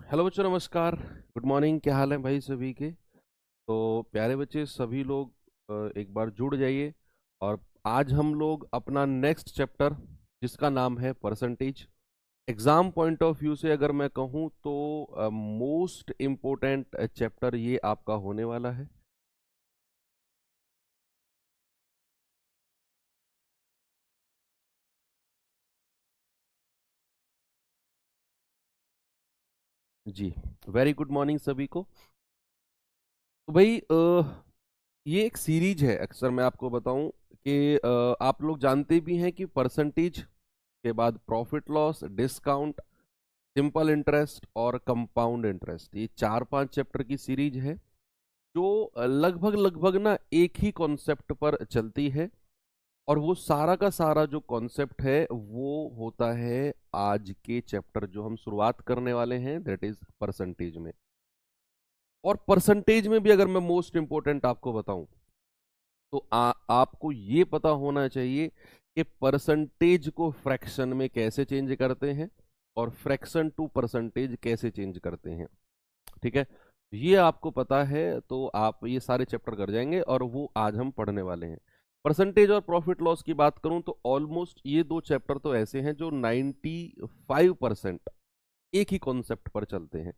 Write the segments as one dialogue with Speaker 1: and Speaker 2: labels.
Speaker 1: Hello बच्चों, नमस्कार। Good morning. क्या हाल है भाई सभी के? तो प्यारे बच्चे सभी लोग एक बार जुड़ जाइए। और आज हम लोग अपना नेक्स्ट चैप्टर, जिसका नाम है percentage, exam point of view से अगर मैं कहूँ तो मोस्ट इम्पोर्टेंट चैप्टर ये आपका होने वाला है। जी, वेरी गुड मॉर्निंग सभी को। तो भाई ये एक सीरीज है। अक्सर मैं आपको बताऊं कि आप लोग जानते भी हैं कि परसेंटेज के बाद profit loss, discount, simple interest और कंपाउंड इंटरेस्ट, ये चार पांच चैप्टर की सीरीज है जो लगभग लगभग ना एक ही कॉन्सेप्ट पर चलती है। और वो सारा का सारा जो कॉन्सेप्ट है वो होता है आज के चैप्टर जो हम शुरुआत करने वाले हैं, दैट इज परसेंटेज में। और परसेंटेज में भी अगर मैं मोस्ट इंपोर्टेंट आपको बताऊं तो आपको ये पता होना चाहिए कि परसेंटेज को फ्रैक्शन में कैसे चेंज करते हैं और फ्रैक्शन टू परसेंटेज कैसे चेंज करते हैं। ठीक है, ये आपको पता है तो आप ये सारे चैप्टर कर जाएंगे और वो आज हम पढ़ने वाले हैं। परसेंटेज और प्रॉफिट लॉस की बात करूं तो ऑलमोस्ट ये दो चैप्टर तो ऐसे हैं जो 95% एक ही कॉन्सेप्ट पर चलते हैं।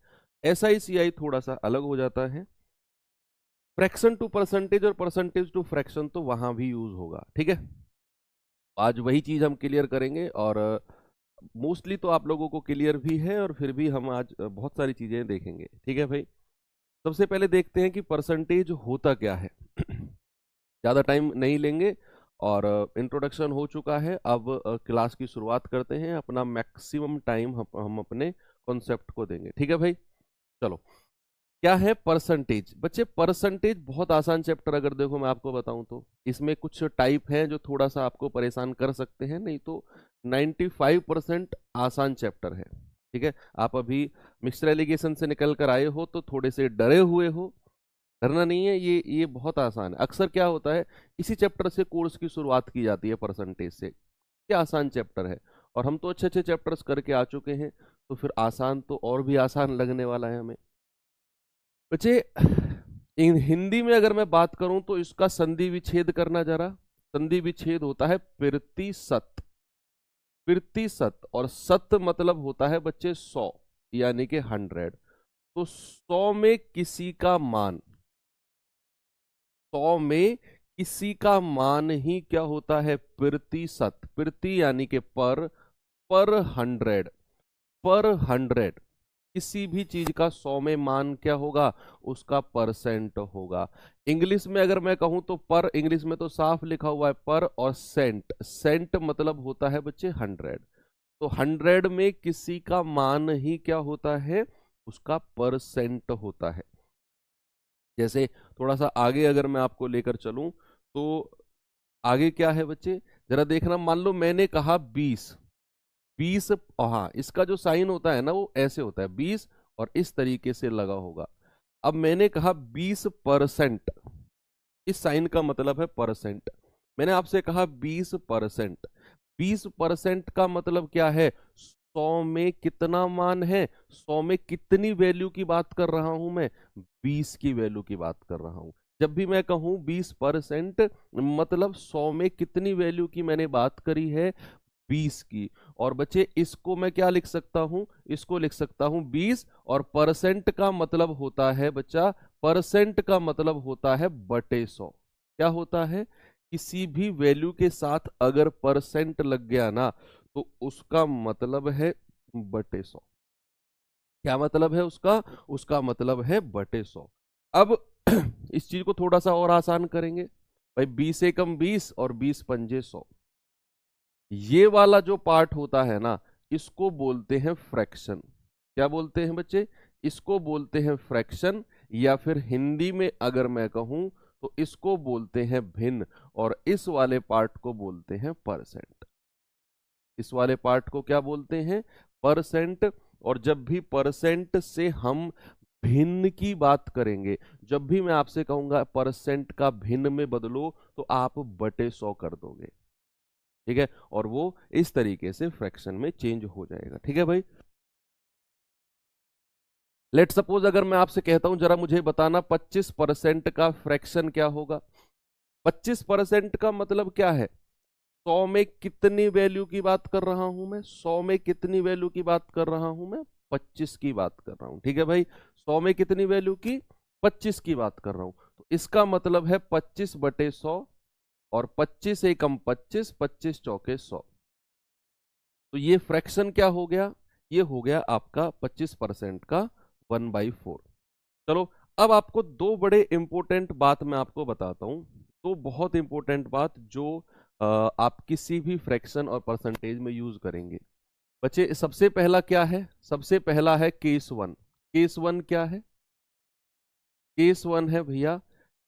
Speaker 1: SICI थोड़ा सा अलग हो जाता है। फ्रैक्शन टू परसेंटेज और परसेंटेज टू फ्रैक्शन तो वहां भी यूज होगा। ठीक है, आज वही चीज हम क्लियर करेंगे और मोस्टली तो आप लोगों को क्लियर भी है और फिर भी हम आज बहुत सारी चीजें देखेंगे। ठीक है भाई, सबसे पहले देखते हैं कि परसेंटेज होता क्या है। ज़्यादा टाइम नहीं लेंगे और इंट्रोडक्शन हो चुका है। अब क्लास की शुरुआत करते हैं। अपना मैक्सिमम टाइम हम अपने कॉन्सेप्ट को देंगे। ठीक है भाई, चलो। क्या है परसेंटेज? बच्चे परसेंटेज बहुत आसान चैप्टर, अगर देखो मैं आपको बताऊं तो इसमें कुछ टाइप हैं जो थोड़ा सा आपको परेशान कर सकते हैं, नहीं तो 95% आसान चैप्टर है। ठीक है, आप अभी मिक्सचर एलिगेशन से निकल कर आए हो तो थोड़े से डरे हुए हो। डरना नहीं है, ये बहुत आसान है। अक्सर क्या होता है, इसी चैप्टर से कोर्स की शुरुआत की जाती है, परसेंटेज से। क्या आसान चैप्टर है और हम तो अच्छे अच्छे चैप्टर्स करके आ चुके हैं, तो फिर आसान तो और भी आसान लगने वाला है हमें। बच्चे, इन हिंदी में अगर मैं बात करूं तो इसका संधि विच्छेद करना जरा। संधि विच्छेद होता है प्रतिशत। प्रतिशत और सत मतलब होता है बच्चे 100, यानी कि 100। तो 100 में किसी का मान, 100 में किसी का मान ही क्या होता है? प्रतिशत। प्रति यानी कि पर 100, पर 100 किसी भी चीज का 100 में मान क्या होगा? उसका परसेंट होगा। इंग्लिश में अगर मैं कहूं तो पर, इंग्लिश में तो साफ लिखा हुआ है पर, और सेंट, सेंट मतलब होता है बच्चे 100। तो 100 में किसी का मान ही क्या होता है? उसका परसेंट होता है। जैसे थोड़ा सा आगे अगर मैं आपको लेकर चलूं तो आगे क्या है बच्चे, जरा देखना। मान लो मैंने कहा 20, 20, हाँ, इसका जो साइन होता है ना वो ऐसे होता है 20 और इस तरीके से लगा होगा। अब मैंने कहा 20%, इस साइन का मतलब है परसेंट। मैंने आपसे कहा 20%, 20% का मतलब क्या है? 100 में कितना मान है? 100 में कितनी वैल्यू की बात कर रहा हूं मैं? 20 की वैल्यू की बात कर रहा हूं। जब भी मैं कहूं 20% मतलब 100 में कितनी वैल्यू की मैंने बात करी है? 20 की। और बच्चे इसको मैं क्या लिख सकता हूं? इसको लिख सकता हूं 20, और परसेंट का मतलब होता है बच्चा, परसेंट का मतलब होता है बटे 100। क्या होता है? किसी भी वैल्यू के साथ अगर परसेंट लग गया ना तो उसका मतलब है बटे 100। क्या मतलब है उसका? उसका मतलब है बटे 100। अब इस चीज को थोड़ा सा और आसान करेंगे भाई। 20 एकम 20 और 20 पंजे 100, ये वाला जो पार्ट होता है ना, इसको बोलते हैं फ्रैक्शन। क्या बोलते हैं बच्चे? इसको बोलते हैं फ्रैक्शन, या फिर हिंदी में अगर मैं कहूं तो इसको बोलते हैं भिन्न, और इस वाले पार्ट को बोलते हैं परसेंट। इस वाले पार्ट को क्या बोलते हैं? परसेंट। और जब भी परसेंट से हम भिन्न की बात करेंगे, जब भी मैं आपसे कहूंगा परसेंट का भिन्न में बदलो, तो आप बटे 100 कर दोगे। ठीक है, और वो इस तरीके से फ्रैक्शन में चेंज हो जाएगा। ठीक है भाई, लेट सपोज अगर मैं आपसे कहता हूं जरा मुझे बताना 25% का फ्रैक्शन क्या होगा। 25% का मतलब क्या है? 100 में कितनी वैल्यू की बात कर रहा हूं मैं? 100 में कितनी वैल्यू की बात कर रहा हूं मैं? 25 की बात कर रहा हूं। ठीक है भाई, 100 में कितनी वैल्यू की? 25 की बात कर रहा हूं। तो इसका मतलब है 25/100, और 25 एकम 25, 25 चौके 100। तो ये फ्रैक्शन क्या हो गया? ये हो गया आपका 25% का 1/4। चलो, अब आपको दो बड़े इंपॉर्टेंट बात मैं आपको बताता हूं। तो बहुत इंपॉर्टेंट बात जो आप किसी भी फ्रैक्शन और परसेंटेज में यूज करेंगे। बच्चे, सबसे पहला क्या है? सबसे पहला है केस वन। केस वन क्या है? केस वन है भैया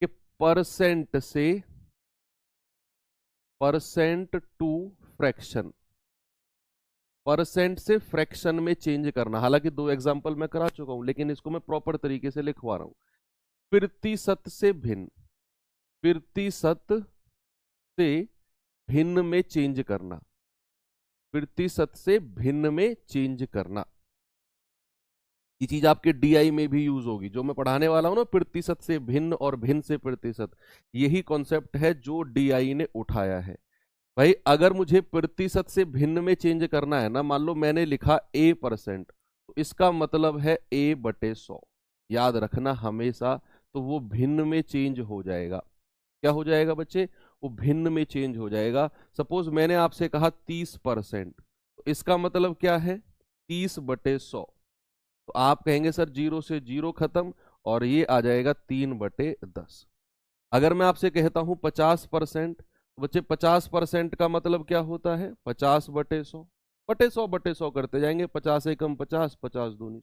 Speaker 1: कि परसेंट से परसेंट टू फ्रैक्शन, परसेंट से फ्रैक्शन में चेंज करना। हालांकि दो एग्जांपल मैं करा चुका हूं, लेकिन इसको मैं प्रॉपर तरीके से लिखवा रहा हूं। प्रतिशत से भिन्न, प्रतिशत से भिन्न में चेंज करना, प्रतिशत से भिन्न में चेंज करना। ये चीज आपके डीआई में भी यूज होगी, जो मैं पढ़ाने वाला हूं ना, प्रतिशत से भिन्न और भिन्न से प्रतिशत। यही कॉन्सेप्ट है जो डीआई ने उठाया है। भाई, अगर मुझे प्रतिशत से भिन्न में चेंज करना है ना, मान लो मैंने लिखा A%, तो इसका मतलब है A/100। याद रखना हमेशा, तो वो भिन्न में चेंज हो जाएगा। क्या हो जाएगा बच्चे? वो भिन्न में चेंज हो जाएगा। सपोज मैंने आपसे कहा 30%, तो इसका मतलब क्या है? 30/100। तो आप कहेंगे सर 0 से 0 खत्म, और ये आ जाएगा 3/10। अगर मैं आपसे कहता हूं 50%, तो बच्चे 50% का मतलब क्या होता है? 50/100, बटे 100/100 करते जाएंगे। 50 एकम 50, 50 दूनी।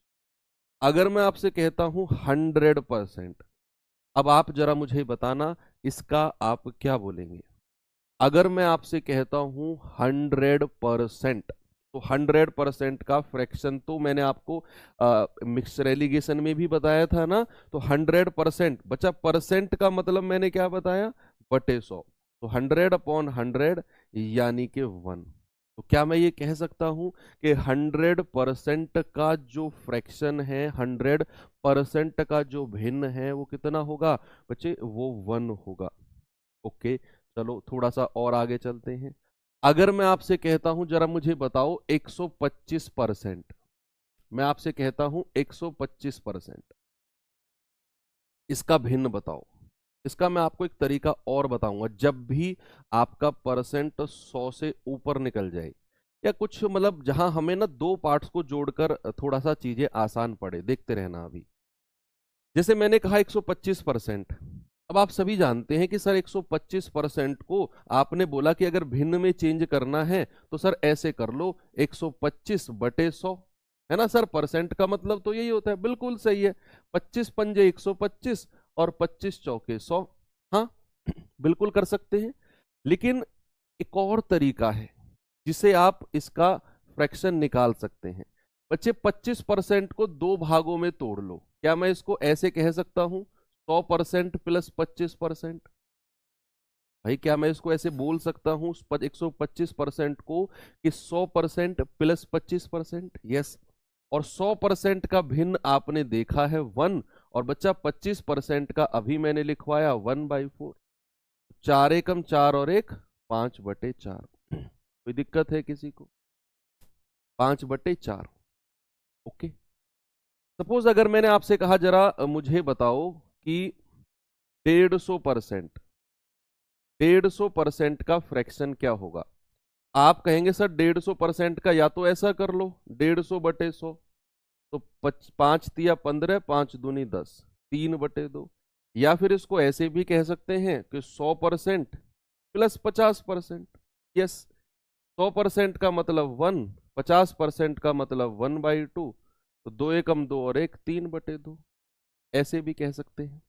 Speaker 1: अगर मैं आपसे कहता हूं 100%, अब आप जरा मुझे बताना इसका आप क्या बोलेंगे? अगर मैं आपसे कहता हूं 100%, तो 100% का फ्रैक्शन तो मैंने आपको मिक्सर एलिगेशन में भी बताया था ना। तो 100% बचा, परसेंट का मतलब मैंने क्या बताया? बटे 100। तो 100/100 यानी कि 1। तो क्या मैं ये कह सकता हूं कि 100% का जो फ्रैक्शन है, 100% का जो भिन्न है, वो कितना होगा बच्चे? वो 1 होगा। ओके, चलो थोड़ा सा और आगे चलते हैं। अगर मैं आपसे कहता हूं जरा मुझे बताओ 125%, मैं आपसे कहता हूं 125%, इसका भिन्न बताओ। इसका मैं आपको एक तरीका और बताऊंगा। जब भी आपका परसेंट 100 से ऊपर निकल जाए, या कुछ मतलब जहां हमें ना दो पार्ट्स को जोड़कर थोड़ा सा चीजें आसान पड़े, देखते रहना अभी। जैसे मैंने कहा 125%। अब आप सभी जानते हैं कि सर 125% को आपने बोला कि अगर भिन्न में चेंज करना है तो सर ऐसे कर लो, 125/100। है ना सर? परसेंट का मतलब तो यही होता है। बिल्कुल सही है। 25 पंजे 125, और 25 चौके 100। हाँ, बिल्कुल कर सकते हैं। लेकिन एक और तरीका है जिसे आप इसका फ्रैक्शन निकाल सकते हैं। बच्चे, 25% को दो भागों में तोड़ लो। क्या मैं इसको ऐसे कह सकता हूं? 100% प्लस 25%। भाई, क्या मैं इसको ऐसे बोल सकता हूं 125% को कि 100% प्लस 25%? यस। और 100% का भिन्न आपने देखा है 1, और बच्चा 25% का अभी मैंने लिखवाया 1/4। 4 एकम 4 और 1 5/4। कोई दिक्कत है किसी को? 5/4। ओके। सपोज अगर मैंने आपसे कहा जरा मुझे बताओ कि 150%, 150% का फ्रैक्शन क्या होगा? आप कहेंगे सर 150% का या तो ऐसा कर लो 150/100, तो 5×3 = 15, 5×2 = 10, 3/2। या फिर इसको ऐसे भी कह सकते हैं कि 100% प्लस 50%। यस, 100% का मतलब 1, 50% का मतलब 1/2। तो 2 एकम 2 और 1 3/2, ऐसे भी कह सकते हैं।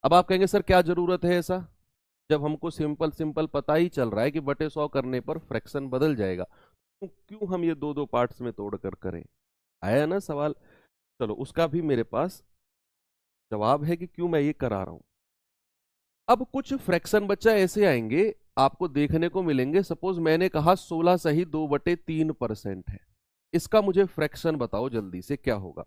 Speaker 1: अब आप कहेंगे सर क्या जरूरत है ऐसा, जब हमको सिंपल सिंपल पता ही चल रहा है कि बटे 100 करने पर फ्रैक्शन बदल जाएगा, तो क्यों हम ये दो दो पार्ट्स में तोड़कर करें? आया ना सवाल? चलो, उसका भी मेरे पास जवाब है कि क्यों मैं ये करा रहा हूं। अब कुछ फ्रैक्शन बच्चा ऐसे आएंगे, आपको देखने को मिलेंगे। सपोज मैंने कहा 16 सही 2/3% है। इसका मुझे फ्रैक्शन बताओ जल्दी से क्या होगा।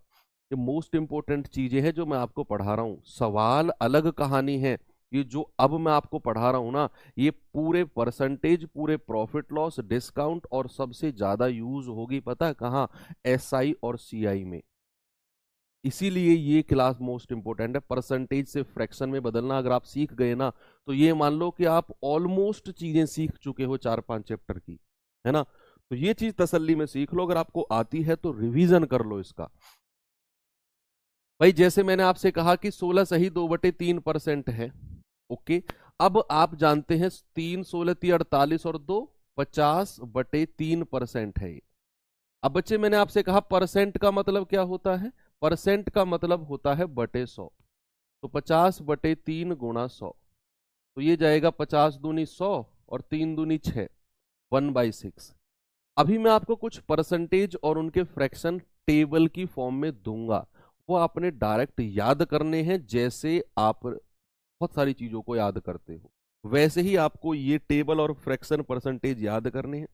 Speaker 1: ये मोस्ट इंपॉर्टेंट चीजें हैं जो मैं आपको पढ़ा रहा हूँ। सवाल अलग कहानी है, ये जो अब मैं आपको पढ़ा रहा हूं ना, ये पूरे परसेंटेज, पूरे प्रॉफिट लॉस, डिस्काउंट और सबसे ज्यादा यूज होगी पता है कहाँ? एसआई और सीआई में। इसीलिए ये क्लास मोस्ट इंपोर्टेंट है। परसेंटेज से फ्रैक्शन में बदलना अगर आप सीख गए ना, तो ये मान लो कि आप ऑलमोस्ट चीजें सीख चुके हो 4-5 चैप्टर की, है ना। तो ये चीज तसल्ली में सीख लो, अगर आपको आती है तो रिवीजन कर लो इसका। भाई जैसे मैंने आपसे कहा कि 16 सही 2/3% है। ओके, अब आप जानते हैं 3 16 3 48 और 2 50/3% है ये। अब बच्चे मैंने आपसे कहा परसेंट का मतलब क्या होता है? परसेंट का मतलब होता है बटे 100। तो 50/3 गुणा 100, तो ये जाएगा 50 दूनी 100 और 3 दूनी 6, 1/6। अभी मैं आपको कुछ परसेंटेज और उनके फ्रैक्शन टेबल की फॉर्म में दूंगा, वो आपने डायरेक्ट याद करने हैं। जैसे आप बहुत सारी चीजों को याद करते हो वैसे ही आपको ये टेबल और फ्रैक्शन परसेंटेज याद करने हैं।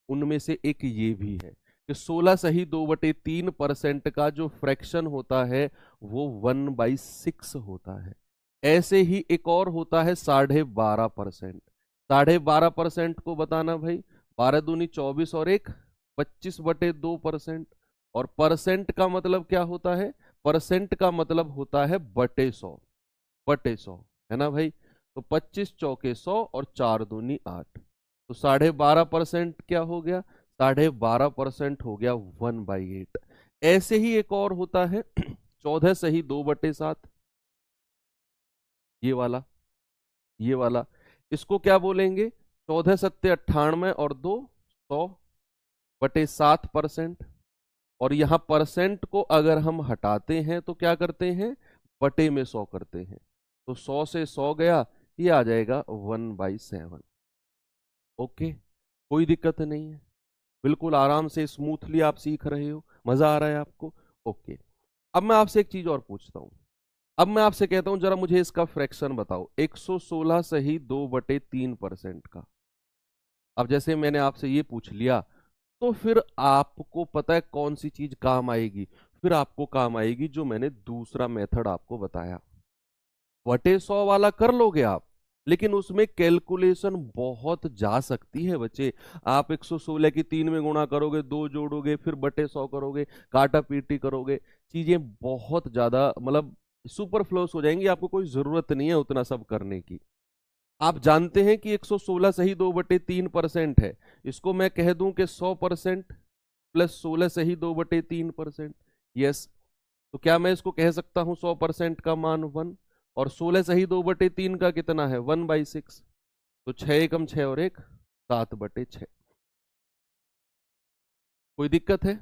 Speaker 1: उनमें से एक ये भी है कि 16 सही 2/3% का जो फ्रैक्शन होता है वो 1/6 होता है। ऐसे ही एक और होता है 12.5%। 12.5% को बताना भाई, 12 दूनी 24 और 1 25/2%। और परसेंट का मतलब क्या होता है? परसेंट का मतलब होता है बटे 100, बटे 100, है ना भाई। तो 25 चौके 100 और 4 दूनी 8, तो 12.5% क्या हो गया? 12.5% हो गया 1/8। ऐसे ही एक और होता है 14 सही 2/7, ये वाला, ये वाला, इसको क्या बोलेंगे? 14 सत्ते 98 और 2 100/7%। और यहां परसेंट को अगर हम हटाते हैं तो क्या करते हैं? बटे में 100 करते हैं। तो 100 से 100 गया, ये आ जाएगा 1/7। ओके, कोई दिक्कत नहीं है, बिल्कुल आराम से स्मूथली आप सीख रहे हो, मजा आ रहा है आपको। ओके, अब मैं आपसे एक चीज और पूछता हूं। अब मैं आपसे कहता हूं जरा मुझे इसका फ्रैक्शन बताओ, 116 सही 2/3% का। अब जैसे मैंने आपसे ये पूछ लिया, तो फिर आपको पता है कौन सी चीज काम आएगी? फिर आपको काम आएगी जो मैंने दूसरा मेथड आपको बताया, बटे 100 वाला कर लोगे आप, लेकिन उसमें कैलकुलेशन बहुत जा सकती है बच्चे। आप 116 की 3 में गुणा करोगे, 2 जोड़ोगे, फिर बटे 100 करोगे, काटा पीटी करोगे, चीजें बहुत ज्यादा मतलब सुपरफ्लोस हो जाएंगी, आपको कोई जरूरत नहीं है उतना सब करने की। आप जानते हैं कि 116 सही 2/3% है, इसको मैं कह दूं कि 100% प्लस 16 सही 2/3%। यस, तो क्या मैं इसको कह सकता हूं 100% का मान 1, और 16 सही 2/3 का कितना है? 1/6। तो 6 एकम 6 और 1 7/6। कोई दिक्कत है?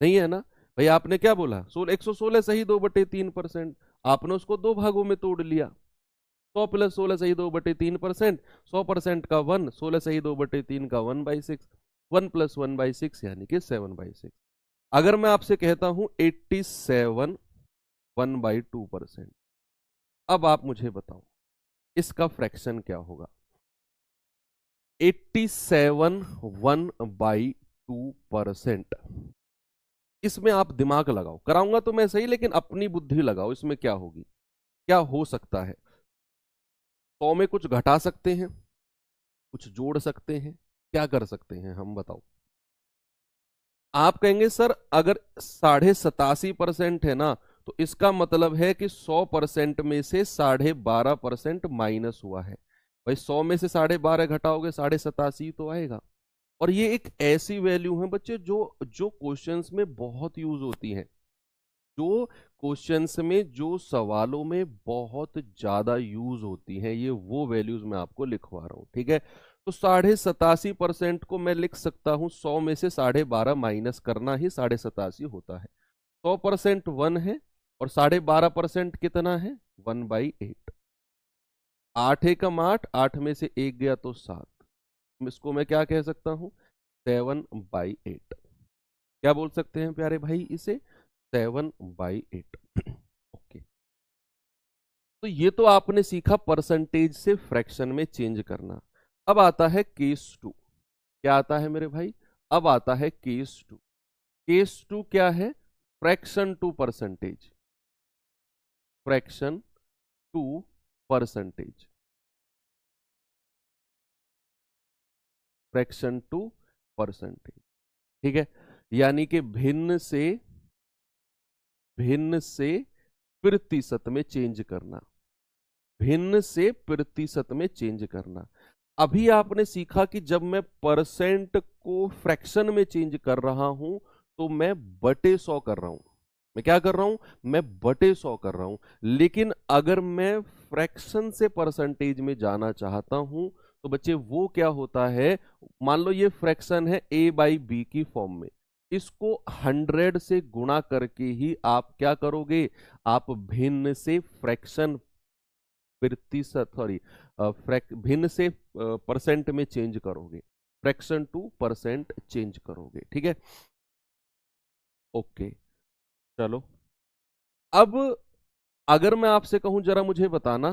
Speaker 1: नहीं है ना भाई। आपने क्या बोला? 116 सही 2/3%, आपने उसको दो भागों में तोड़ लिया। 100 प्लस 16 सही 2/3%, 100% का 1, 16 सही 2/3 का 1/6, 1 प्लस 1/6 यानी कि 7/6। अगर मैं आपसे कहता हूं 87 1/2%, अब आप मुझे बताओ इसका फ्रैक्शन क्या होगा? 87 1/2%। इसमें आप दिमाग लगाओ, कराऊंगा तो मैं सही, लेकिन अपनी बुद्धि लगाओ, इसमें क्या होगी, क्या हो सकता है? 100 में कुछ घटा सकते हैं, कुछ जोड़ सकते हैं, क्या कर सकते हैं हम बताओ? आप कहेंगे सर अगर 87.5% है ना, तो इसका मतलब है कि 100% में से 12.5% माइनस हुआ है। भाई 100 में से 12.5 घटाओगे 87.5 तो आएगा। और ये एक ऐसी वैल्यू है बच्चे जो जो क्वेश्चंस में बहुत यूज होती है, जो क्वेश्चंस में, जो सवालों में बहुत ज्यादा यूज होती हैं, ये वो वैल्यूज मैं आपको लिखवा रहा हूं, ठीक है। तो 87.5% को मैं लिख सकता हूं 100 में से 12.5 माइनस करना ही 87.5 होता है। 100% 1 है, और 12.5% कितना है? 1/8। 8 एकम 8, 8 में से 1 गया तो 7, इसको मैं क्या कह सकता हूं? 7/8। क्या बोल सकते हैं प्यारे भाई इसे? 7/8। ओके, तो ये तो आपने सीखा परसेंटेज से फ्रैक्शन में चेंज करना। अब आता है केस 2। क्या आता है मेरे भाई? अब आता है केस 2। केस 2 क्या है? Fraction to percentage, fraction to percentage, fraction to percentage, ठीक है। यानी कि भिन्न से प्रतिशत में चेंज करना, भिन्न से प्रतिशत में चेंज करना। अभी आपने सीखा कि जब मैं परसेंट को फ्रैक्शन में चेंज कर रहा हूं तो मैं बटे 100 कर रहा हूं। मैं क्या कर रहा हूं? मैं बटे 100 कर रहा हूं। लेकिन अगर मैं फ्रैक्शन से परसेंटेज में जाना चाहता हूं तो बच्चे वो क्या होता है, मान लो ये फ्रैक्शन है a बाई बी की फॉर्म में, इसको 100 से गुणा करके ही आप क्या करोगे, आप भिन्न से फ्रैक्शन प्रतिशत सॉरी भिन्न से परसेंट में चेंज करोगे, फ्रैक्शन टू परसेंट चेंज करोगे, ठीक है। ओके, चलो अब अगर मैं आपसे कहूं जरा मुझे बताना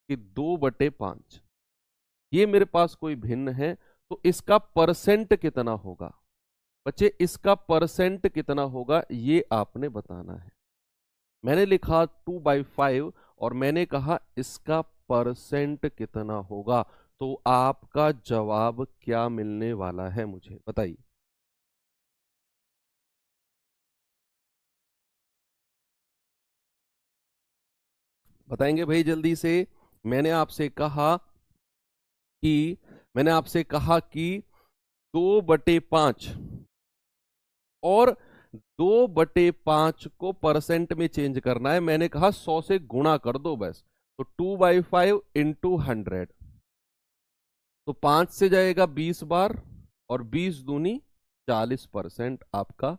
Speaker 1: कि 2/5 ये मेरे पास कोई भिन्न है तो इसका परसेंट कितना होगा। बच्चे इसका परसेंट कितना होगा ये आपने बताना है। मैंने लिखा 2/5 और मैंने कहा इसका परसेंट कितना होगा, तो आपका जवाब क्या मिलने वाला है मुझे बताइए। बताएंगे भाई जल्दी से। मैंने आपसे कहा कि मैंने आपसे कहा कि 2/5 और 2/5 को परसेंट में चेंज करना है। मैंने कहा 100 से गुणा कर दो बस, तो 2/5 इंटू 100, तो 5 से जाएगा 20 बार और 20 दूनी 40% आपका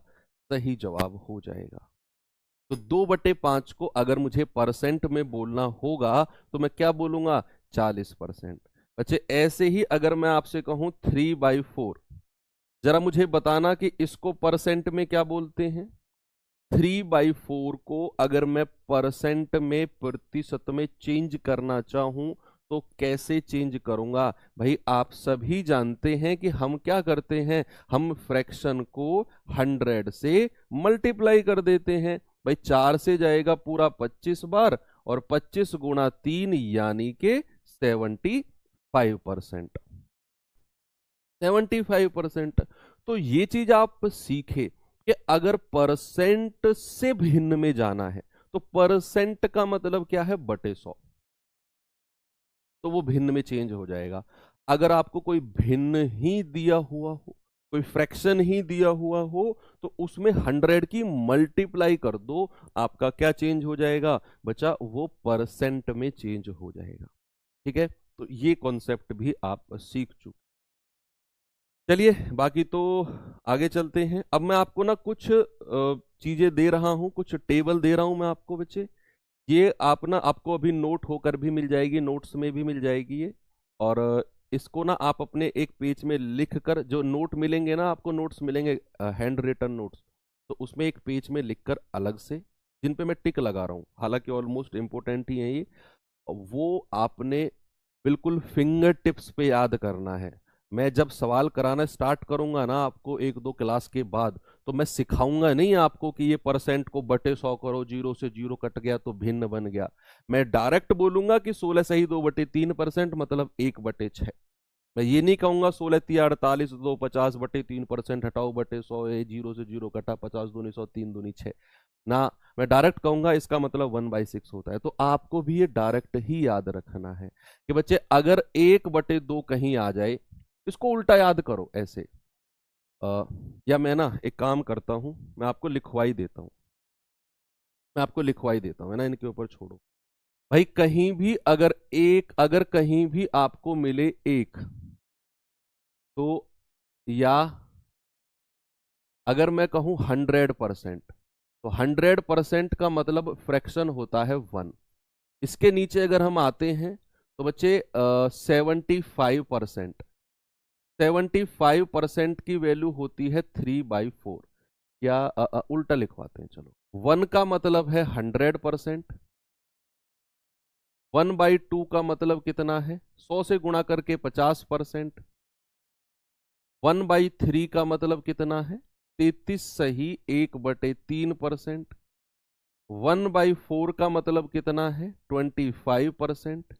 Speaker 1: सही जवाब हो जाएगा। तो 2/5 को अगर मुझे परसेंट में बोलना होगा तो मैं क्या बोलूंगा, 40%। बच्चे ऐसे ही अगर मैं आपसे कहूं 3/4, जरा मुझे बताना कि इसको परसेंट में क्या बोलते हैं। 3/4 को अगर मैं परसेंट में प्रतिशत में चेंज करना चाहूं तो कैसे चेंज करूंगा। भाई आप सभी जानते हैं कि हम क्या करते हैं, हम फ्रैक्शन को 100 से मल्टीप्लाई कर देते हैं। भाई 4 से जाएगा पूरा 25 बार और 25 गुणा 3 यानी के 75%, 75%। तो ये चीज आप सीखे कि अगर परसेंट से भिन्न में जाना है तो परसेंट का मतलब क्या है, बटे 100, तो वो भिन्न में चेंज हो जाएगा। अगर आपको कोई भिन्न ही दिया हुआ हो, कोई फ्रैक्शन ही दिया हुआ हो, तो उसमें 100 की मल्टीप्लाई कर दो, आपका क्या चेंज हो जाएगा बच्चा, वो परसेंट में चेंज हो जाएगा, ठीक है। तो ये कॉन्सेप्ट भी आप सीख चुके। चलिए बाकी तो आगे चलते हैं। अब मैं आपको ना कुछ चीजें दे रहा हूं, कुछ टेबल दे रहा हूं मैं आपको बच्चे। ये आप ना, आपको अभी नोट होकर भी मिल जाएगी, नोट्स में भी मिल जाएगी ये। और इसको ना आप अपने एक पेज में लिख कर, जो नोट मिलेंगे ना आपको, नोट्स मिलेंगे हैंड रिटन नोट्स, तो उसमें एक पेज में लिखकर अलग से, जिन पे मैं टिक लगा रहा हूँ, हालांकि ऑलमोस्ट इंपॉर्टेंट ही है ये, वो आपने बिल्कुल फिंगर टिप्स पे याद करना है। मैं जब सवाल कराना स्टार्ट करूंगा ना आपको 1-2 क्लास के बाद, तो मैं सिखाऊंगा नहीं आपको कि ये परसेंट को बटे 100 करो, 0 से 0 कट गया तो भिन्न बन गया। मैं डायरेक्ट बोलूंगा कि 16 सही 2/3% मतलब 1/6। मैं ये नहीं कहूंगा 16 3 48 2 50/3% हटाओ बटे 100 है, 0 से 0 कटा, 50 दूनी 100, 3 दूनी 6 ना। मैं डायरेक्ट कहूंगा इसका मतलब 1/6 होता है। तो आपको भी ये डायरेक्ट ही याद रखना है कि बच्चे अगर 1/2 कहीं आ जाए, इसको उल्टा याद करो ऐसे। या मैं ना एक काम करता हूं, मैं आपको लिखवाई देता हूं, मैं आपको लिखवाई देता हूं, है ना, इनके ऊपर छोड़ो। भाई कहीं भी अगर कहीं भी आपको मिले एक, तो या अगर मैं कहूं 100%, तो 100% का मतलब फ्रैक्शन होता है 1। इसके नीचे अगर हम आते हैं तो बच्चे 75%, 75% की वैल्यू होती है 3/4। या उल्टा लिखवाते हैं, चलो। 1 का मतलब है 100%, 1/2 का मतलब कितना है, 100 से गुणा करके 50%, 1/3 का मतलब कितना है, 33 सही 1/3%। 1/4 का मतलब कितना है? 25%।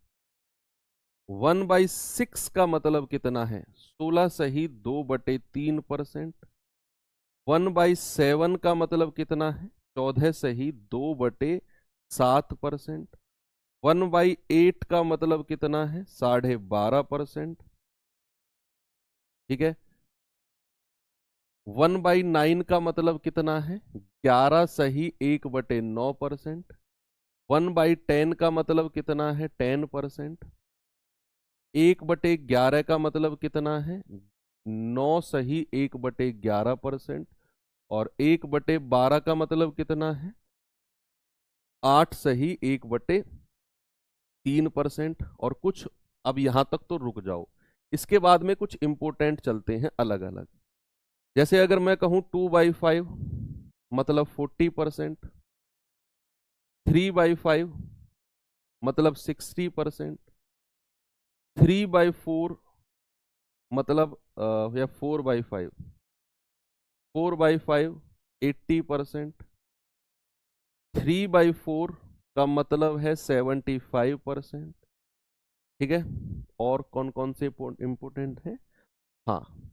Speaker 1: 1/6 का मतलब कितना है? 16 सही 2/3%। 1/7 का मतलब कितना है? 14 सही 2/7%। 1/8 का मतलब कितना है? 12.5%। ठीक है। 1/9 का मतलब कितना है? 11 सही 1/9%। 1/10 का मतलब कितना है? 10%। 1/11 का मतलब कितना है? 9 सही 1/11%। और 1/12 का मतलब कितना है? 8 सही 1/3%। और कुछ, अब यहां तक तो रुक जाओ, इसके बाद में कुछ इंपोर्टेंट चलते हैं अलग अलग। जैसे अगर मैं कहूं 2/5 मतलब 40%। 3/5 मतलब 60%। 3/4 मतलब या 4/5, 4/5 80%। 3/4 का मतलब है 75%। ठीक है। और कौन कौन से इंपोर्टेंट है? हाँ,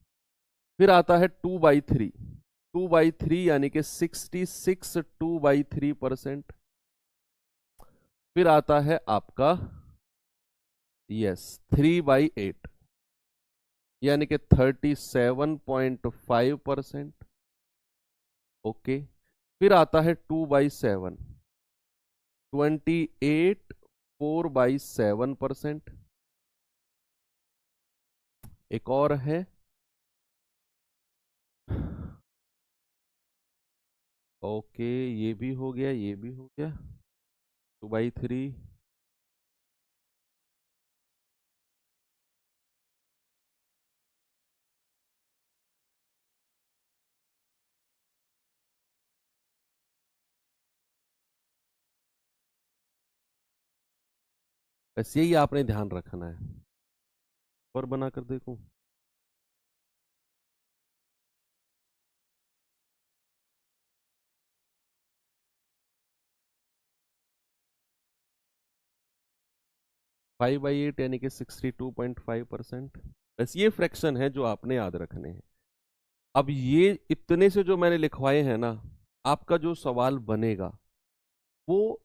Speaker 1: फिर आता है 2/3। 2/3 यानी कि 66 2/3%। फिर आता है आपका, यस, 3/8 यानी कि 37.5%। ओके। फिर आता है 2/7, 28 4/7%। एक और है, ओके, ये भी हो गया, ये भी हो गया। 2/3। बस यही आपने ध्यान रखना है। और बनाकर देखूं? फाइव बाई एट यानी कि 62.5%। बस ये फ्रैक्शन है जो आपने याद रखने हैं। अब ये इतने से जो मैंने लिखवाए हैं ना, आपका जो सवाल बनेगा वो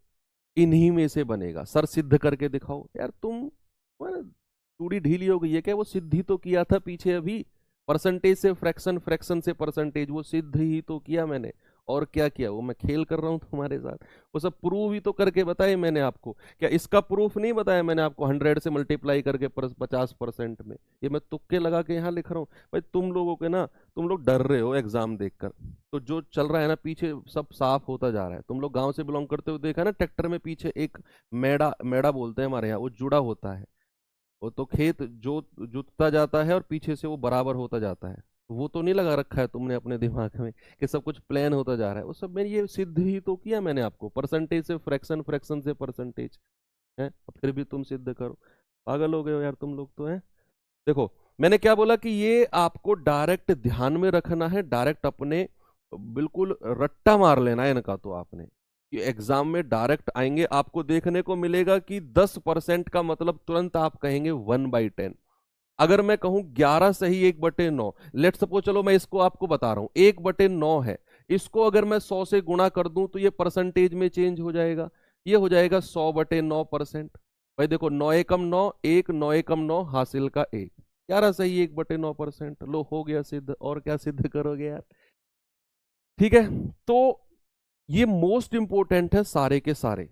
Speaker 1: इन्हीं में से बनेगा। सर सिद्ध करके दिखाओ। यार तुम, तुम्हारा चूड़ी ढीली हो गई है क्या? वो सिद्ध ही तो किया था पीछे अभी। परसेंटेज से फ्रैक्शन, फ्रैक्शन से परसेंटेज, वो सिद्ध ही तो किया मैंने। और क्या किया? वो मैं खेल कर रहा हूँ तुम्हारे साथ। वो सब प्रूव ही तो करके बताए मैंने आपको। क्या इसका प्रूफ नहीं बताया मैंने आपको? 100 से मल्टीप्लाई करके 50% में। ये मैं तुक्के लगा के यहाँ लिख रहा हूँ। भाई तुम लोगों के ना, तुम लोग डर रहे हो एग्जाम देखकर। तो जो चल रहा है ना पीछे, सब साफ होता जा रहा है। तुम लोग गांव से बिलोंग करते हो, देखा ना ट्रैक्टर में पीछे एक मेड़ा, मेड़ा बोलते हैं हमारे यहाँ, वो जुड़ा होता है। वो तो खेत जुतता जाता है और पीछे से वो बराबर होता जाता है। वो तो नहीं लगा रखा है तुमने अपने दिमाग में कि सब कुछ प्लान होता जा रहा है? वो सब मैंने ये सिद्ध ही तो किया मैंने आपको। परसेंटेज से फ्रैक्शन, फ्रैक्शन से परसेंटेज है। फिर भी तुम सिद्ध करो। पागल हो गए हो यार तुम लोग तो, है। देखो, मैंने क्या बोला कि ये आपको डायरेक्ट ध्यान में रखना है, डायरेक्ट अपने, बिल्कुल रट्टा मार लेना है इनका। तो आपने, कि एग्जाम में डायरेक्ट आएंगे, आपको देखने को मिलेगा कि 10% का मतलब तुरंत आप कहेंगे 1/10। अगर मैं कहूं 11 सही 1/9, लेट सपोज, चलो मैं इसको आपको बता रहा हूं, 1/9 है। इसको अगर मैं 100 से गुणा कर दूं तो ये परसेंटेज में चेंज हो जाएगा। ये हो जाएगा 100/9%। भाई देखो, 9 एकम 9, 1, 9 एकम 9 हासिल का 1। 11 सही 1/9%। लो, हो गया सिद्ध। और क्या सिद्ध करोगे यार? ठीक है। तो ये मोस्ट इंपॉर्टेंट है सारे के सारे।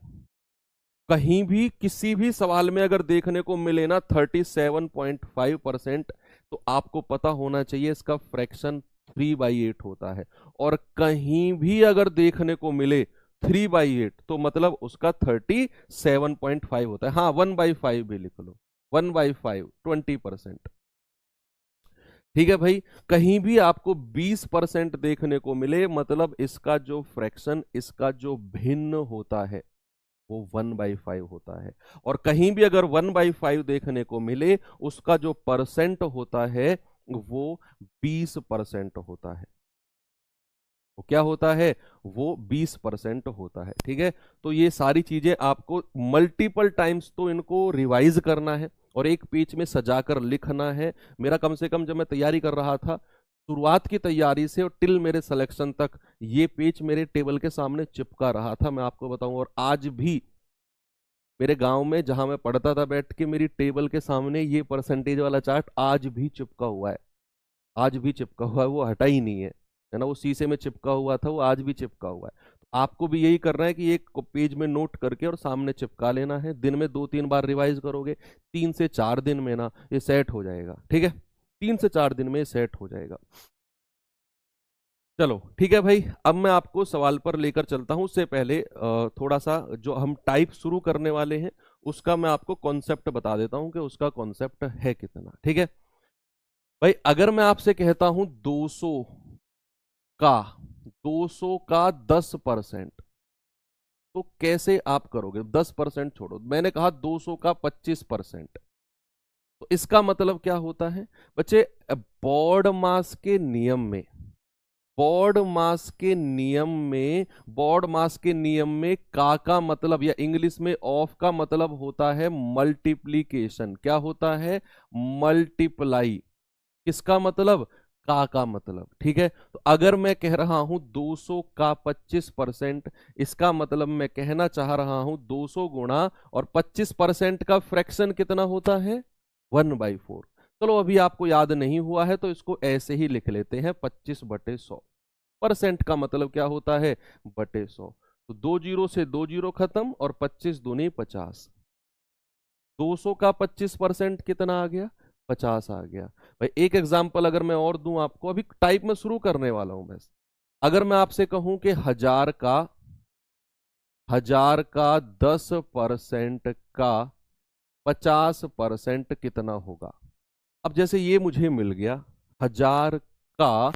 Speaker 1: कहीं भी किसी भी सवाल में अगर देखने को मिले ना 37.5%, तो आपको पता होना चाहिए इसका फ्रैक्शन 3/8 होता है। और कहीं भी अगर देखने को मिले 3/8, तो मतलब उसका 37.5 होता है। हाँ, 1/5 भी लिख लो। 1/5 20%। ठीक है भाई। कहीं भी आपको 20% देखने को मिले, मतलब इसका जो फ्रैक्शन, इसका जो भिन्न होता है, वो 1/5 होता है। और कहीं भी अगर 1/5 देखने को मिले, उसका जो परसेंट होता है वो 20% होता है। वो क्या होता है, वो 20% होता है। ठीक है, तो ये सारी चीजें आपको मल्टीपल टाइम्स तो इनको रिवाइज करना है और एक पेज में सजाकर लिखना है। मेरा कम से कम जब मैं तैयारी कर रहा था, शुरुआत की तैयारी से और टिल मेरे सिलेक्शन तक, ये पेज मेरे टेबल के सामने चिपका रहा था, मैं आपको बताऊं। और आज भी मेरे गांव में जहां मैं पढ़ता था बैठ के, मेरी टेबल के सामने ये परसेंटेज वाला चार्ट आज भी चिपका हुआ है। आज भी चिपका हुआ है, वो हटा ही नहीं है ना। वो शीशे में चिपका हुआ था, वो आज भी चिपका हुआ है। तो आपको भी यही करना है कि एक पेज में नोट करके और सामने चिपका लेना है। दिन में 2-3 बार रिवाइज करोगे, 3 से 4 दिन में ना ये सेट हो जाएगा। ठीक है, 3 से 4 दिन में सेट हो जाएगा। चलो ठीक है भाई, अब मैं आपको सवाल पर लेकर चलता हूं। उससे पहले थोड़ा सा जो हम टाइप शुरू करने वाले हैं उसका मैं आपको कॉन्सेप्ट बता देता हूं कि उसका कॉन्सेप्ट है कितना। ठीक है भाई, अगर मैं आपसे कहता हूं 200 का 200 का 10%, तो कैसे आप करोगे? 10% छोड़ो, मैंने कहा 200 का 25%। तो इसका मतलब क्या होता है बच्चे? बॉड मास के नियम में, बॉड मास के नियम में, बॉड मास के नियम में का मतलब, या इंग्लिश में ऑफ का मतलब होता है मल्टीप्लीकेशन। क्या होता है? मल्टीप्लाई। किसका मतलब? का मतलब। ठीक है, तो अगर मैं कह रहा हूं 200 का 25%, इसका मतलब मैं कहना चाह रहा हूं 200 गुणा और 25% का फ्रैक्शन कितना होता है? 1/4। चलो अभी आपको याद नहीं हुआ है तो इसको ऐसे ही लिख लेते हैं, 25/100। परसेंट का मतलब क्या होता है? बटे 100। तो 2 जीरो से 2 जीरो खत्म और 25 दूनी 50। 200 का 25% कितना आ गया? 50 आ गया। भाई एक एग्जांपल अगर मैं और दूं आपको, अभी टाइप में शुरू करने वाला हूं बस। अगर मैं आपसे कहूं कि 1000 का 10% का 50% कितना होगा? अब जैसे ये मुझे मिल गया, 1000 का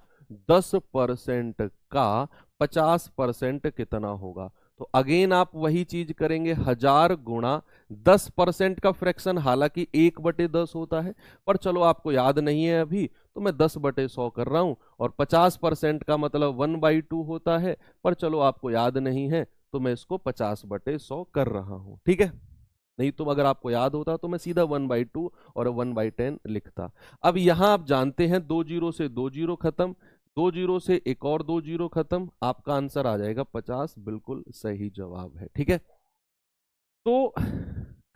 Speaker 1: 10% का 50% कितना होगा। तो अगेन आप वही चीज करेंगे, 1000 गुणा 10% का फ्रैक्शन, हालांकि 1/10 होता है, पर चलो आपको याद नहीं है अभी, तो मैं 10/100 कर रहा हूं। और 50% का मतलब 1/2 होता है, पर चलो आपको याद नहीं है तो मैं इसको 50/100 कर रहा हूं। ठीक है, नहीं तो अगर आपको याद होता तो मैं सीधा 1/2 और 1/10 लिखता। अब यहां आप जानते हैं 2 जीरो से 2 जीरो खत्म, 2 जीरो से एक और 2 जीरो खत्म, आपका आंसर आ जाएगा 50। बिल्कुल सही जवाब है। ठीक है, तो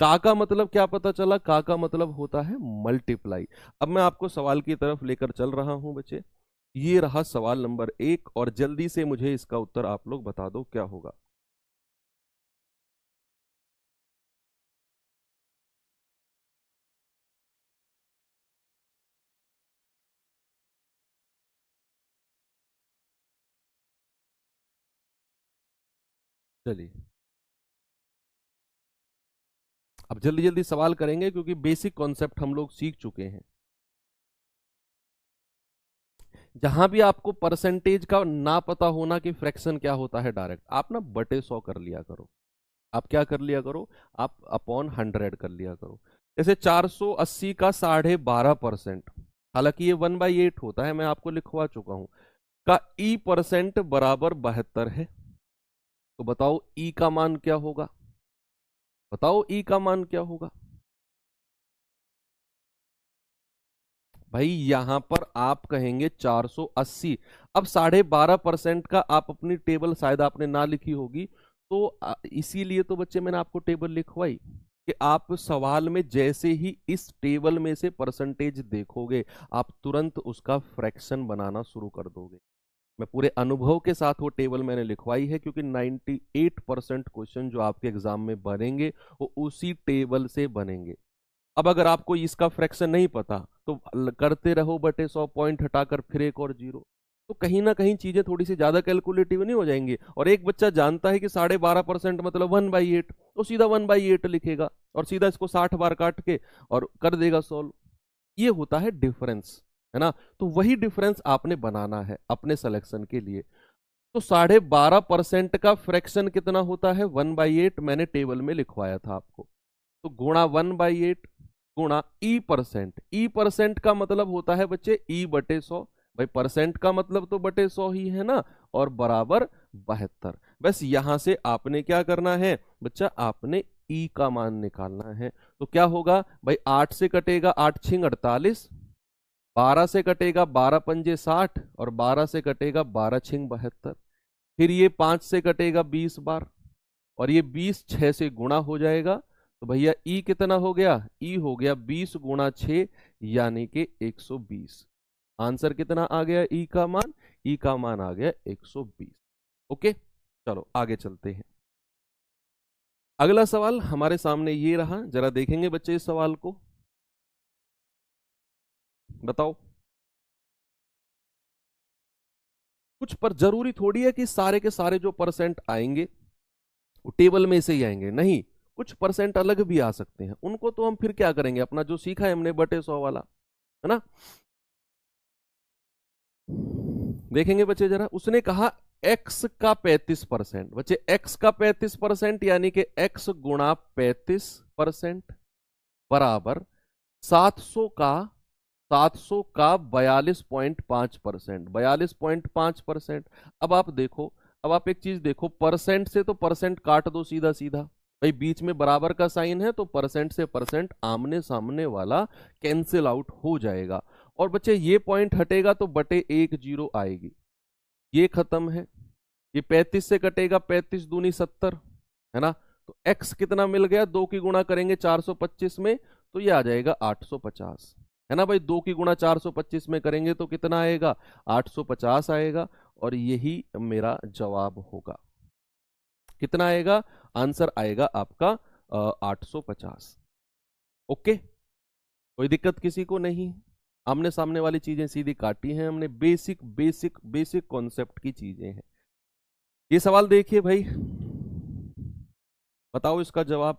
Speaker 1: का मतलब क्या पता चला? का मतलब होता है मल्टीप्लाई। अब मैं आपको सवाल की तरफ लेकर चल रहा हूं बच्चे। ये रहा सवाल नंबर 1 और जल्दी से मुझे इसका उत्तर आप लोग बता दो क्या होगा। चलिए अब जल्दी जल्दी सवाल करेंगे क्योंकि बेसिक कॉन्सेप्ट हम लोग सीख चुके हैं। जहां भी आपको परसेंटेज का ना पता होना कि फ्रैक्शन क्या होता है, डायरेक्ट आप ना बटे 100 कर लिया करो। आप क्या कर लिया करो? आप अपॉन 100 कर लिया करो। जैसे 480 का 12.5%, हालांकि ये 1/8 होता है, मैं आपको लिखवा चुका हूं, का ई परसेंट बराबर 72 है। तो बताओ ई का मान क्या होगा? बताओ ई का मान क्या होगा? भाई यहां पर आप कहेंगे 480। अब 12.5% का आप अपनी टेबल शायद आपने ना लिखी होगी, तो इसीलिए तो बच्चे मैंने आपको टेबल लिखवाई कि आप सवाल में जैसे ही इस टेबल में से परसेंटेज देखोगे, आप तुरंत उसका फ्रैक्शन बनाना शुरू कर दोगे। मैं पूरे अनुभव के साथ वो टेबल मैंने लिखवाई है, क्योंकि 98% क्वेश्चन जो आपके एग्जाम में बनेंगे वो उसी टेबल से बनेंगे। अब अगर आपको इसका फ्रैक्शन नहीं पता तो करते रहो बटे 100, पॉइंट हटाकर फिर एक और जीरो, तो कहीं ना कहीं चीजें थोड़ी सी ज्यादा कैलकुलेटिव नहीं हो जाएंगी। और एक बच्चा जानता है कि 12.5% मतलब 1/8, तो सीधा 1/8 लिखेगा और सीधा इसको 60 बार काट के और कर देगा सॉल्व। ये होता है डिफरेंस, है ना। तो वही डिफरेंस आपने बनाना है अपने सिलेक्शन के लिए। तो 12.5% का फ्रैक्शन कितना होता है? 1/8, मैंने टेबल में लिखवाया था आपको। तो गुणा 1/8 गुणा ई परसेंट। ई परसेंट का मतलब होता है बच्चे ई/100। भाई परसेंट का मतलब तो बटे 100 ही है ना, और बराबर 72। बस यहां से आपने क्या करना है बच्चा, आपने ई का मान निकालना है। तो क्या होगा भाई, 8 से कटेगा 8 छिंग 48, 12 से कटेगा 12 पंजे 60, और 12 से कटेगा 12 छिंग 72। फिर ये 5 से कटेगा 20 बार, और ये 20 6 से गुणा हो जाएगा। तो भैया ई कितना हो गया, ई हो गया 20 गुणा 6 यानी कि 120। आंसर कितना आ गया, ई का मान, ई का मान आ गया 120। ओके, चलो आगे चलते हैं। अगला सवाल हमारे सामने ये रहा, जरा देखेंगे बच्चे इस सवाल को, बताओ। कुछ पर जरूरी थोड़ी है कि सारे के सारे जो परसेंट आएंगे वो टेबल में से ही आएंगे, नहीं, कुछ परसेंट अलग भी आ सकते हैं। उनको तो हम फिर क्या करेंगे, अपना जो सीखा है हमने बटे 100 वाला, है ना। देखेंगे बच्चे जरा, उसने कहा x का 35%, बच्चे x का 35% यानी कि x गुणा 35% बराबर 700 का 42.5%, 42.5%। अब आप देखो, अब आप एक चीज देखो, परसेंट से तो परसेंट काट दो सीधा सीधा, भाई बीच में बराबर का साइन है तो परसेंट से परसेंट आमने सामने वाला कैंसिल आउट हो जाएगा। और बच्चे ये पॉइंट हटेगा तो बटे 1 जीरो आएगी, ये खत्म है। ये 35 से कटेगा, 35 दूनी 70, है ना। तो x कितना मिल गया, 2 की गुणा करेंगे 425 में तो ये आ जाएगा 850, है ना भाई। 2 की गुणा 425 में करेंगे तो कितना आएगा, 850 आएगा, और यही मेरा जवाब होगा। कितना आएगा, आंसर आएगा आपका 850। ओके, कोई दिक्कत किसी को नहीं। आमने सामने वाली चीजें सीधी काटी हैं हमने, बेसिक बेसिक बेसिक कॉन्सेप्ट की चीजें हैं। ये सवाल देखिए भाई, बताओ इसका जवाब।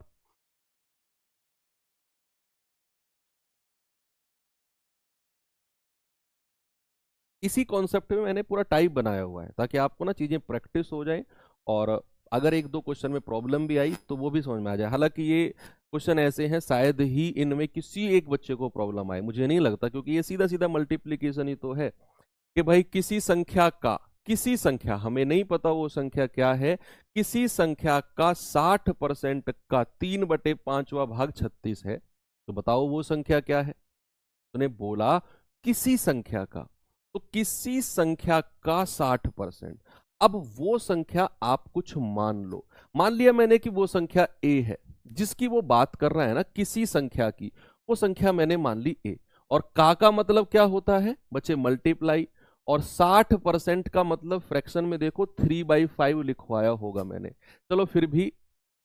Speaker 1: इसी कॉन्सेप्ट में मैंने पूरा टाइप बनाया हुआ है ताकि आपको ना चीजें प्रैक्टिस हो जाए, और अगर एक दो क्वेश्चन में प्रॉब्लम भी आई तो वो भी समझ में आ जाए। हालांकि ये क्वेश्चन ऐसे हैं शायद ही इनमें किसी एक बच्चे को प्रॉब्लम आए, मुझे नहीं लगता, क्योंकि ये सीधा सीधा मल्टीप्लीकेशन ही तो है कि भाई किसी संख्या का, किसी संख्या, हमें नहीं पता वो संख्या क्या है, किसी संख्या का 60% का 3/5वां भाग 36 है, तो बताओ वो संख्या क्या है। तूने बोला किसी संख्या का, तो किसी संख्या का 60%। अब वो संख्या आप कुछ मान लो, मान लिया मैंने कि वो संख्या ए है, जिसकी वो बात कर रहा है ना, किसी संख्या की, वो संख्या मैंने मान ली ए। और का मतलब क्या होता है बच्चे, मल्टीप्लाई। और 60% का मतलब फ्रैक्शन में देखो 3/5 लिखवाया होगा मैंने, चलो फिर भी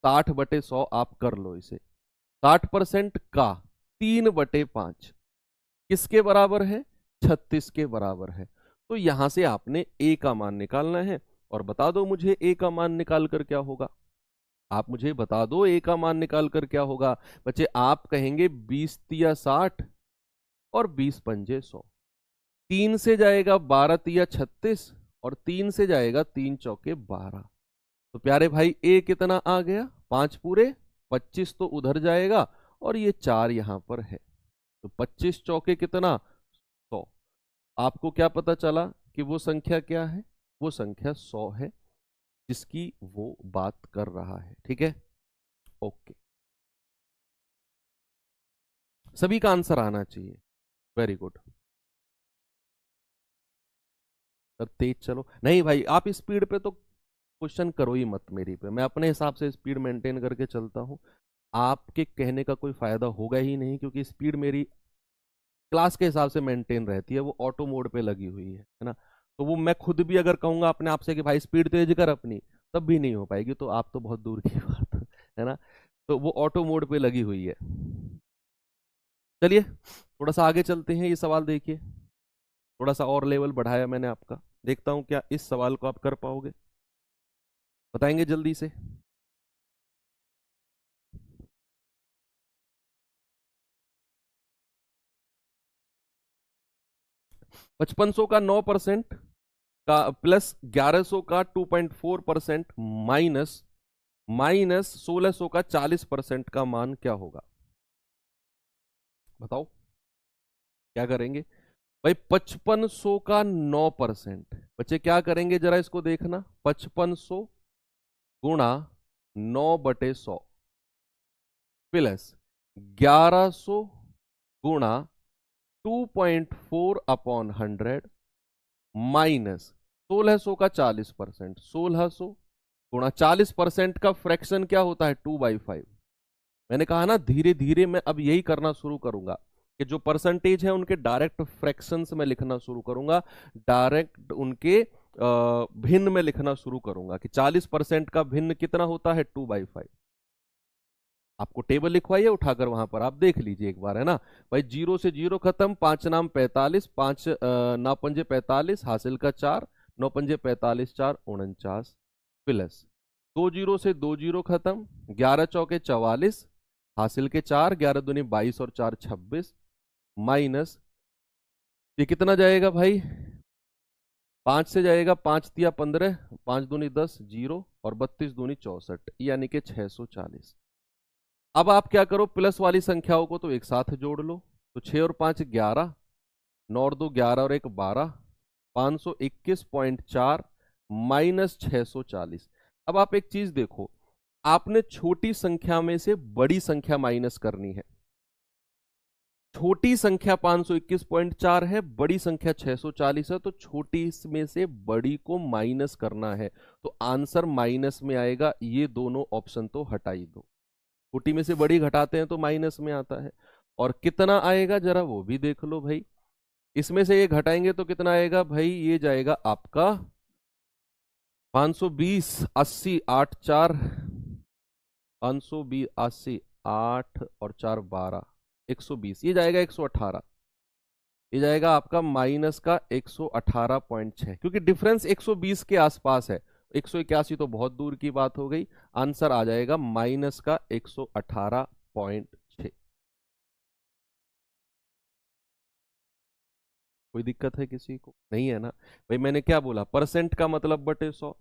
Speaker 1: 60/100 आप कर लो इसे। 60% का 3/5 किसके बराबर है, 36 के बराबर है। तो यहां से आपने ए का मान निकालना है, और बता दो मुझे ए का मान निकाल कर क्या होगा। आप मुझे बता दो ए का मान निकाल कर क्या होगा। बच्चे आप कहेंगे 20 तिया 60 और 20 पंजे 100, 3 से जाएगा 12 तिया 36, और 3 से जाएगा 3 चौके 12। तो प्यारे भाई ए कितना आ गया, 5 पूरे, 25 तो उधर जाएगा, और ये 4 यहां पर है, तो 25 चौके कितना, 100। आपको क्या पता चला कि वो संख्या क्या है, वो संख्या 100 है जिसकी वो बात कर रहा है। ठीक है, ओके, सभी का आंसर आना चाहिए, वेरी गुड। तब तेज चलो, नहीं भाई आप स्पीड पे तो क्वेश्चन करो ही मत मेरी पे, मैं अपने हिसाब से स्पीड मेंटेन करके चलता हूँ। आपके कहने का कोई फायदा होगा ही नहीं, क्योंकि स्पीड मेरी क्लास के हिसाब से मेंटेन रहती है, वो ऑटो मोड पे लगी हुई है ना। तो वो मैं खुद भी अगर कहूंगा अपने आप से कि भाई स्पीड तेज कर अपनी, तब भी नहीं हो पाएगी, तो आप तो बहुत दूर की बात है ना। तो वो ऑटो मोड पे लगी हुई है। चलिए थोड़ा सा आगे चलते हैं, ये सवाल देखिए, थोड़ा सा और लेवल बढ़ाया मैंने आपका, देखता हूं क्या इस सवाल को आप कर पाओगे, बताएंगे जल्दी से। 5500 का 9% का प्लस 1100 का 2.4% माइनस माइनस 1600 का 40% का मान क्या होगा, बताओ क्या करेंगे। भाई 5500 का 9%, बच्चे क्या करेंगे जरा इसको देखना, 5500 गुणा 9/100 प्लस 1100 गुणा 2.4/100 माइनस 1600 का 40%, 1600 गुणा 40% का फ्रैक्शन क्या होता है 2/5। मैंने कहा ना धीरे धीरे मैं अब यही करना शुरू करूंगा कि जो परसेंटेज है उनके डायरेक्ट फ्रैक्शंस में लिखना शुरू करूंगा, डायरेक्ट उनके भिन्न में लिखना शुरू करूंगा कि 40% का भिन्न कितना होता है 2/5। आपको टेबल लिखवाइए उठाकर, वहां पर आप देख लीजिए एक बार, है ना भाई। 0 से 0 खत्म, 5 नाम 45, 5 9 पंजे 45, हासिल का 4, 9 पंजे 45, 4 49 प्लस 2 0 से 2 0 खत्म, 11 चौके 44, हासिल के 4, 11 दूनी 22 और 4 26 माइनस ये कितना जाएगा भाई 5 से जाएगा, 5 तिया 15, 5 दूनी 10 0 और 32 दूनी 64 यानी कि 640। अब आप क्या करो, प्लस वाली संख्याओं को तो एक साथ जोड़ लो, तो 6 और 5 11, 9 और 2 11 और 1 12, 521.4 माइनस 640। अब आप एक चीज देखो, आपने छोटी संख्या में से बड़ी संख्या माइनस करनी है। छोटी संख्या 521.4 है, बड़ी संख्या 640 है, तो छोटी में से बड़ी को माइनस करना है, तो आंसर माइनस में आएगा। ये दोनों ऑप्शन तो हटा ही दो, छोटी में से बड़ी घटाते हैं तो माइनस में आता है। और कितना आएगा जरा वो भी देख लो भाई, इसमें से ये घटाएंगे तो कितना आएगा भाई, ये जाएगा आपका 520 80 8 4 520 80 8 और 4 12 120, ये जाएगा 118, ये जाएगा आपका माइनस का 118.6, क्योंकि डिफरेंस 120 के आसपास है, 181 तो बहुत दूर की बात हो गई। आंसर आ जाएगा माइनस का 118.6। कोई दिक्कत है किसी को? नहीं है ना भाई। मैंने क्या बोला, परसेंट का मतलब बटे 100,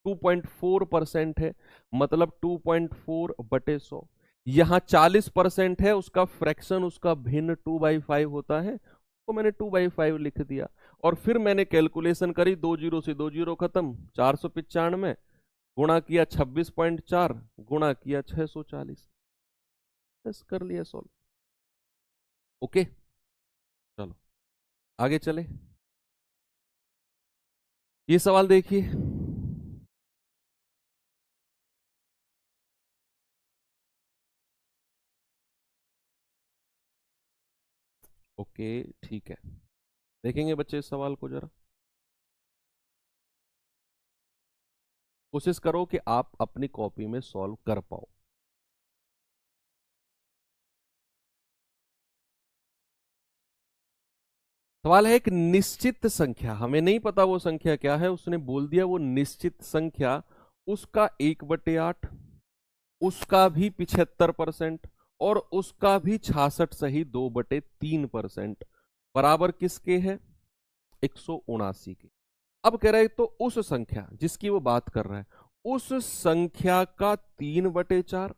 Speaker 1: 2.4% है मतलब 2.4/100। यहां 40% है, उसका फ्रैक्शन उसका भिन्न 2/5 होता है, तो मैंने 2/5 लिख दिया। और फिर मैंने कैलकुलेशन करी, 2 0 से 2 0 खत्म, 495 गुणा किया 26.4 गुणा किया 640, बस कर लिया सॉल्व। ओके चलो आगे चले। ये सवाल देखिए, ओके ठीक है, देखेंगे बच्चे इस सवाल को जरा। कोशिश करो कि आप अपनी कॉपी में सॉल्व कर पाओ। सवाल है एक निश्चित संख्या, हमें नहीं पता वो संख्या क्या है, उसने बोल दिया वो निश्चित संख्या, उसका 1/8, उसका भी 75% और उसका भी 66 सही 2/3% बराबर किसके है 179 के। अब कह रहा है तो उस संख्या जिसकी वो बात कर रहा है, उस संख्या का 3/4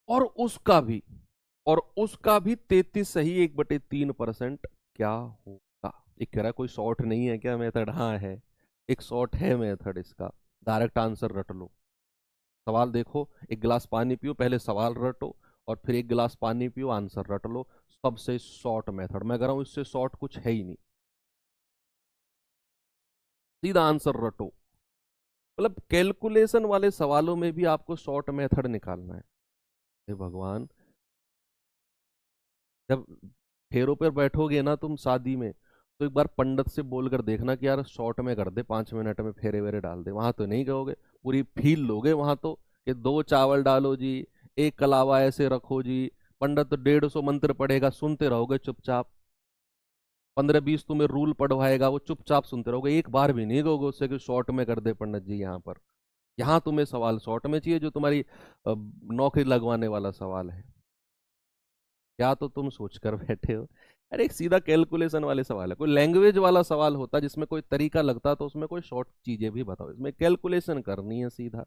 Speaker 1: और उसका भी, 33 सही 1/3% क्या होगा। एक कह रहा है कोई शॉर्ट नहीं है क्या मेथड, हाँ है, एक शॉर्ट है मेथड इसका, डायरेक्ट आंसर रट लो। सवाल देखो, एक गिलास पानी पियो, पहले सवाल रटो और फिर एक गिलास पानी पियो आंसर रट लो। सबसे शॉर्ट मेथड, मैं कह रहा हूं इससे शॉर्ट कुछ है ही नहीं, सीधा आंसर रटो। मतलब कैलकुलेशन वाले सवालों में भी आपको शॉर्ट मेथड निकालना है। हे भगवान, जब फेरों पर बैठोगे ना तुम शादी में, तो एक बार पंडित से बोलकर देखना कि यार शॉर्ट में कर दे, 5 मिनट में फेरे वेरे डाल दे। वहां तो नहीं कहोगे, पूरी फील लोगे वहां तो, कि 2 चावल डालो जी, एक कलावा ऐसे रखो जी। पंडित तो 150 मंत्र पढ़ेगा, सुनते रहोगे चुपचाप। 15-20 तुम्हें रूल पढ़वाएगा, वो चुपचाप सुनते रहोगे, एक बार भी नहीं कहोगे उससे कि शॉर्ट में कर दे पंडित जी यहाँ पर। यहाँ तुम्हें सवाल शॉर्ट में चाहिए, जो तुम्हारी नौकरी लगवाने वाला सवाल है। क्या तो तुम सोच कर बैठे हो। अरे एक सीधा कैलकुलेशन वाले सवाल है, कोई लैंग्वेज वाला सवाल होता जिसमें कोई तरीका लगता तो उसमें कोई शॉर्ट चीजें भी बताओ, इसमें कैलकुलेशन करनी है सीधा।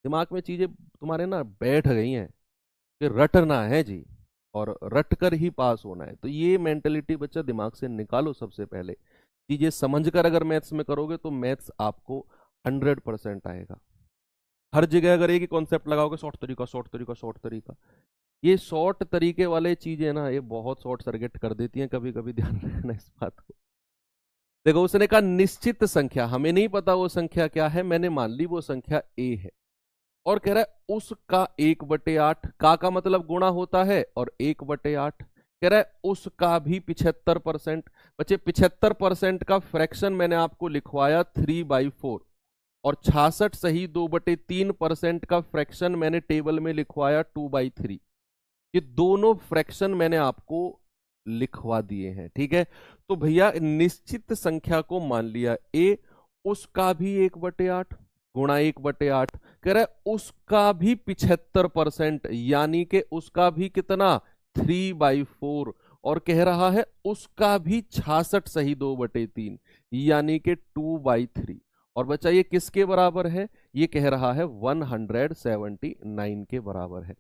Speaker 1: दिमाग में चीजें तुम्हारे ना बैठ गई हैं कि रटना है जी, और रट कर ही पास होना है। तो ये मेंटेलिटी बच्चा दिमाग से निकालो। सबसे पहले चीजें समझकर अगर मैथ्स में करोगे तो मैथ्स आपको 100% आएगा। हर जगह अगर एक ही कॉन्सेप्ट लगाओगे, शॉर्ट तरीका शॉर्ट तरीका शॉर्ट तरीका, ये शॉर्ट तरीके वाले चीजें ना ये बहुत शॉर्ट सर्किट कर देती हैं कभी कभी, ध्यान रखना इस बात को। देखो उसने कहा निश्चित संख्या, हमें नहीं पता वो संख्या क्या है, मैंने मान ली वो संख्या ए है, और कह रहा है उसका 1/8, का मतलब गुणा होता है और 1/8, कह रहा है उसका भी 75%। बच्चे 75% का फ्रैक्शन मैंने आपको लिखवाया 3/4, और 66 सही 2/3% का फ्रैक्शन मैंने टेबल में लिखवाया 2/3। ये दोनों फ्रैक्शन मैंने आपको लिखवा दिए हैं, ठीक है। तो भैया निश्चित संख्या को मान लिया ए, उसका भी 1/8 गुणा 1/8, कह रहा है उसका भी 75%, यानी कि उसका भी कितना 3/4, और कह रहा है उसका भी 66 सही 2/3, यानी कि 2/3। और बच्चा ये किसके बराबर है, ये कह रहा है 179 के बराबर है।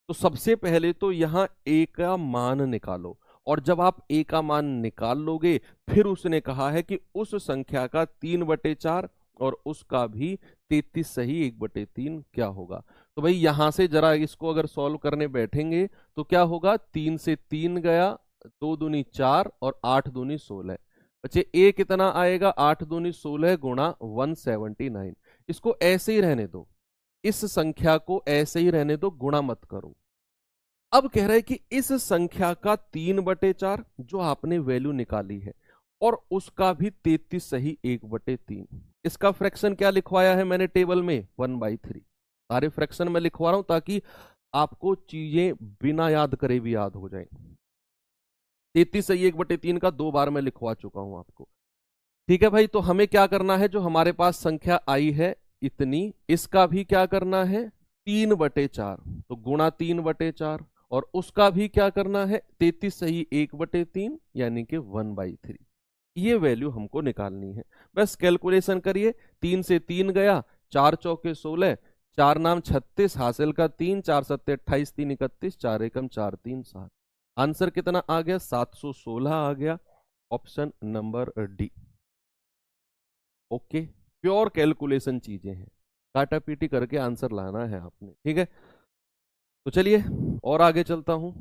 Speaker 1: तो सबसे पहले तो यहां ए का मान निकालो, और जब आप ए का मान निकाल लोगे फिर उसने कहा है कि उस संख्या का 3/4 और उसका भी 33 सही 1/3 क्या होगा। तो भाई यहां से जरा इसको अगर सॉल्व करने बैठेंगे तो क्या होगा, 3 से 3 गया, 2 दूनी 4 और 8 दूनी 16। बच्चे ए कितना आएगा, 8 दूनी 16 गुणा 179। इसको ऐसे ही रहने दो, इस संख्या को ऐसे ही रहने दो, गुणा मत करो। अब कह रहे हैं कि इस संख्या का 3/4 जो आपने वैल्यू निकाली है, और उसका भी 33 सही 1/3, इसका फ्रैक्शन क्या लिखवाया है मैंने टेबल में 1/3। सारे फ्रैक्शन में लिखवा रहा हूं ताकि आपको चीजें बिना याद करे भी याद हो जाए। 33 सही 1/3 का 2 बार मैं लिखवा चुका हूं आपको, ठीक है भाई। तो हमें क्या करना है, जो हमारे पास संख्या आई है इतनी, इसका भी क्या करना है 3/4, तो गुणा 3/4, और उसका भी क्या करना है 33 सही 1/3, यानी कि 1/3। ये वैल्यू हमको निकालनी है। बस कैलकुलेशन करिए, 3 से 3 गया, 4 चौके 16, 4 नाम 36, हासिल का 3, 4 सत्ते 28, 3 31, 4 एकम 4 3 7। आंसर कितना आ गया, 716 आ गया, option number D. Okay, pure calculation चीजें हैं, काटा पीटी करके आंसर लाना है आपने, ठीक है। तो चलिए और आगे चलता हूं।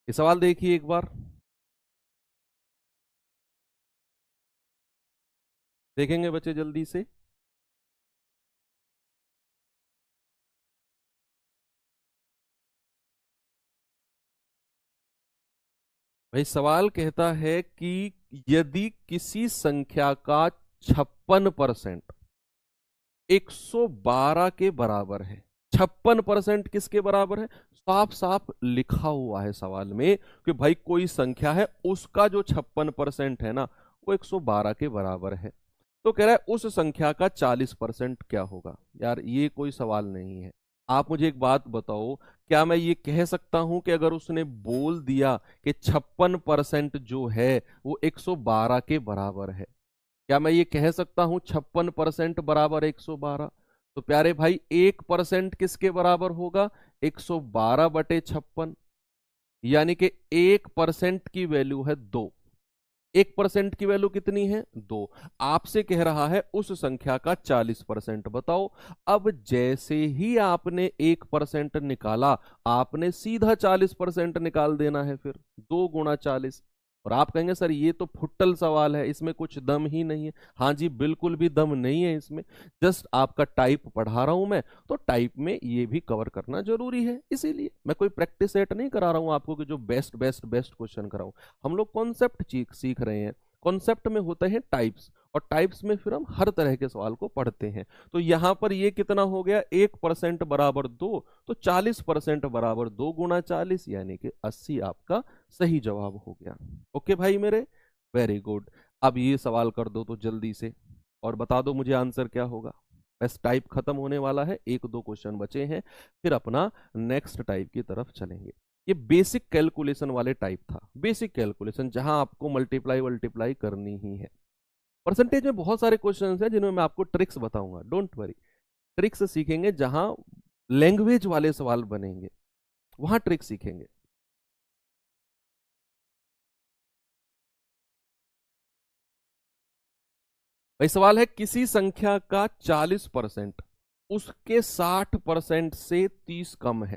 Speaker 1: ये सवाल देखिए एक बार, देखेंगे बच्चे जल्दी से। भाई सवाल कहता है कि यदि किसी संख्या का 56% 112 के बराबर है, 56% किसके बराबर है, साफ साफ लिखा हुआ है सवाल में कि भाई कोई संख्या है उसका जो 56% है ना वो 112 के बराबर है। तो कह रहा है उस संख्या का 40% क्या होगा। यार ये कोई सवाल नहीं है। आप मुझे एक बात बताओ, क्या मैं ये कह सकता हूं कि अगर उसने बोल दिया कि 56% जो है वो 112 के बराबर है, क्या मैं ये कह सकता हूं 56% बराबर 112? तो प्यारे भाई 1% किसके बराबर होगा, 112/56, यानी कि 1% की वैल्यू है 2। 1% की वैल्यू कितनी है, 2। आपसे कह रहा है उस संख्या का 40% बताओ। अब जैसे ही आपने 1% निकाला, आपने सीधा 40% निकाल देना है, फिर 2 गुणा 40। और आप कहेंगे सर ये तो फुट्टल सवाल है, इसमें कुछ दम ही नहीं है। हाँ जी, बिल्कुल भी दम नहीं है इसमें, जस्ट आपका टाइप पढ़ा रहा हूं मैं, तो टाइप में ये भी कवर करना जरूरी है। इसीलिए मैं कोई प्रैक्टिस सेट नहीं करा रहा हूं आपको कि जो बेस्ट बेस्ट बेस्ट क्वेश्चन कराऊं। हम लोग कॉन्सेप्ट सीख रहे हैं, कॉन्सेप्ट में होते हैं टाइप्स, और टाइप्स में फिर हम हर तरह के सवाल को पढ़ते हैं। तो यहां पर ये कितना हो गया, 1% बराबर 2, तो 40% बराबर 2 गुणा 40, यानी कि 80 आपका सही जवाब हो गया। ओके भाई मेरे, वेरी गुड। अब ये सवाल कर दो तो जल्दी से, और बता दो मुझे आंसर क्या होगा। बस टाइप खत्म होने वाला है, 1-2 क्वेश्चन बचे हैं, फिर अपना नेक्स्ट टाइप की तरफ चलेंगे। ये बेसिक कैलकुलेशन वाले टाइप था, बेसिक कैलकुलेशन जहां आपको मल्टीप्लाई वल्टीप्लाई करनी ही है। परसेंटेज में बहुत सारे क्वेश्चंस हैं जिनमें मैं आपको ट्रिक्स बताऊंगा, डोंट वरी। ट्रिक्स सीखेंगे जहां लैंग्वेज वाले सवाल बनेंगे। वहां ट्रिक सीखेंगे। भाई सवाल है, किसी संख्या का 40% उसके 60% से 30 कम है।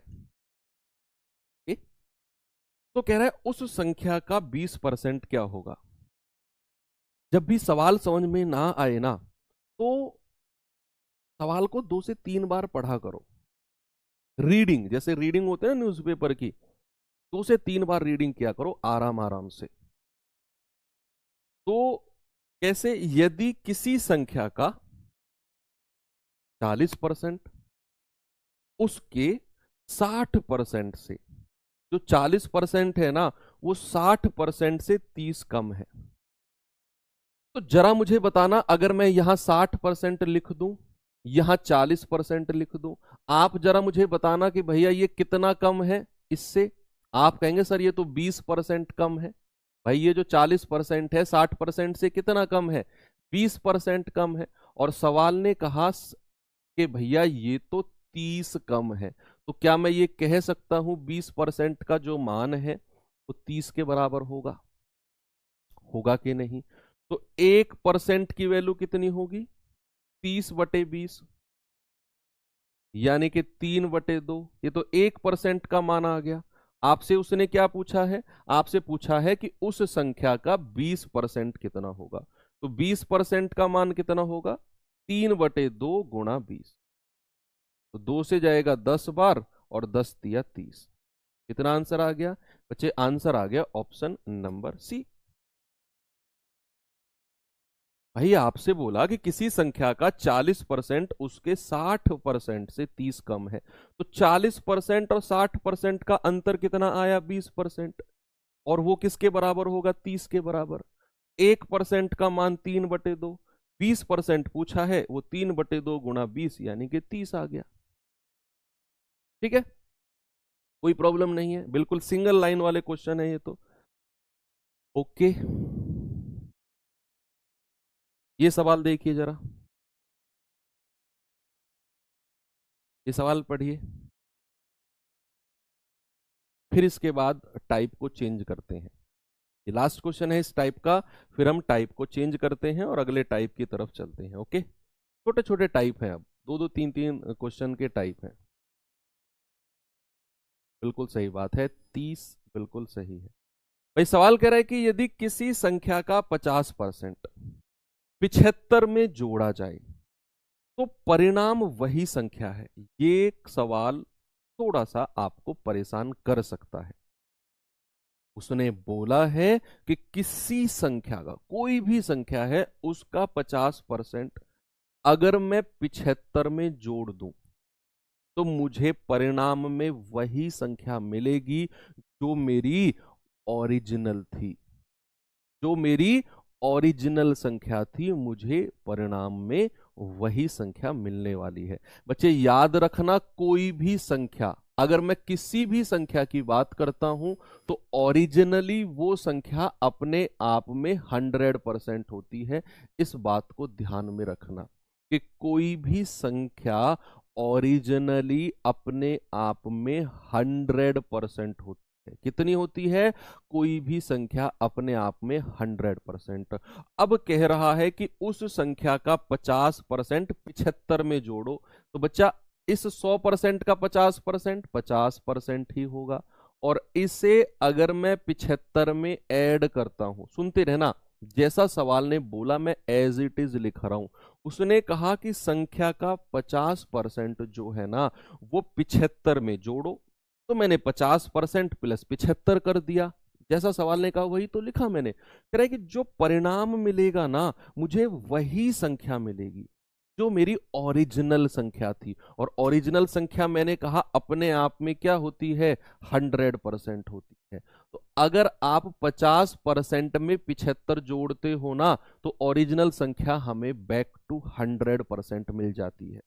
Speaker 1: ठीक? तो कह रहा है उस संख्या का 20% क्या होगा। जब भी सवाल समझ में ना आए ना, तो सवाल को 2 से 3 बार पढ़ा करो। रीडिंग, जैसे रीडिंग होते हैं ना न्यूज़पेपर की, 2 से 3 बार रीडिंग किया करो आराम आराम से। तो कैसे, यदि किसी संख्या का 40% उसके 60% से, जो 40% है ना, वो 60% से 30 कम है। तो जरा मुझे बताना, अगर मैं यहां 60% लिख दूं, यहां 40% लिख दूं, आप जरा मुझे बताना कि भैया ये कितना कम है इससे। आप कहेंगे सर ये तो 20% कम है। भाई ये जो 40% है 60% से कितना कम है, 20% कम है। और सवाल ने कहा कि भैया ये तो 30 कम है। तो क्या मैं ये कह सकता हूं 20% का जो मान है वो 30 के बराबर होगा? होगा कि नहीं? तो 1% की वैल्यू कितनी होगी, 30/20, यानी कि 3/2। ये तो 1% का मान आ गया। आपसे उसने क्या पूछा है, आपसे पूछा है कि उस संख्या का 20% कितना होगा। तो 20% का मान कितना होगा, 3/2 गुणा 20। तो 2 से जाएगा 10 बार, और 10 × 30। कितना आंसर आ गया बच्चे? आंसर आ गया ऑप्शन नंबर सी। भाई आपसे बोला कि किसी संख्या का 40% उसके 60% से 30 कम है। तो 40% और 60% का अंतर कितना आया, 20%। और वो किसके बराबर होगा, 30 के बराबर। 1% का मान 3/2, 20% पूछा है, वो 3/2 गुणा 20 यानी कि 30 आ गया। ठीक है, कोई प्रॉब्लम नहीं है, बिल्कुल सिंगल लाइन वाले क्वेश्चन है ये तो। ओके, ये सवाल देखिए जरा, ये सवाल पढ़िए, फिर इसके बाद टाइप को चेंज करते हैं। ये लास्ट क्वेश्चन है इस टाइप का, फिर हम टाइप को चेंज करते हैं और अगले टाइप की तरफ चलते हैं। ओके, छोटे छोटे टाइप हैं, अब 2 2 3 3 क्वेश्चन के टाइप हैं। बिल्कुल सही बात है, 30 बिल्कुल सही है। भाई सवाल कह रहा है कि यदि किसी संख्या का 50% 75 में जोड़ा जाए तो परिणाम वही संख्या है। ये सवाल थोड़ा सा आपको परेशान कर सकता है। उसने बोला है कि किसी संख्या का, कोई भी संख्या है, उसका 50% अगर मैं 75 में जोड़ दूं तो मुझे परिणाम में वही संख्या मिलेगी जो मेरी ओरिजिनल थी। जो मेरी ओरिजिनल संख्या थी, मुझे परिणाम में वही संख्या मिलने वाली है। बच्चे याद रखना, कोई भी संख्या, अगर मैं किसी भी संख्या की बात करता हूं तो ओरिजिनली वो संख्या अपने आप में 100% होती है। इस बात को ध्यान में रखना कि कोई भी संख्या ओरिजिनली अपने आप में 100% होती है। कितनी होती है, कोई भी संख्या अपने आप में 100%। अब कह रहा है कि उस संख्या का 50% 75 में जोड़ो, तो बच्चा इस 100% का 50% 50% ही होगा। और इसे अगर मैं 75 में ऐड करता हूं, सुनते रहना, जैसा सवाल ने बोला मैं एज इट इज लिख रहा हूं। उसने कहा कि संख्या का 50% जो है ना, वो 75 में जोड़ो। तो मैंने 50% प्लस 75 कर दिया, जैसा सवाल ने कहा वही तो लिखा मैंने। कह रहा है कि जो परिणाम मिलेगा ना, मुझे वही संख्या मिलेगी जो मेरी ओरिजिनल संख्या थी। और ओरिजिनल संख्या मैंने कहा अपने आप में क्या होती है, 100% होती है। तो अगर आप 50% में 75 जोड़ते हो ना, तो ओरिजिनल संख्या हमें बैक टू 100% मिल जाती है।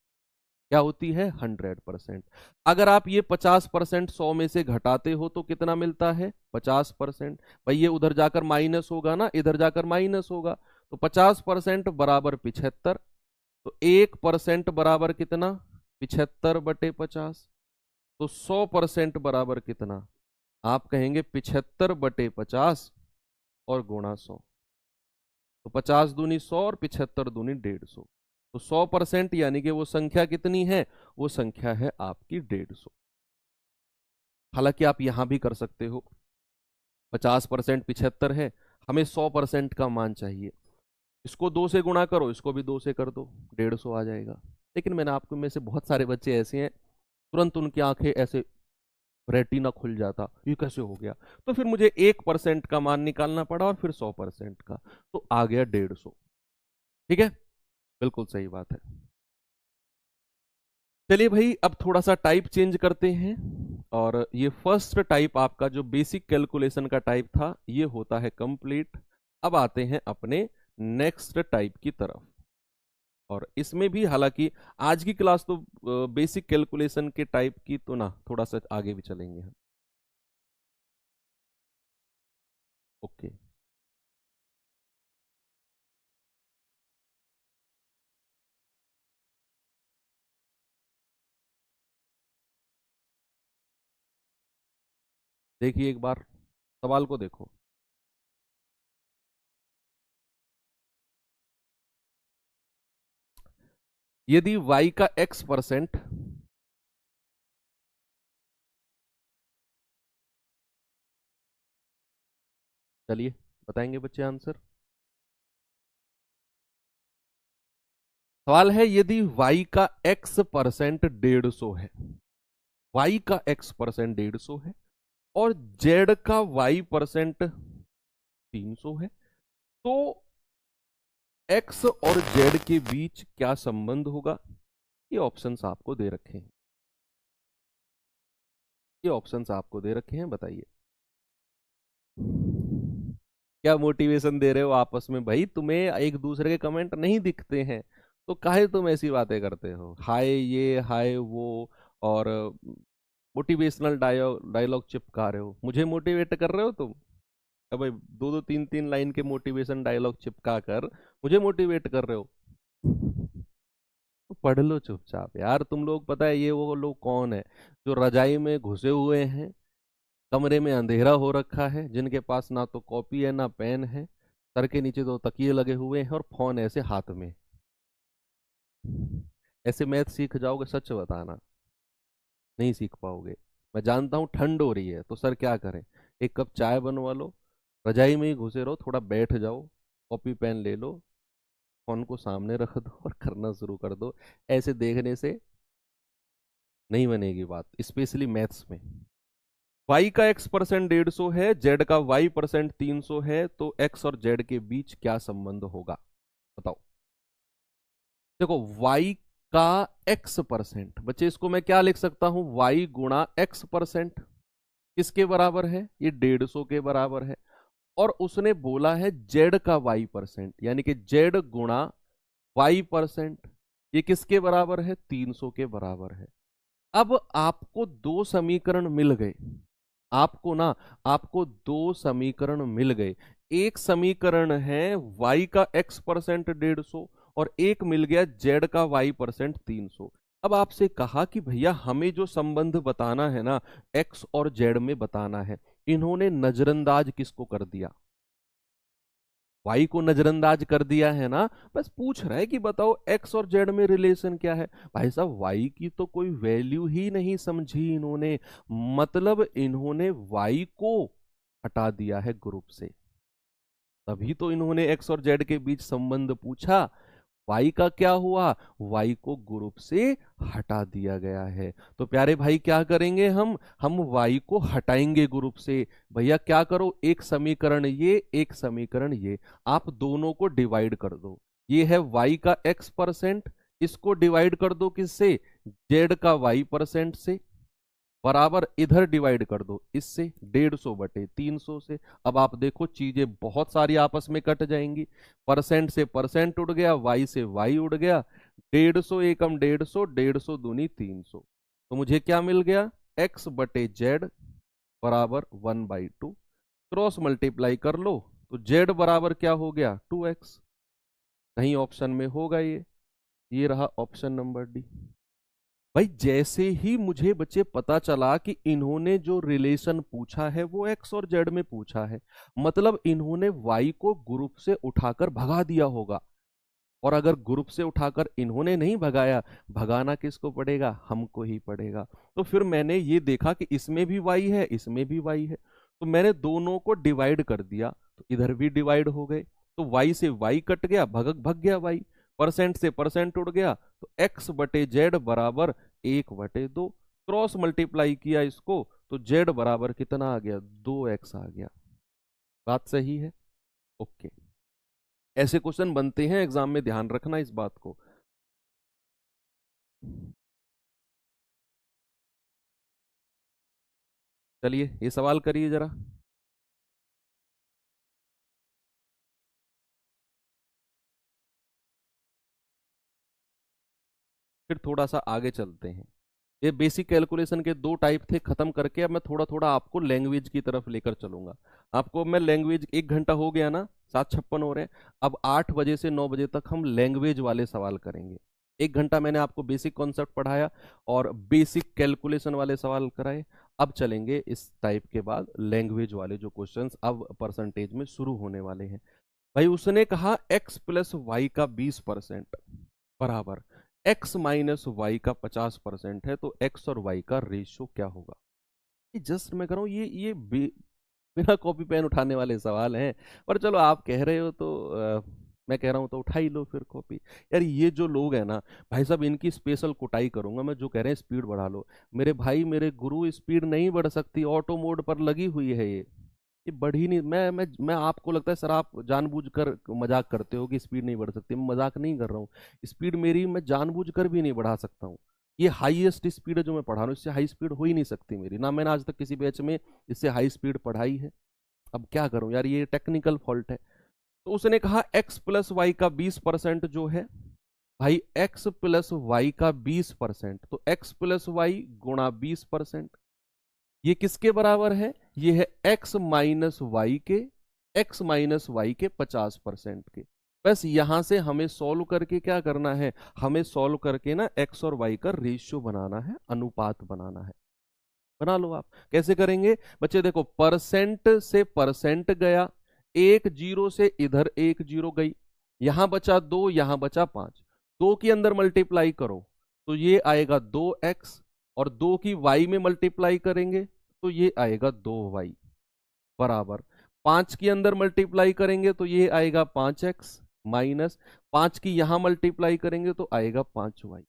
Speaker 1: क्या होती है, 100%। अगर आप ये 50% 100 में से घटाते हो तो कितना मिलता है, 50%। भाई ये उधर जाकर माइनस होगा ना, इधर जाकर माइनस होगा। तो 50% बराबर 75। तो 1% बराबर कितना, 75/50। तो 100% बराबर कितना? आप कहेंगे 75/50 और गुणा 100। तो 50 दूनी 100 और 75 दूनी 150। तो 100% यानी कि वो संख्या कितनी है? वो संख्या है आपकी 150। हालांकि आप यहां भी कर सकते हो, 50% 75 है, हमें 100% का मान चाहिए, इसको 2 से गुणा करो, इसको भी 2 से कर दो, 150 आ जाएगा। लेकिन मैंने आपको में से बहुत सारे बच्चे ऐसे हैं, तुरंत उनकी आंखें ऐसे रेटिना खुल जाता, ये कैसे हो गया? तो फिर मुझे 1% का मान निकालना पड़ा और फिर 100% का, तो आ गया 150। ठीक है, बिल्कुल सही बात है। चलिए भाई, अब थोड़ा सा टाइप चेंज करते हैं, और ये फर्स्ट टाइप आपका जो बेसिक कैलकुलेशन का टाइप था, ये होता है कंप्लीट। अब आते हैं अपने नेक्स्ट टाइप की तरफ, और इसमें भी हालांकि आज की क्लास तो बेसिक कैलकुलेशन के टाइप की तो ना, थोड़ा सा आगे भी चलेंगे हम। ओके, देखिए एक बार सवाल को देखो। यदि y का x%, चलिए बताएंगे बच्चे आंसर। सवाल है, यदि y का x% 150 है, y का x% 150 है, और z का y% 300 है, तो x और z के बीच क्या संबंध होगा? ये ऑप्शंस आपको दे रखे हैं, ये ऑप्शंस आपको दे रखे हैं, बताइए। क्या मोटिवेशन दे रहे हो आपस में भाई? तुम्हें एक दूसरे के कमेंट नहीं दिखते हैं, तो काहे तुम ऐसी बातें करते हो, हाय ये हाय वो, और मोटिवेशनल डायलॉग चिपका रहे हो, मुझे मोटिवेट कर रहे हो तुम? अब भाई दो दो तीन तीन लाइन के मोटिवेशन डायलॉग चिपका कर मुझे मोटिवेट कर रहे हो? तो पढ़ लो चुपचाप यार। तुम लोग, पता है ये वो लोग कौन है जो रजाई में घुसे हुए हैं, कमरे में अंधेरा हो रखा है, जिनके पास ना तो कॉपी है ना पेन है, सर के नीचे तो तकिए लगे हुए हैं और फोन ऐसे हाथ में। ऐसे मैथ सीख जाओगे, सच बताना, नहीं सीख पाओगे। मैं जानता हूँ ठंड हो रही है, तो सर क्या करें, एक कप चाय बनवा लो, रजाई में ही घुसे रहो, थोड़ा बैठ जाओ, कॉपी पेन ले लो, फोन को सामने रख दो और करना शुरू कर दो। ऐसे देखने से नहीं बनेगी बात, स्पेशली मैथ्स में। y का x% 150 है, z का y% 300 है, तो x और z के बीच क्या संबंध होगा? बताओ। देखो, y का x%, बच्चे इसको मैं क्या लिख सकता हूं, y गुणा x%। किसके बराबर है? ये 150 के बराबर है। और उसने बोला है z का y%, यानी कि z गुणा y%, ये किसके बराबर है? 300 के बराबर है। अब आपको दो समीकरण मिल गए, आपको ना, आपको दो समीकरण मिल गए। एक समीकरण है y का x% 150, और एक मिल गया z का y% 300। अब आपसे कहा कि भैया हमें जो संबंध बताना है ना, x और z में बताना है, इन्होंने नजरअंदाज किसको कर दिया? वाई को नजरअंदाज कर दिया है ना। बस पूछ रहा है कि बताओ एक्स और जेड में रिलेशन क्या है। भाई साहब, वाई की तो कोई वैल्यू ही नहीं समझी इन्होंने, मतलब इन्होंने वाई को हटा दिया है ग्रुप से, तभी तो इन्होंने एक्स और जेड के बीच संबंध पूछा। वाई का क्या हुआ? वाई को ग्रुप से हटा दिया गया है। तो प्यारे भाई क्या करेंगे हम वाई को हटाएंगे ग्रुप से। भैया क्या करो, एक समीकरण ये, एक समीकरण ये, आप दोनों को डिवाइड कर दो। ये है वाई का x%, इसको डिवाइड कर दो किससे? जेड का y% से, बराबर इधर डिवाइड कर दो इससे, 150/300 से। अब आप देखो चीजें बहुत सारी आपस में कट जाएंगी, परसेंट से परसेंट उड़ गया, वाई से वाई उड़ गया, 150 एकम 150, 150 दूनी 300। तो मुझे क्या मिल गया? x/z बराबर 1/2। क्रॉस मल्टीप्लाई कर लो, तो z बराबर क्या हो गया? 2x। कहीं ऑप्शन में होगा ये रहा ऑप्शन नंबर डी। भाई जैसे ही मुझे बच्चे पता चला कि इन्होंने जो रिलेशन पूछा है वो एक्स और जेड में पूछा है, मतलब इन्होंने वाई को ग्रुप से उठाकर भगा दिया होगा। और अगर ग्रुप से उठाकर इन्होंने नहीं भगाया, भगाना किसको पड़ेगा? हमको ही पड़ेगा। तो फिर मैंने ये देखा कि इसमें भी वाई है, इसमें भी वाई है, तो मैंने दोनों को डिवाइड कर दिया, तो इधर भी डिवाइड हो गए। तो वाई से वाई कट गया, भग भग गया वाई, परसेंट से परसेंट उड़ गया, तो एक्स बटे जेड बराबर 1/2। क्रॉस मल्टीप्लाई किया इसको, तो जेड बराबर कितना आ गया? 2x आ गया। बात सही है? ओके। ऐसे क्वेश्चन बनते हैं एग्जाम में, ध्यान रखना इस बात को। चलिए ये सवाल करिए जरा। फिर थोड़ा सा आगे चलते हैं। ये बेसिक कैलकुलेशन के दो टाइप थे, खत्म करके अब मैं थोड़ा थोड़ा आपको लैंग्वेज की तरफ लेकर चलूंगा। आपको मैं लैंग्वेज, 1 घंटा हो गया ना, 7:56 हो रहे हैं। अब 8 बजे से 9 बजे तक हम लैंग्वेज वाले सवाल करेंगे। 1 घंटा मैंने आपको बेसिक कॉन्सेप्ट पढ़ाया और बेसिक कैलकुलेशन वाले सवाल कराए। अब चलेंगे इस टाइप के बाद लैंग्वेज वाले जो क्वेश्चंस अब परसेंटेज में शुरू होने वाले हैं। भाई उसने कहा x प्लस वाई का 20% बराबर x माइनस वाई का 50% है, तो x और y का रेशियो क्या होगा? ये जस्ट मैं कह रहा हूँ, बिना कॉपी पेन उठाने वाले सवाल हैं। पर चलो आप कह रहे हो तो मैं कह रहा हूँ तो उठा ही लो फिर कॉपी। यार ये जो लोग हैं ना, भाई साहब इनकी स्पेशल कुटाई करूंगा मैं, जो कह रहे हैं स्पीड बढ़ा लो। मेरे भाई मेरे गुरु, स्पीड नहीं बढ़ सकती, ऑटो मोड पर लगी हुई है ये बढ़ ही नहीं। मैं आपको लगता है सर आप जानबूझकर मजाक करते हो कि स्पीड नहीं बढ़ सकती, मैं मजाक नहीं कर रहा हूँ। स्पीड मेरी मैं जानबूझकर भी नहीं बढ़ा सकता हूँ। ये हाईएस्ट स्पीड है जो मैं पढ़ा रहा हूँ, इससे हाई स्पीड हो ही नहीं सकती मेरी, ना मैंने आज तक किसी बैच में इससे हाई स्पीड पढ़ाई है। अब क्या करूं यार, ये टेक्निकल फॉल्ट है। तो उसने कहा x प्लस वाई का 20% जो है, भाई x प्लस वाई का 20%, तो x प्लस वाई गुणा 20%, ये किसके बराबर है? ये है x माइनस वाई के 50% के। बस यहां से हमें सॉल्व करके क्या करना है? हमें सॉल्व करके ना x और y का रेशियो बनाना है, अनुपात बनाना है। बना लो आप। कैसे करेंगे बच्चे? देखो, परसेंट से परसेंट गया, एक जीरो से इधर एक जीरो गई, यहां बचा 2, यहां बचा 5, 2 के अंदर मल्टीप्लाई करो तो ये आएगा 2x, और 2 की y में मल्टीप्लाई करेंगे तो ये आएगा 2y बराबर 5 के अंदर मल्टीप्लाई करेंगे तो ये आएगा 5x माइनस 5 की यहां मल्टीप्लाई करेंगे तो आएगा 5y।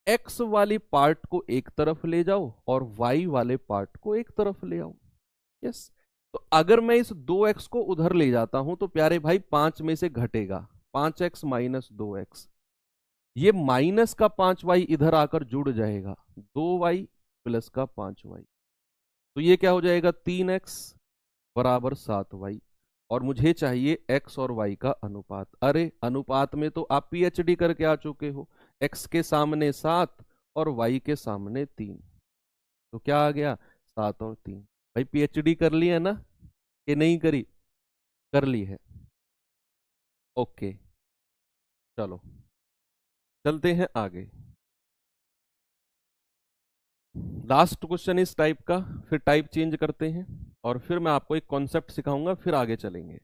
Speaker 1: एक्स वाली पार्ट को एक तरफ ले जाओ और वाई वाले पार्ट को एक तरफ ले आओ। यस। तो अगर मैं इस 2x को उधर ले जाता हूं तो प्यारे भाई 5 में से घटेगा 5x माइनस 2x, ये माइनस का 5y इधर आकर जुड़ जाएगा, 2y प्लस का 5y, तो ये क्या हो जाएगा? 3x बराबर 7y। और मुझे चाहिए x और y का अनुपात। अरे अनुपात में तो आप पीएचडी करके आ चुके हो, x के सामने 7 और y के सामने 3, तो क्या आ गया? 7 और 3। भाई पीएचडी कर ली है ना, कि नहीं करी? कर ली है। ओके, चलो चलते हैं आगे। लास्ट क्वेश्चन इस टाइप का, फिर टाइप चेंज करते हैं और फिर मैं आपको एक कॉन्सेप्ट सिखाऊंगा, फिर आगे चलेंगे।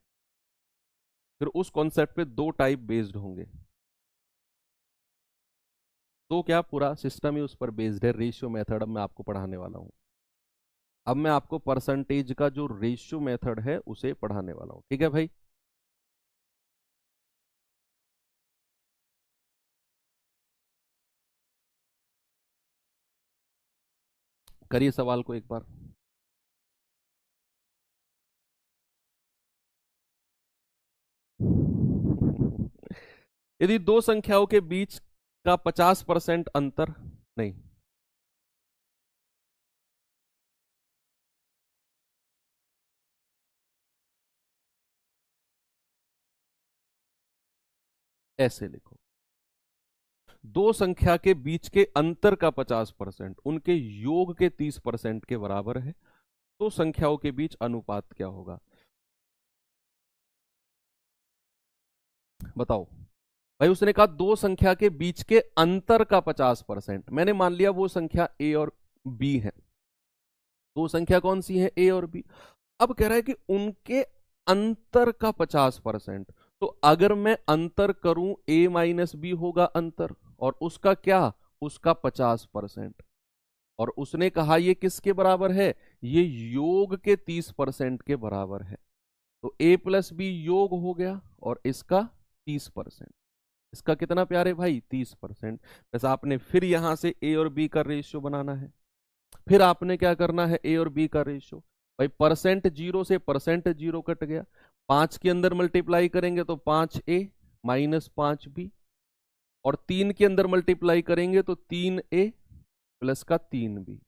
Speaker 1: फिर उस कॉन्सेप्ट पे दो टाइप बेस्ड होंगे, तो क्या पूरा सिस्टम ही उस पर बेस्ड है। रेशियो मेथड अब मैं आपको पढ़ाने वाला हूँ। अब मैं आपको परसेंटेज का जो रेशियो मेथड है उसे पढ़ाने वाला हूँ, ठीक है भाई? करिए सवाल को एक बार। यदि दो संख्याओं के बीच का 50% अंतर, नहीं, ऐसे लिखो, दो संख्या के बीच के अंतर का 50% उनके योग के 30% के बराबर है, तो संख्याओं के बीच अनुपात क्या होगा? बताओ। भाई उसने कहा दो संख्या के बीच के अंतर का 50%। मैंने मान लिया वो संख्या ए और बी है। दो संख्या कौन सी है, ए और बी। अब कह रहा है कि उनके अंतर का 50%। तो अगर मैं अंतर करूं, ए माइनस बी होगा अंतर, और उसका क्या, उसका 50%। और उसने कहा ये किसके बराबर है, ये योग के 30% के बराबर है। तो ए प्लस बी योग हो गया और इसका 30%। इसका कितना प्यारे भाई, 30%। वैसे आपने फिर यहां से ए और बी का रेशियो बनाना है। फिर आपने क्या करना है, ए और बी का रेशियो। भाई परसेंट जीरो से परसेंट जीरो कट गया, 5 के अंदर मल्टीप्लाई करेंगे तो 5 ए माइनस 5 बी, और 3 के अंदर मल्टीप्लाई करेंगे तो 3 ए प्लस का 3 बी।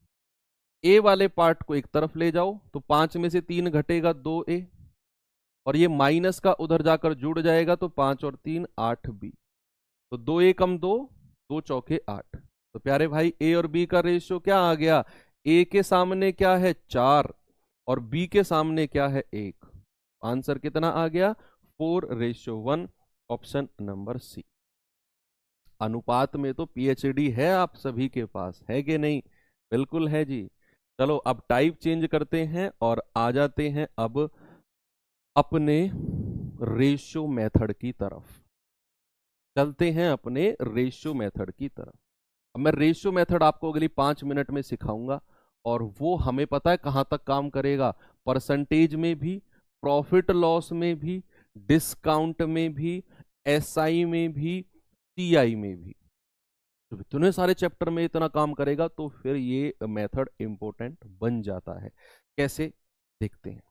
Speaker 1: ए वाले पार्ट को एक तरफ ले जाओ तो 5 में से 3 घटेगा 2 ए, और ये माइनस का उधर जाकर जुड़ जाएगा तो 5 और 3 8 बी। तो 2 ए कम 2, 2 चौके 8। तो प्यारे भाई ए और बी का रेशियो क्या आ गया, ए के सामने क्या है 4 और बी के सामने क्या है 1। आंसर कितना आ गया, 4:1। Option number C. अनुपात में तो पीएचडी है आप सभी के पास, है कि नहीं, बिल्कुल है जी। चलो अब टाइप चेंज करते हैं और आ जाते हैं अब अपने रेशियो मेथड की तरफ। चलते हैं अपने रेशियो मेथड की तरफ। अब मैं रेशियो मेथड आपको अगली 5 मिनट में सिखाऊंगा, और वो हमें पता है कहां तक काम करेगा, परसेंटेज में भी, प्रॉफिट लॉस में भी, डिस्काउंट में भी, एसआई में भी, सीआई में भी। तो इतने सारे चैप्टर में इतना काम करेगा तो फिर ये मेथड इंपॉर्टेंट बन जाता है। कैसे, देखते हैं।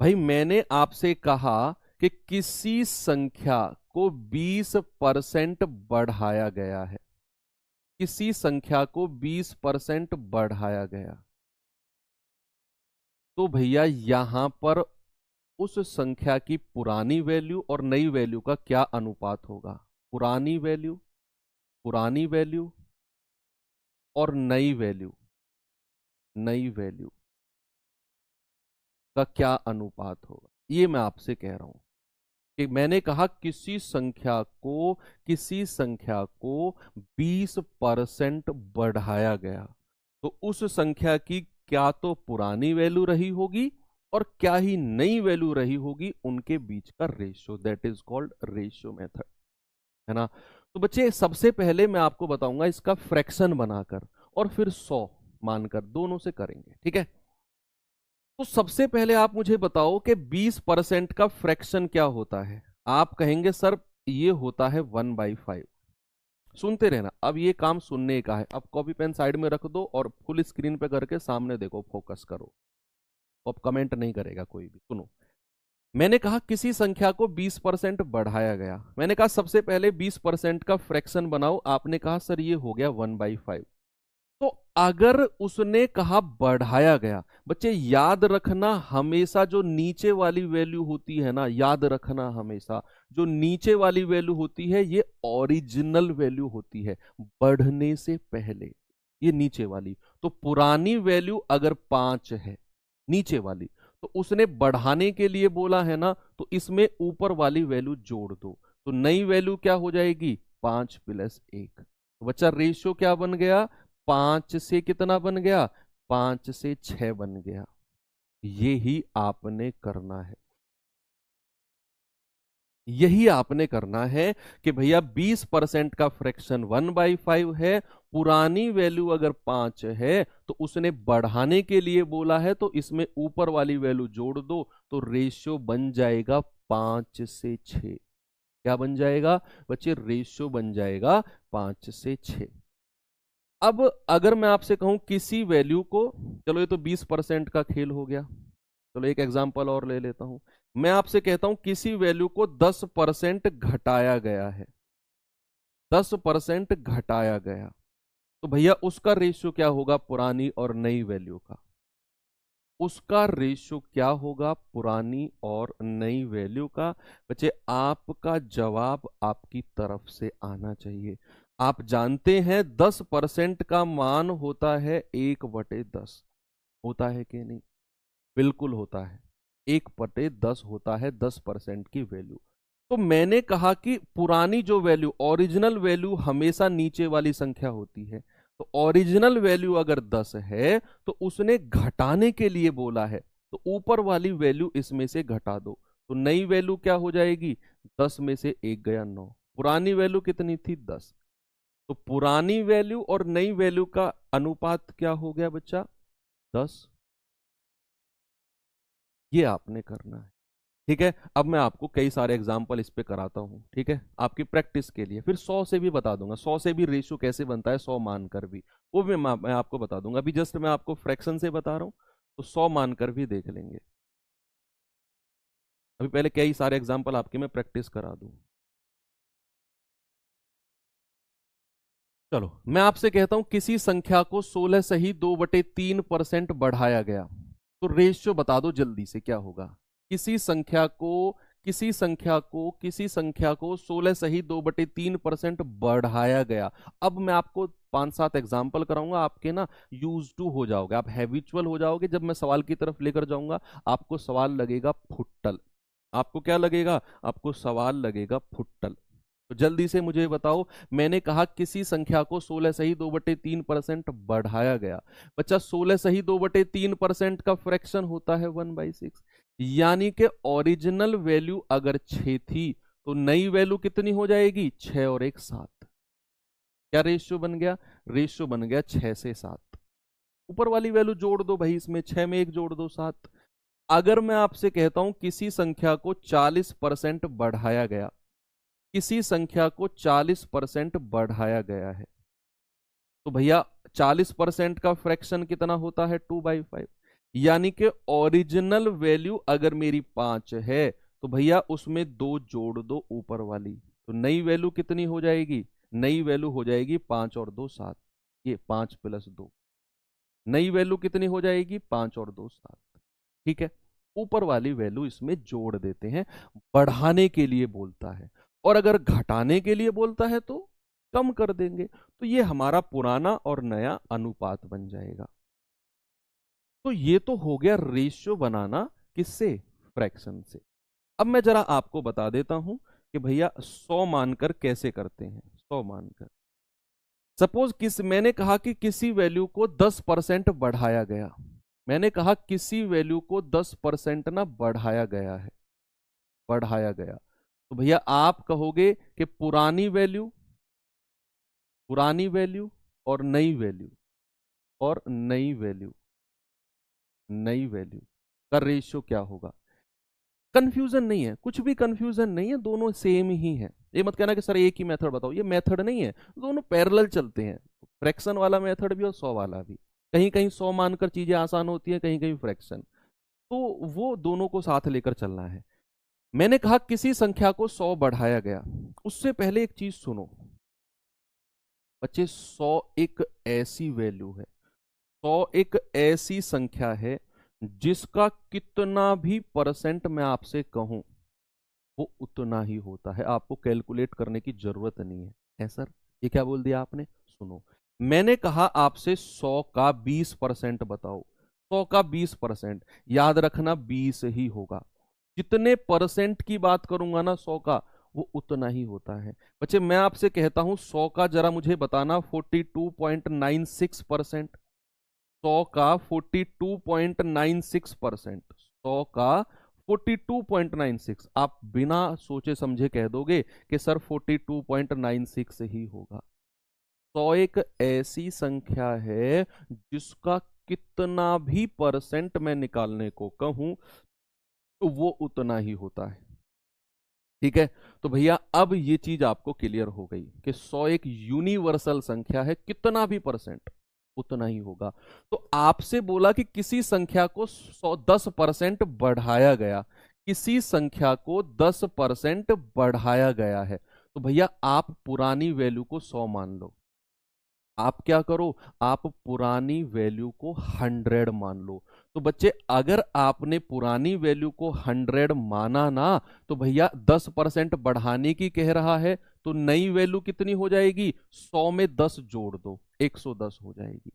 Speaker 1: भाई मैंने आपसे कहा कि किसी संख्या को 20% बढ़ाया गया है, किसी संख्या को 20% बढ़ाया गया, तो भैया यहां पर उस संख्या की पुरानी वैल्यू और नई वैल्यू का क्या अनुपात होगा, पुरानी वैल्यू, पुरानी वैल्यू और नई वैल्यू, नई वैल्यू का क्या अनुपात होगा, ये मैं आपसे कह रहा हूं। कि मैंने कहा किसी संख्या को 20% बढ़ाया गया, तो उस संख्या की क्या तो पुरानी वैल्यू रही होगी और क्या ही नई वैल्यू रही होगी, उनके बीच का ratio, that is called ratio method, है ना। तो बच्चे सबसे पहले मैं आपको बताऊंगा इसका फ्रैक्शन बनाकर, और फिर 100 मानकर, दोनों से करेंगे, ठीक है। तो सबसे पहले आप मुझे बताओ कि 20% का फ्रैक्शन क्या होता है। आप कहेंगे सर ये होता है 1/5। सुनते रहना, अब ये काम सुनने का है। अब कॉपी पेन साइड में रख दो और फुल स्क्रीन पे करके सामने देखो, फोकस करो। अब कमेंट नहीं करेगा कोई भी, सुनो। मैंने कहा किसी संख्या को 20% बढ़ाया गया, मैंने कहा सबसे पहले 20% का फ्रैक्शन बनाओ। आपने कहा सर ये हो गया 1/5। तो अगर उसने कहा बढ़ाया गया, बच्चे याद रखना हमेशा जो नीचे वाली वैल्यू होती है ना, याद रखना हमेशा जो नीचे वाली वैल्यू होती है ये ओरिजिनल वैल्यू होती है, बढ़ने से पहले ये नीचे वाली। तो पुरानी वैल्यू अगर 5 है नीचे वाली, तो उसने बढ़ाने के लिए बोला है ना, तो इसमें ऊपर वाली वैल्यू जोड़ दो, तो नई वैल्यू क्या हो जाएगी, 5+1। तो बच्चा रेशियो क्या बन गया, 5 से कितना बन गया, 5 से 6 बन गया। यही आपने करना है, यही आपने करना है कि भैया 20% का फ्रैक्शन 1/5 है, पुरानी वैल्यू अगर 5 है तो उसने बढ़ाने के लिए बोला है, तो इसमें ऊपर वाली वैल्यू जोड़ दो, तो रेशियो बन जाएगा 5 से 6। क्या बन जाएगा बच्चे, रेशियो बन जाएगा 5 से 6। अब अगर मैं आपसे कहूं किसी वैल्यू को, चलो ये तो 20% का खेल हो गया, चलो एक एग्जांपल और ले लेता हूं। मैं आपसे कहता हूं किसी वैल्यू को 10% घटाया गया है, 10% घटाया गया, तो भैया उसका रेशियो क्या होगा पुरानी और नई वैल्यू का, उसका रेशियो क्या होगा पुरानी और नई वैल्यू का। बच्चे आपका जवाब आपकी तरफ से आना चाहिए। आप जानते हैं 10% का मान होता है 1/10, होता है कि नहीं, बिल्कुल होता है, 1/10 होता है 10% की वैल्यू। तो मैंने कहा कि पुरानी जो वैल्यू, ओरिजिनल वैल्यू हमेशा नीचे वाली संख्या होती है। तो ओरिजिनल वैल्यू अगर 10 है तो उसने घटाने के लिए बोला है, तो ऊपर वाली वैल्यू इसमें से घटा दो। तो नई वैल्यू क्या हो जाएगी? 10 में से 1 गया 9। पुरानी वैल्यू कितनी थी? 10। तो पुरानी वैल्यू और नई वैल्यू का अनुपात क्या हो गया बच्चा? 10। ये आपने करना है। ठीक है, अब मैं आपको कई सारे एग्जाम्पल इस पे कराता हूं, ठीक है, आपकी प्रैक्टिस के लिए। फिर 100 से भी बता दूंगा, 100 से भी रेशियो कैसे बनता है, 100 मानकर भी, वो भी मैं आपको बता दूंगा। अभी जस्ट मैं आपको फ्रैक्शन से बता रहा हूं, तो 100 मानकर भी देख लेंगे। अभी पहले कई सारे एग्जाम्पल आपके मैं प्रैक्टिस करा दूं। चलो, मैं आपसे कहता हूं किसी संख्या को 16 सही 2/3% बढ़ाया गया, तो रेशियो बता दो जल्दी से क्या होगा। किसी संख्या को किसी संख्या को 16 सही 2/3% बढ़ाया गया। अब मैं आपको 5-7 एग्जाम्पल कराऊंगा, आपके ना यूज टू हो जाओगे, आप हैबिचुअल हो जाओगे। जब मैं सवाल की तरफ लेकर जाऊंगा, आपको सवाल लगेगा फुट्टल। आपको क्या लगेगा? आपको सवाल लगेगा फुट्टल। तो जल्दी से मुझे बताओ, मैंने कहा किसी संख्या को 16 सही 2/3% बढ़ाया गया। बच्चा, 16 सही 2/3% का फ्रैक्शन होता है 1/6। यानी कि ओरिजिनल वैल्यू अगर 6 थी, तो नई वैल्यू कितनी हो जाएगी? 6 और 1 7। क्या रेशियो बन गया? रेशियो बन गया 6 से 7। ऊपर वाली वैल्यू जोड़ दो भाई, इसमें 6 में 1 जोड़ दो 7। अगर मैं आपसे कहता हूं किसी संख्या को 40% बढ़ाया गया, किसी संख्या को 40% बढ़ाया गया है, तो भैया 40% का फ्रैक्शन कितना होता है? 2/5। यानी कि ओरिजिनल वैल्यू अगर मेरी 5 है, तो भैया उसमें 2 जोड़ दो ऊपर वाली, तो नई वैल्यू कितनी हो जाएगी? नई वैल्यू हो जाएगी 5 और 2 7। ये 5 + 2, नई वैल्यू कितनी हो जाएगी? 5 और 2 7। ठीक है, ऊपर वाली वैल्यू इसमें जोड़ देते हैं, बढ़ाने के लिए बोलता है। और अगर घटाने के लिए बोलता है तो कम कर देंगे। तो ये हमारा पुराना और नया अनुपात बन जाएगा। तो ये तो हो गया रेशियो बनाना, किससे? फ्रैक्शन से। अब मैं जरा आपको बता देता हूं कि भैया 100 मानकर कैसे करते हैं। 100 मानकर, सपोज मैंने कहा कि किसी वैल्यू को 10% बढ़ाया गया। मैंने कहा किसी वैल्यू को 10% ना बढ़ाया गया है, बढ़ाया गया। तो भैया आप कहोगे कि पुरानी वैल्यू और नई वैल्यू, और नई वैल्यू का रेशियो क्या होगा? कंफ्यूजन नहीं है, कुछ भी कंफ्यूजन नहीं है, दोनों सेम ही है। ये मत कहना कि सर एक ही मेथड बताओ, ये मेथड नहीं है, दोनों पैरेलल चलते हैं। फ्रैक्शन वाला मेथड भी और 100 वाला भी। कहीं कहीं 100 मानकर चीजें आसान होती हैं, कहीं कहीं फ्रैक्शन। तो वो दोनों को साथ लेकर चलना है। मैंने कहा किसी संख्या को 100 बढ़ाया गया। उससे पहले एक चीज सुनो बच्चे, 100 एक ऐसी वैल्यू है, 100 एक ऐसी संख्या है जिसका कितना भी परसेंट मैं आपसे कहूं, वो उतना ही होता है। आपको कैलकुलेट करने की जरूरत नहीं है सर, ये क्या बोल दिया आपने? सुनो, मैंने कहा आपसे 100 का 20% बताओ। 100 का 20%, याद रखना 20 ही होगा। जितने परसेंट की बात करूंगा ना 100 का, वो उतना ही होता है। बच्चे, मैं आपसे कहता हूं 100 का जरा मुझे बताना 42.96%। 100 का 42.96%, 100 का 42.96। आप बिना सोचे समझे कह दोगे कि सर 42.96 ही होगा। 100 एक ऐसी संख्या है जिसका कितना भी परसेंट मैं निकालने को कहूं, तो वो उतना ही होता है। ठीक है, तो भैया अब ये चीज आपको क्लियर हो गई कि 100 एक यूनिवर्सल संख्या है, कितना भी परसेंट उतना ही होगा। तो आपसे बोला कि किसी संख्या को 10% बढ़ाया गया, किसी संख्या को 10% बढ़ाया गया है, तो भैया आप पुरानी वैल्यू को 100 मान लो। आप क्या करो, आप पुरानी वैल्यू को 100 मान लो। तो बच्चे, अगर आपने पुरानी वैल्यू को 100 माना ना, तो भैया 10% बढ़ाने की कह रहा है, तो नई वैल्यू कितनी हो जाएगी? 100 में 10 जोड़ दो, 110 हो जाएगी।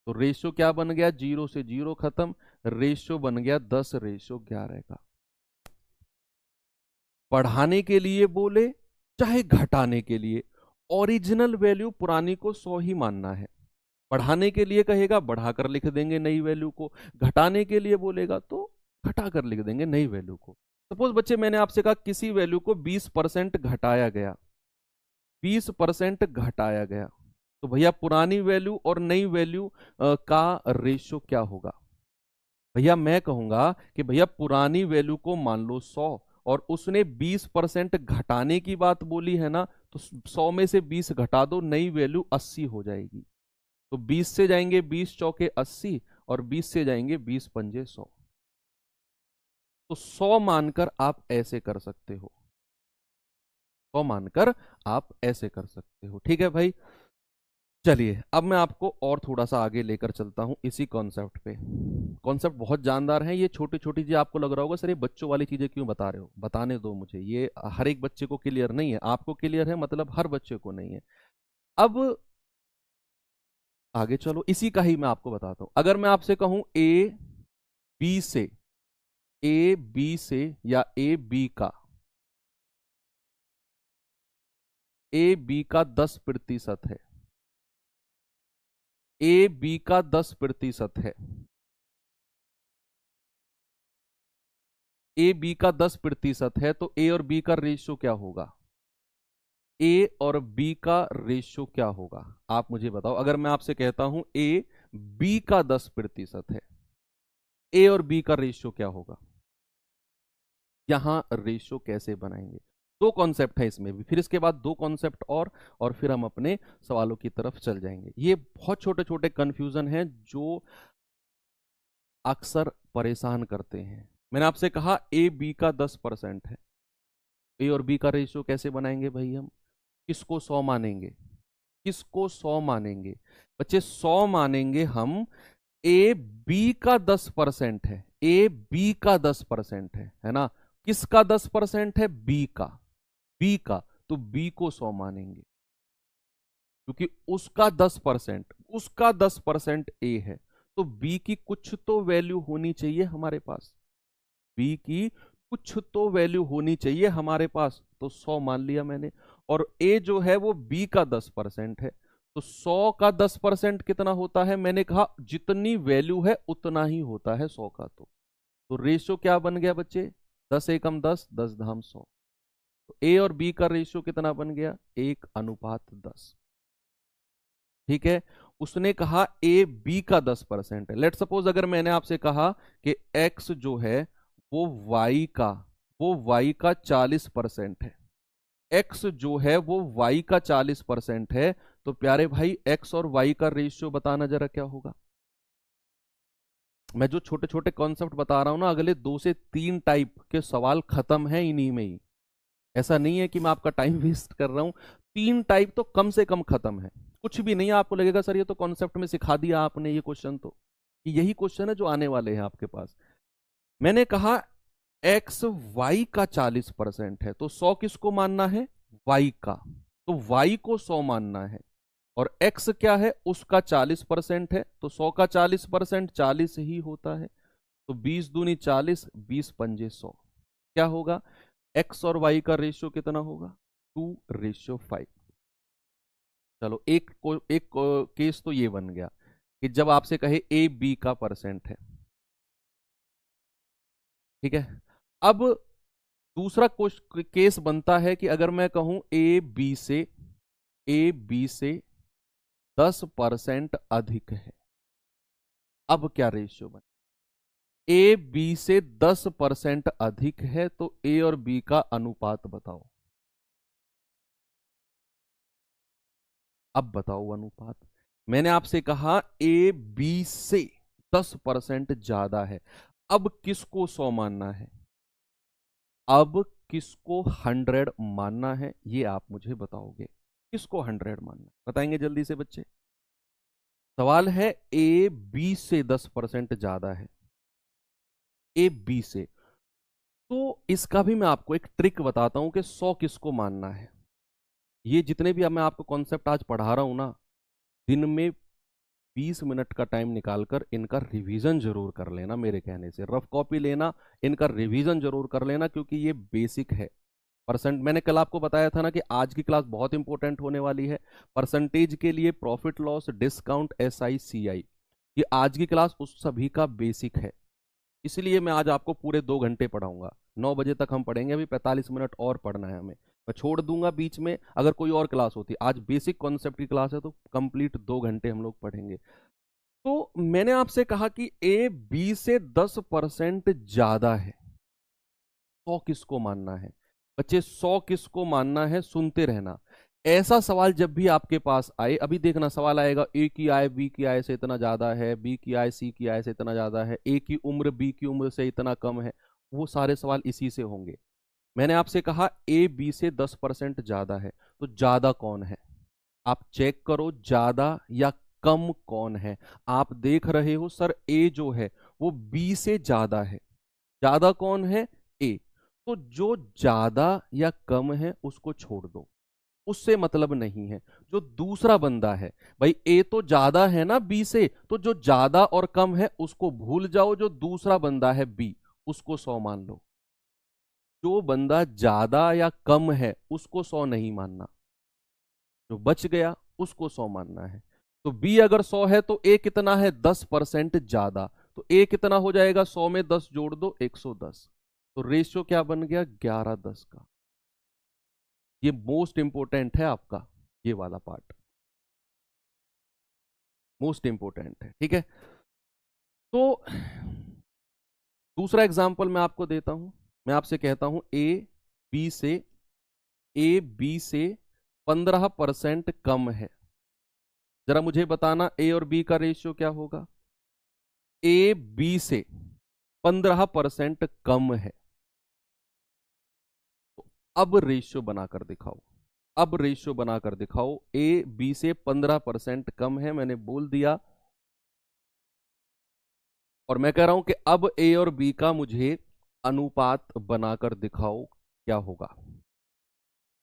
Speaker 1: तो रेशियो क्या बन गया? 0 से 0 खत्म, रेशियो बन गया 10/11 का। बढ़ाने के लिए बोले चाहे घटाने के लिए, ओरिजिनल वैल्यू पुरानी को 100 ही मानना है। बढ़ाने के लिए कहेगा बढ़ाकर लिख देंगे नई वैल्यू को, घटाने के लिए बोलेगा तो घटाकर लिख देंगे नई वैल्यू को। सपोज बच्चे मैंने आपसे कहा किसी वैल्यू को 20% घटाया गया, 20% घटाया गया, तो भैया पुरानी वैल्यू और नई वैल्यू का रेशो क्या होगा? भैया मैं कहूंगा कि भैया पुरानी वैल्यू को मान लो 100 और उसने 20% घटाने की बात बोली है ना, तो 100 में से 20 घटा दो, नई वैल्यू 80 हो जाएगी। तो 20 से जाएंगे 20 चौके 80 और 20 से जाएंगे 20 पंजे 100। तो 100 मानकर आप ऐसे कर सकते हो, 100 मानकर आप ऐसे कर सकते हो। ठीक है भाई, चलिए अब मैं आपको और थोड़ा सा आगे लेकर चलता हूं इसी कॉन्सेप्ट पे। कॉन्सेप्ट बहुत जानदार है, ये छोटी छोटी चीजें आपको लग रहा होगा सर ये बच्चों वाली चीजें क्यों बता रहे हो, बताने दो मुझे, ये हर एक बच्चे को क्लियर नहीं है, आपको क्लियर है मतलब हर बच्चे को नहीं है। अब आगे चलो, इसी का ही मैं आपको बताता हूं। अगर मैं आपसे कहूं बी से ए बी से या ए बी का 10% है, ए बी का 10% है, ए बी का 10% है, तो ए और बी का रेशियो क्या होगा? ए और बी का रेशियो क्या होगा आप मुझे बताओ। अगर मैं आपसे कहता हूं ए बी का 10% है, ए और बी का रेशियो क्या होगा? यहां रेशियो कैसे बनाएंगे? दो कॉन्सेप्ट है इसमें भी, फिर इसके बाद दो कॉन्सेप्ट और फिर हम अपने सवालों की तरफ चल जाएंगे। ये बहुत छोटे छोटे कंफ्यूजन हैं जो अक्सर परेशान करते हैं। मैंने आपसे कहा ए बी का 10% है, ए और बी का रेशियो कैसे बनाएंगे भाई? हम किसको 100 मानेंगे? किसको 100 मानेंगे बच्चे? 100 मानेंगे हम, ए बी का 10% है, ए बी का 10% है ना? किसका 10% है? बी का, बी का, तो बी को 100 मानेंगे क्योंकि उसका 10% ए है, तो बी की कुछ तो वैल्यू होनी चाहिए हमारे पास, बी की कुछ तो वैल्यू होनी चाहिए हमारे पास, तो 100 मान लिया मैंने। और ए जो है वो बी का 10% है, तो 100 का 10% कितना होता है? मैंने कहा जितनी वैल्यू है उतना ही होता है 100 का। तो रेशियो क्या बन गया बच्चे? 10 एकम 10, 10 धाम 100। तो ए और बी का रेशियो कितना बन गया? 1:10। ठीक है, उसने कहा ए बी का 10% है। लेट सपोज अगर मैंने आपसे कहा कि एक्स जो है वो वाई का, वो वाई का 40% है, एक्स जो है वो वाई का 40% है, तो प्यारे भाई एक्स और वाई का रेशियो बताना जरा क्या होगा? मैं जो छोटे छोटे कॉन्सेप्ट बता रहा हूं ना, अगले 2 से 3 टाइप के सवाल खत्म है इन्हीं में ही, ऐसा नहीं है कि मैं आपका टाइम वेस्ट कर रहा हूं। 3 टाइप तो कम से कम खत्म है, कुछ भी नहीं है। आपको लगेगा सर ये तो कॉन्सेप्ट में सिखा दिया आपने, ये क्वेश्चन तो यही क्वेश्चन है जो आने वाले हैं आपके पास। मैंने कहा एक्स वाई का 40% है, तो 100 किसको मानना है? वाई का, तो वाई को 100 मानना है। और एक्स क्या है? उसका 40% है, तो 100 का 40% 40 ही होता है, तो 20 दूनी 40, 20 पंजे 100। क्या होगा? एक्स और वाई का रेशियो कितना होगा? 2:5। चलो केस तो ये बन गया कि जब आपसे कहे ए बी का परसेंट है। ठीक है, अब दूसरा केस बनता है कि अगर मैं कहूं ए बी से 10% अधिक है, अब क्या रेशियो बने? ए बी से 10% अधिक है, तो ए और बी का अनुपात बताओ। अब बताओ अनुपात। मैंने आपसे कहा ए बी से 10% ज्यादा है, अब किसको 100 मानना है? अब किसको 100 मानना है? ये आप मुझे बताओगे, किसको 100 मानना है? बताएंगे जल्दी से बच्चे। सवाल है ए बी से 10% ज्यादा है, ए बी से, तो इसका भी मैं आपको एक ट्रिक बताता हूं कि 100 किसको मानना है। ये जितने भी अब मैं आपको कॉन्सेप्ट आज पढ़ा रहा हूं ना, दिन में 20 मिनट का टाइम निकालकर इनका रिवीजन जरूर कर लेना, मेरे कहने से रफ कॉपी लेना, इनका रिवीजन जरूर कर लेना, क्योंकि ये बेसिक है। परसेंट, मैंने कल आपको बताया था ना कि आज की क्लास बहुत इंपॉर्टेंट होने वाली है परसेंटेज के लिए, profit loss, discount, SI CI। ये आज की क्लास उस सभी का बेसिक है, इसलिए मैं आज आपको पूरे 2 घंटे पढ़ाऊंगा। 9 बजे तक हम पढ़ेंगे, अभी 45 मिनट और पढ़ना है हमें। मैं छोड़ दूंगा बीच में अगर कोई और क्लास होती। आज बेसिक कॉन्सेप्ट की क्लास है तो कंप्लीट 2 घंटे हम लोग पढ़ेंगे। तो मैंने आपसे कहा कि ए बी से 10% ज्यादा है, 100 किसको मानना है बच्चे? 100 किसको मानना है? सुनते रहना। ऐसा सवाल जब भी आपके पास आए, अभी देखना सवाल आएगा ए की आय बी की आय से इतना ज्यादा है, बी की आय सी की आय से इतना ज्यादा है, ए की उम्र बी की उम्र से इतना कम है, वो सारे सवाल इसी से होंगे। मैंने आपसे कहा ए बी से 10% ज्यादा है, तो ज्यादा कौन है? आप चेक करो ज्यादा या कम कौन है। आप देख रहे हो सर ए जो है वो बी से ज्यादा है, ज्यादा कौन है? ए। तो जो ज्यादा या कम है उसको छोड़ दो, उससे मतलब नहीं है। जो दूसरा बंदा है, भाई ए तो ज्यादा है ना बी से, तो जो ज्यादा और कम है उसको भूल जाओ, जो दूसरा बंदा है बी उसको 100 मान लो। जो बंदा ज्यादा या कम है उसको 100 नहीं मानना, जो बच गया उसको 100 मानना है। तो बी अगर 100 है तो ए कितना है? 10% ज्यादा। तो ए कितना हो जाएगा? 100 में 10 जोड़ दो, 110। तो रेशियो क्या बन गया? 11:10 का। ये मोस्ट इंपोर्टेंट है आपका, ये वाला पार्ट मोस्ट इंपोर्टेंट है, ठीक है। तो दूसरा एग्जांपल मैं आपको देता हूं। मैं आपसे कहता हूं बी से ए बी से 15% कम है। जरा मुझे बताना ए और बी का रेशियो क्या होगा? ए बी से 15% कम है, तो अब रेशियो बनाकर दिखाओ। अब रेशियो बनाकर दिखाओ। ए बी से 15% कम है, मैंने बोल दिया। और मैं कह रहा हूं कि अब ए और बी का मुझे अनुपात बनाकर दिखाओ, क्या होगा?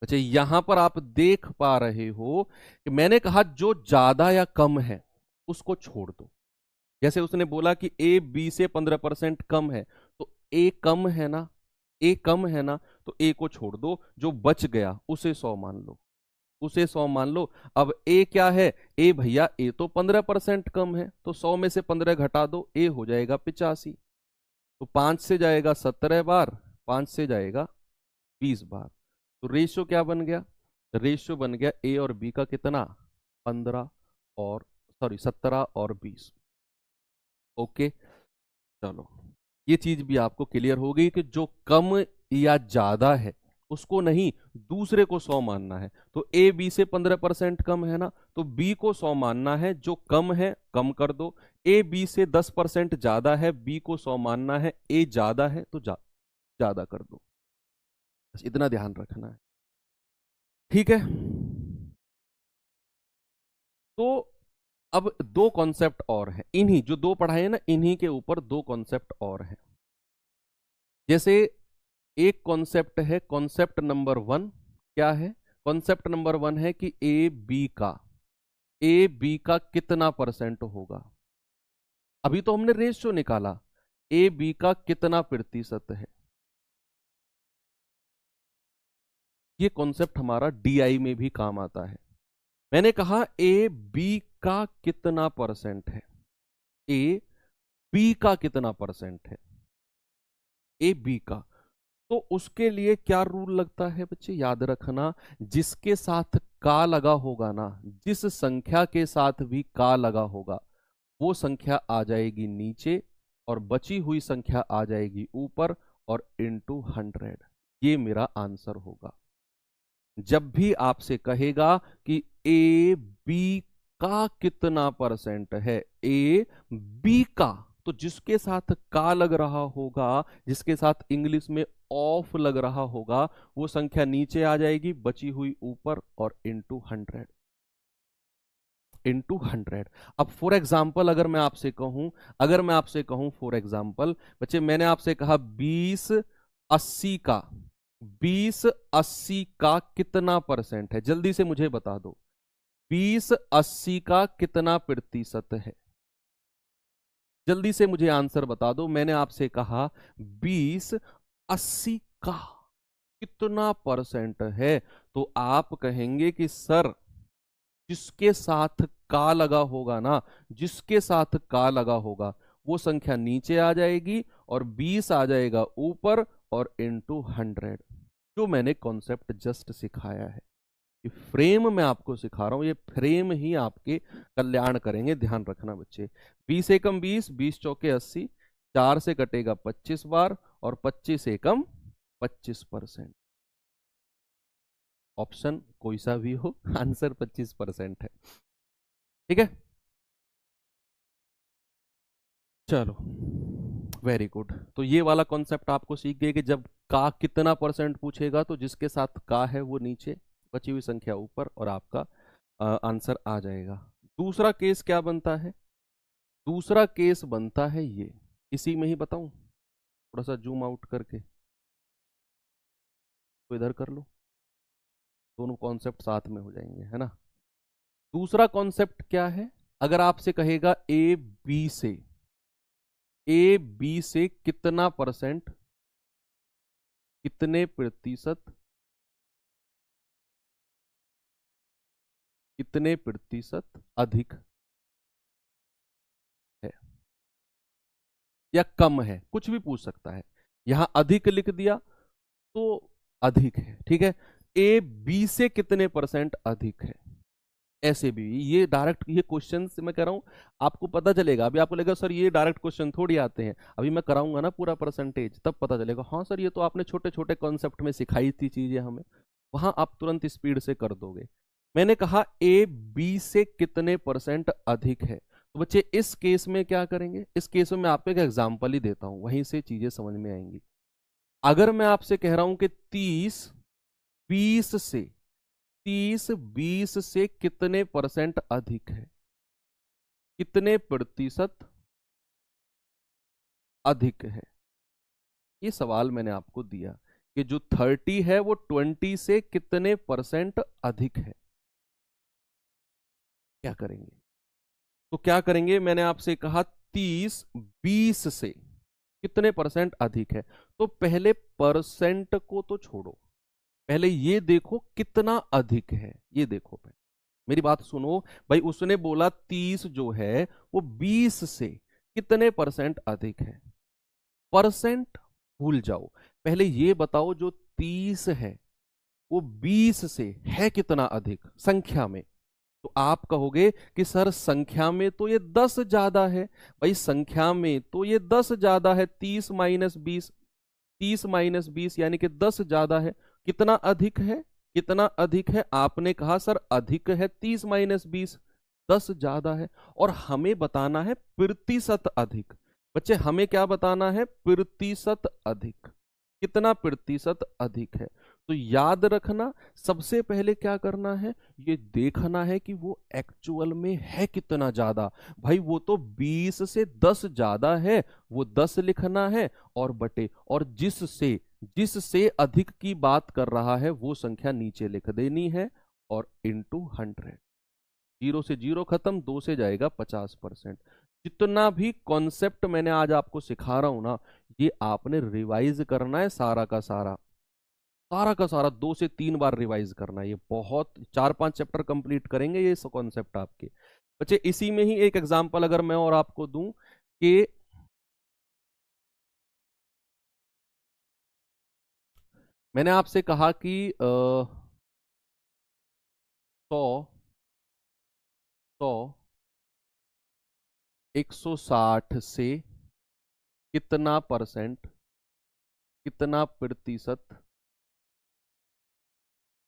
Speaker 1: अच्छा, यहां पर आप देख पा रहे हो कि मैंने कहा जो ज्यादा या कम है उसको छोड़ दो। जैसे उसने बोला कि ए बी से 15% कम है, तो ए कम है ना, ए कम है ना, तो ए को छोड़ दो। जो बच गया उसे 100 मान लो, उसे 100 मान लो। अब ए क्या है? ए भैया ए तो 15% कम है, तो 100 में से 15 घटा दो, ए हो जाएगा 85। तो 5 से जाएगा 17 बार, 5 से जाएगा 20 बार। तो रेशियो क्या बन गया? रेशियो बन गया ए और बी का कितना? 15 और 17 और 20। ओके, चलो ये चीज भी आपको क्लियर हो गई कि जो कम या ज्यादा है उसको नहीं, दूसरे को 100 मानना है। तो ए बी से 15% कम है ना, तो बी को 100 मानना है। जो कम है कम कर दो। ए बी से 10% ज्यादा है, बी को 100 मानना है। ए ज्यादा है तो ज्यादा कर दो, बस इतना ध्यान रखना है, ठीक है। तो अब दो कॉन्सेप्ट और हैं, इन्हीं जो दो पढ़ाए हैं ना, इन्हीं के ऊपर दो कॉन्सेप्ट और हैं। जैसे एक कॉन्सेप्ट है, कॉन्सेप्ट नंबर 1 क्या है? कॉन्सेप्ट नंबर 1 है कि ए बी का कितना परसेंट होगा। अभी तो हमने रेशियो निकाला, ए बी का कितना प्रतिशत है। ये कॉन्सेप्ट हमारा डीआई में भी काम आता है। मैंने कहा ए बी का कितना परसेंट है, ए बी का कितना परसेंट है, ए बी का। तो उसके लिए क्या रूल लगता है बच्चे? याद रखना, जिसके साथ का लगा होगा ना, जिस संख्या के साथ भी का लगा होगा वो संख्या आ जाएगी नीचे और बची हुई संख्या आ जाएगी ऊपर, और इनटू 100। ये मेरा आंसर होगा। जब भी आपसे कहेगा कि ए बी का कितना परसेंट है, ए बी का, तो जिसके साथ का लग रहा होगा, जिसके साथ इंग्लिश में ऑफ लग रहा होगा, वो संख्या नीचे आ जाएगी, बची हुई ऊपर, और इनटू 100। इनटू 100। अब फॉर एग्जाम्पल अगर मैं आपसे कहूं फॉर एग्जाम्पल बच्चे, मैंने आपसे कहा 20/80 का, 20/80 का कितना परसेंट है? जल्दी से मुझे बता दो, 20/80 का कितना प्रतिशत है? जल्दी से मुझे आंसर बता दो। मैंने आपसे कहा 20/80 का, कितना परसेंट है, तो आप कहेंगे कि सर जिसके साथ का लगा होगा ना, जिसके साथ का लगा होगा वो संख्या नीचे आ जाएगी और 20 आ जाएगा ऊपर और इनटू 100। जो मैंने कॉन्सेप्ट जस्ट सिखाया है, ये फ्रेम मैं आपको सिखा रहा हूं, ये फ्रेम ही आपके कल्याण करेंगे, ध्यान रखना बच्चे। 20 एकम 20, 20 चौके 80, 4 से कटेगा 25 बार और 25 एकम 25%। ऑप्शन कोई सा भी हो, आंसर 25% है। ठीक है, चलो वेरी गुड। तो ये वाला कॉन्सेप्ट आपको सीख गए कि जब का कितना परसेंट पूछेगा तो जिसके साथ का है वो नीचे, बची हुई संख्या ऊपर, और आपका आंसर आ जाएगा। दूसरा केस क्या बनता है? दूसरा केस बनता है ये, इसी में ही बताऊं, थोड़ा सा जूम आउट करके तो इधर कर लो, दोनों कॉन्सेप्ट साथ में हो जाएंगे, है ना। दूसरा कॉन्सेप्ट क्या है? अगर आपसे कहेगा ए बी से कितना परसेंट, कितने प्रतिशत, कितने प्रतिशत अधिक है या कम है, कुछ भी पूछ सकता है। यहां अधिक लिख दिया तो अधिक है, ठीक है। ए बी से कितने परसेंट अधिक है, ऐसे भी ये डायरेक्ट, ये क्वेश्चन से मैं कह रहा हूं आपको पता चलेगा। अभी आपको लगेगा सर ये डायरेक्ट क्वेश्चन थोड़ी आते हैं, अभी मैं कराऊंगा ना पूरा परसेंटेज, तब पता चलेगा हाँ सर ये तो आपने छोटे छोटे कॉन्सेप्ट में सिखाई थी चीजें हमें, वहां आप तुरंत स्पीड से कर दोगे। मैंने कहा ए बी से कितने परसेंट अधिक है, तो बच्चे इस केस में क्या करेंगे? इस केस में मैं आपको एक एग्जांपल ही देता हूं, वहीं से चीजें समझ में आएंगी। अगर मैं आपसे कह रहा हूं कि 30 20 से कितने परसेंट अधिक है, कितने प्रतिशत अधिक है, ये सवाल मैंने आपको दिया कि जो 30 है वो 20 से कितने परसेंट अधिक है, क्या करेंगे? तो क्या करेंगे, मैंने आपसे कहा 30 20 से कितने परसेंट अधिक है, तो पहले परसेंट को तो छोड़ो, पहले ये देखो कितना अधिक है, ये देखो पहले मेरी बात सुनो भाई। उसने बोला 30 जो है वो 20 से कितने परसेंट अधिक है, परसेंट भूल जाओ, पहले ये बताओ जो 30 है वो 20 से है कितना अधिक संख्या में। तो आप कहोगे कि सर संख्या में तो ये 10 ज्यादा है। भाई संख्या में तो ये 10 ज्यादा है, 30 - 20, 30 - 20 यानी कि 10 ज्यादा है। कितना अधिक है, कितना अधिक है? आपने कहा सर अधिक है 30 - 20, 10 ज्यादा है। और हमें बताना है प्रतिशत अधिक। बच्चे हमें क्या बताना है? प्रतिशत अधिक, कितना प्रतिशत अधिक है। तो याद रखना सबसे पहले क्या करना है, ये देखना है कि वो एक्चुअल में है कितना ज्यादा। भाई वो तो 20 से 10 ज्यादा है, वो 10 लिखना है और बटे, और जिससे अधिक की बात कर रहा है वो संख्या नीचे लिख देनी है और इनटू 100। 0 से 0 खत्म, 2 से जाएगा 50%। जितना भी कॉन्सेप्ट मैंने आज आपको सिखा रहा हूं ना, ये आपने रिवाइज करना है सारा का सारा, सारा का सारा 2 से 3 बार रिवाइज करना है। ये बहुत 4-5 चैप्टर कंप्लीट करेंगे ये कॉन्सेप्ट आपके बच्चे। इसी में ही एक एग्जांपल अगर मैं और आपको दूं कि मैंने आपसे कहा कि 100 160 से कितना परसेंट, कितना प्रतिशत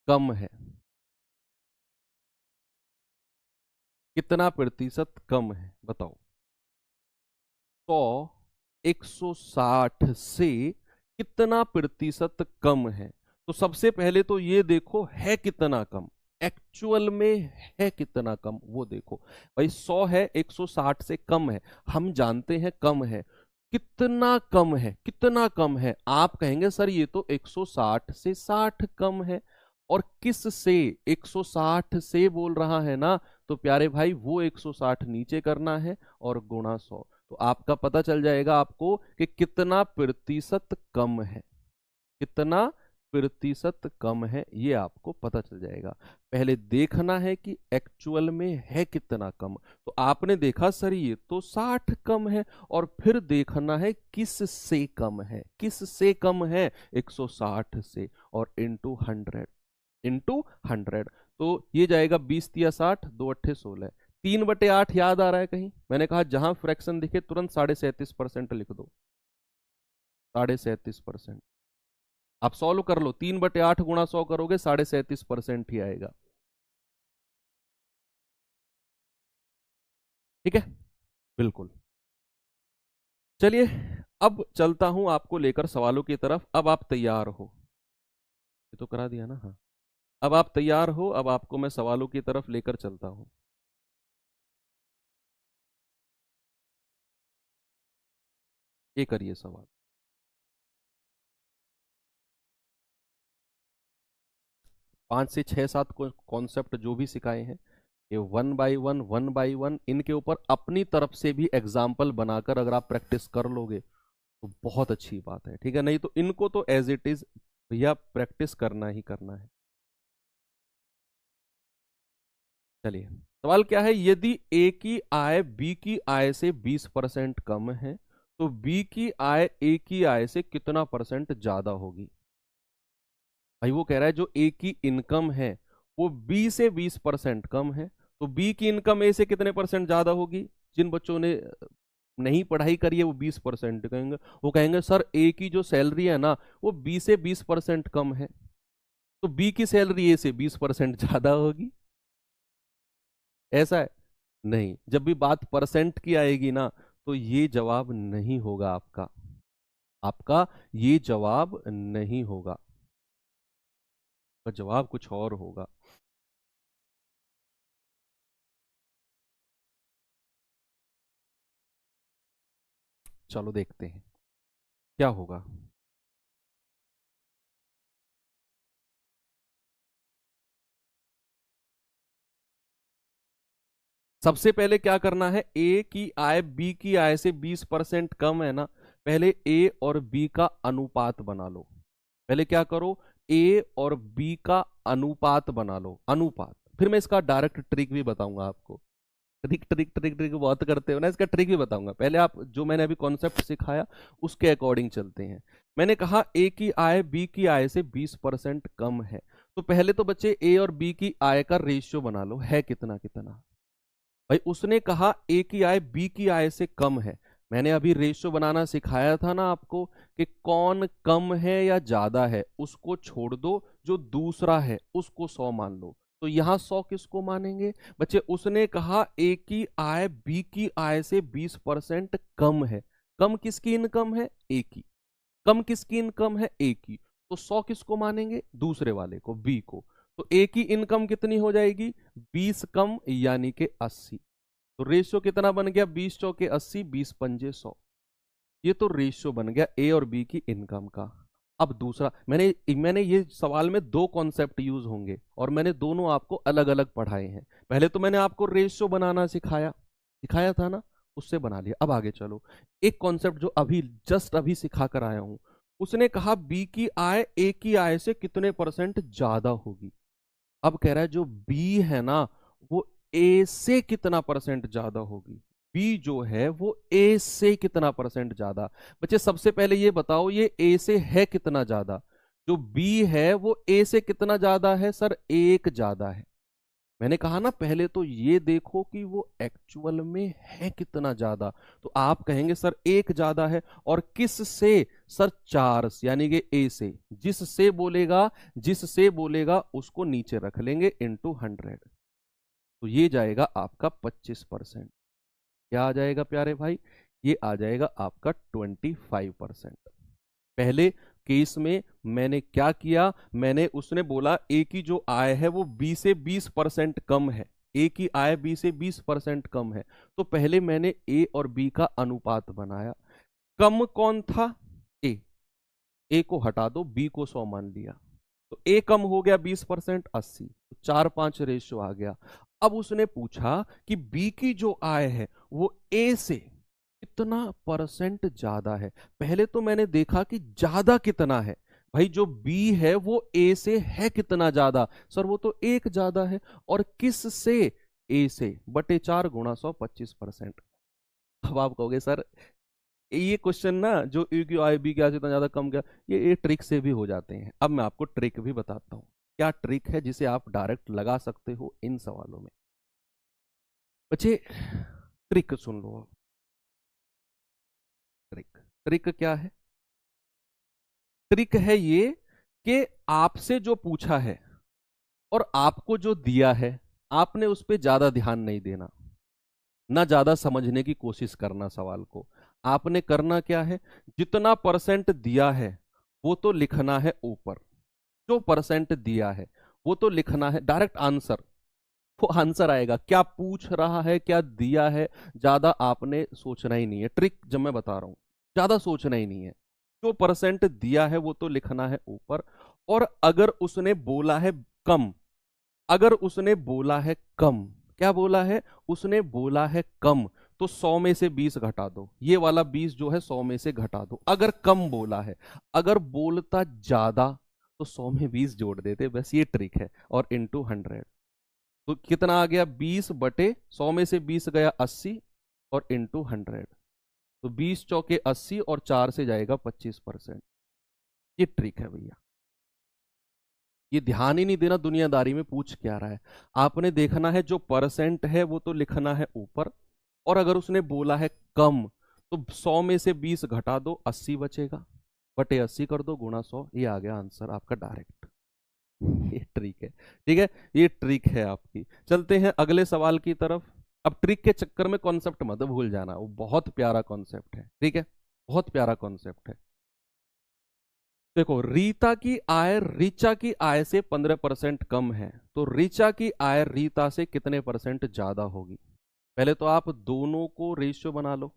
Speaker 1: कम है, कितना प्रतिशत कम है बताओ। 160 से कितना प्रतिशत कम है, तो सबसे पहले तो ये देखो है कितना कम, एक्चुअल में है कितना कम वो देखो। भाई 100 है, 160 से कम है, हम जानते हैं कम है। कितना कम है, कितना कम है? आप कहेंगे सर ये तो 160 से 60 कम है। और किस से? 160 से बोल रहा है ना, तो प्यारे भाई वो 160 नीचे करना है और गुणा 100, तो आपका पता चल जाएगा आपको कि कितना प्रतिशत कम है, कितना प्रतिशत कम है, ये आपको पता चल जाएगा। पहले देखना है कि एक्चुअल में है कितना कम। तो आपने देखा सर ये तो 60 कम है, और फिर देखना है किस से कम है। किस से कम है? 160 से, और इंटू 100। तो ये जाएगा 20 या 60, 2 8 16। 3/8 याद आ रहा है कहीं? मैंने कहा जहां फ्रैक्शन दिखे तुरंत 37.5% लिख दो। 37.5%। आप सॉल्व कर लो, 3/8 गुणा 100 करोगे 37.5% ही आएगा। ठीक है, बिल्कुल। चलिए, अब चलता हूं आपको लेकर सवालों की तरफ। अब आप तैयार हो? ये तो करा दिया ना, हाँ। अब आप तैयार हो? अब आपको मैं सवालों की तरफ लेकर चलता हूं। ये करिए सवाल। 5 से 6 7 कॉन्सेप्ट जो भी सिखाए हैं, ये 1 बाई 1 इनके ऊपर अपनी तरफ से भी एग्जाम्पल बनाकर अगर आप प्रैक्टिस कर लोगे तो बहुत अच्छी बात है। ठीक है, नहीं तो इनको तो एज इट इज भैया प्रैक्टिस करना ही करना है। चलिए, सवाल क्या है? यदि ए की आय बी की आय से 20% कम है, तो बी की आय ए की आय से कितना परसेंट ज्यादा होगी? भाई वो कह रहा है जो ए की इनकम है वो बी से 20% कम है, तो बी की इनकम ए से कितने परसेंट ज्यादा होगी? जिन बच्चों ने नहीं पढ़ाई करी है वो 20% कहेंगे। वो कहेंगे सर ए की जो सैलरी है ना वो बी से 20% कम है, तो बी की सैलरी ए से 20% ज्यादा होगी। ऐसा है? नहीं, जब भी बात परसेंट की आएगी ना तो ये जवाब नहीं होगा आपका। आपका ये जवाब नहीं होगा, का जवाब कुछ और होगा। चलो देखते हैं क्या होगा। सबसे पहले क्या करना है? ए की आय बी की आय से 20% कम है ना, पहले ए और बी का अनुपात बना लो। पहले क्या करो? ए और बी का अनुपात बना लो, अनुपात। फिर मैं इसका डायरेक्ट ट्रिक भी बताऊंगा आपको। ट्रिक ट्रिक ट्रिक ट्रिक बहुत करते हो ना, इसका ट्रिक भी बताऊंगा। पहले आप जो मैंने अभी कॉन्सेप्ट सिखाया उसके अकॉर्डिंग चलते हैं। मैंने कहा ए की आय बी की आय से 20% कम है, तो पहले तो बच्चे ए और बी की आय का रेशियो बना लो, है कितना कितना। भाई उसने कहा ए की आय बी की आय से कम है। मैंने अभी रेशियो बनाना सिखाया था ना आपको कि कौन कम है या ज्यादा है उसको छोड़ दो, जो दूसरा है उसको 100 मान लो। तो यहां 100 किसको मानेंगे बच्चे? उसने कहा ए की आय बी की आय से 20% कम है। कम किसकी इनकम है? ए की। कम किसकी इनकम है? ए की। तो 100 किसको मानेंगे? दूसरे वाले को, बी को। तो ए की इनकम कितनी हो जाएगी? 20 कम यानी कि 80। तो रेशियो कितना बन गया? 20 चौके 80, 20 पंजे 100। ये तो रेशियो बन गया ए और बी की इनकम का। अब दूसरा, मैंने मैंने ये सवाल में दो कॉन्सेप्ट यूज होंगे और मैंने दोनों आपको अलग अलग पढ़ाए हैं। पहले तो मैंने आपको रेशियो बनाना सिखाया सिखाया था ना, उससे बना लिया। अब आगे चलो, एक कॉन्सेप्ट जो अभी जस्ट अभी सिखा कर आया हूं। उसने कहा बी की आय ए की आय से कितने परसेंट ज्यादा होगी। अब कह रहा है जो बी है ना वो ए से कितना परसेंट ज्यादा होगी। बी जो है वो ए से कितना परसेंट ज्यादा। बच्चे सबसे पहले ये बताओ ये ए से है कितना ज्यादा? जो बी है वो ए से कितना ज्यादा है? सर 1 ज्यादा है। मैंने कहा ना पहले तो ये देखो कि वो एक्चुअल में है कितना ज्यादा। तो आप कहेंगे सर 1 ज्यादा है, और किस से? सर 4 से, यानी कि ए से। जिससे बोलेगा उसको नीचे रख लेंगे इंटू 100। तो ये जाएगा आपका 25%। क्या आ जाएगा प्यारे भाई? ये आ जाएगा आपका 25%। पहले केस में मैंने क्या किया? मैंने उसने बोला ए की जो आय है वो बी से 20% कम है। ए की आय बी से 20% कम है, तो पहले मैंने ए और बी का अनुपात बनाया। कम कौन था? ए। ए को हटा दो, बी को 100 मान लिया। तो ए कम हो गया 20%, 80। तो 4-5 रेशियो आ गया। अब उसने पूछा कि बी की जो आय है वो ए से कितना परसेंट ज्यादा है। पहले तो मैंने देखा कि ज्यादा कितना है। भाई जो बी है वो ए से है कितना ज्यादा, सर वो तो एक ज्यादा है, और किस से, ए से, बटे 4 गुणा 100, 25%। अब आप कहोगे सर ये क्वेश्चन ना जो ए क्यू आई बी क्या से इतना ज्यादा कम क्या, ये ट्रिक से भी हो जाते हैं। अब मैं आपको ट्रिक भी बताता हूँ, क्या ट्रिक है जिसे आप डायरेक्ट लगा सकते हो इन सवालों में। बच्चे ट्रिक सुन लो। ट्रिक, ट्रिक क्या है? ट्रिक है ये कि आपसे जो पूछा है और आपको जो दिया है, आपने उस पर ज्यादा ध्यान नहीं देना, ना ज्यादा समझने की कोशिश करना सवाल को। आपने करना क्या है, जितना परसेंट दिया है वो तो लिखना है ऊपर, जो परसेंट दिया है वो तो लिखना है, डायरेक्ट आंसर, वो आंसर आएगा। क्या पूछ रहा है, क्या दिया है, ज्यादा आपने सोचना ही नहीं है। ट्रिक जब मैं बता रहा हूं, ज्यादा सोचना ही नहीं है, जो परसेंट दिया है वो तो लिखना है ऊपर। और अगर उसने बोला है कम, अगर उसने बोला है कम, क्या बोला है, उसने बोला है कम, तो 100 में से 20 घटा दो, ये वाला 20 जो है 100 में से घटा दो, अगर कम बोला है। अगर बोलता ज्यादा तो 100 में 20 जोड़ देते, बस ये ट्रिक है। और इंटू 100, तो कितना आ गया, 20/100 में से 20 गया 80, और इंटू 100, तो 20 चौके 80 और 4 से जाएगा 25%। ये ट्रिक है भैया, ये ध्यान ही नहीं देना दुनियादारी में पूछ क्या रहा है। आपने देखना है जो परसेंट है वो तो लिखना है ऊपर, और अगर उसने बोला है कम तो 100 में से 20 घटा दो, 80 बचेगा, बटे 80 कर दो, गुणा 100, ये आ गया आंसर आपका डायरेक्ट। ये ट्रिक है, ठीक है, ये ट्रिक है आपकी। चलते हैं अगले सवाल की तरफ। अब ट्रिक के चक्कर में कॉन्सेप्ट मत भूल जाना, वो बहुत प्यारा कॉन्सेप्ट है, ठीक है, बहुत प्यारा कॉन्सेप्ट है। देखो, रीता की आय ऋचा की आय से 15% कम है, तो ऋचा की आय रीता से कितने परसेंट ज्यादा होगी? पहले तो आप दोनों को रेशियो बना लो,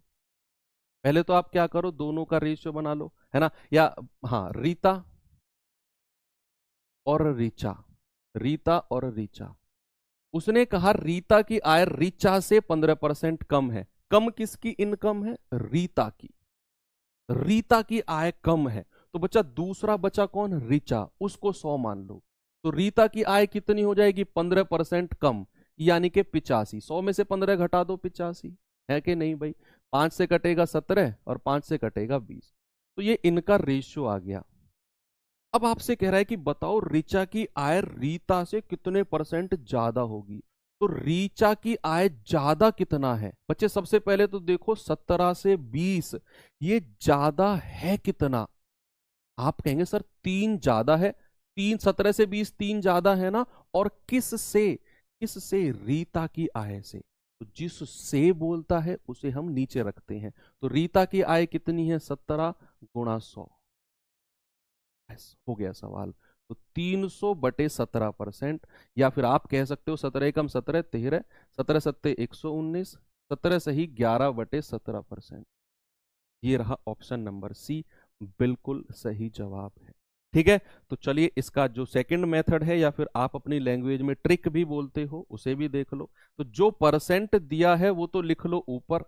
Speaker 1: पहले तो आप क्या करो, दोनों का रेशियो बना लो, है ना, या हाँ, रीता और ऋचा, रीता और ऋचा। उसने कहा रीता की आय ऋचा से 15% कम है। कम किसकी इनकम है, रीता की, रीता की आय कम है, तो बच्चा दूसरा बचा कौन, ऋचा, उसको 100 मान लो। तो रीता की आय कितनी हो जाएगी, 15% कम, यानी कि 85। 100 में से 15 घटा दो, 85 है कि नहीं भाई? 5 से कटेगा 17 और 5 से कटेगा 20, तो ये इनका रेशियो आ गया। अब आपसे कह रहा है कि बताओ ऋचा की आय रीता से कितने परसेंट ज्यादा होगी। तो ऋचा की आय ज्यादा कितना है बच्चे, सबसे पहले तो देखो 17 से 20, ये ज्यादा है कितना? आप कहेंगे सर 3 ज्यादा है, 3, 17 से 20 3 ज्यादा है ना, और किस से, किस से, रीता की आय से। तो जिस से बोलता है उसे हम नीचे रखते हैं, तो रीता की आय कितनी है, 17 गुणा 100, हो गया सवाल। तो 300/17%, या फिर आप कह सकते हो 17 एकम 17 13, 17 सत्ते 119, 17 सही 11/17%। ये रहा ऑप्शन नंबर सी, बिल्कुल सही जवाब है। ठीक है, तो चलिए इसका जो सेकंड मेथड है, या फिर आप अपनी लैंग्वेज में ट्रिक भी बोलते हो, उसे भी देख लो। तो जो परसेंट दिया है वो तो लिख लो ऊपर,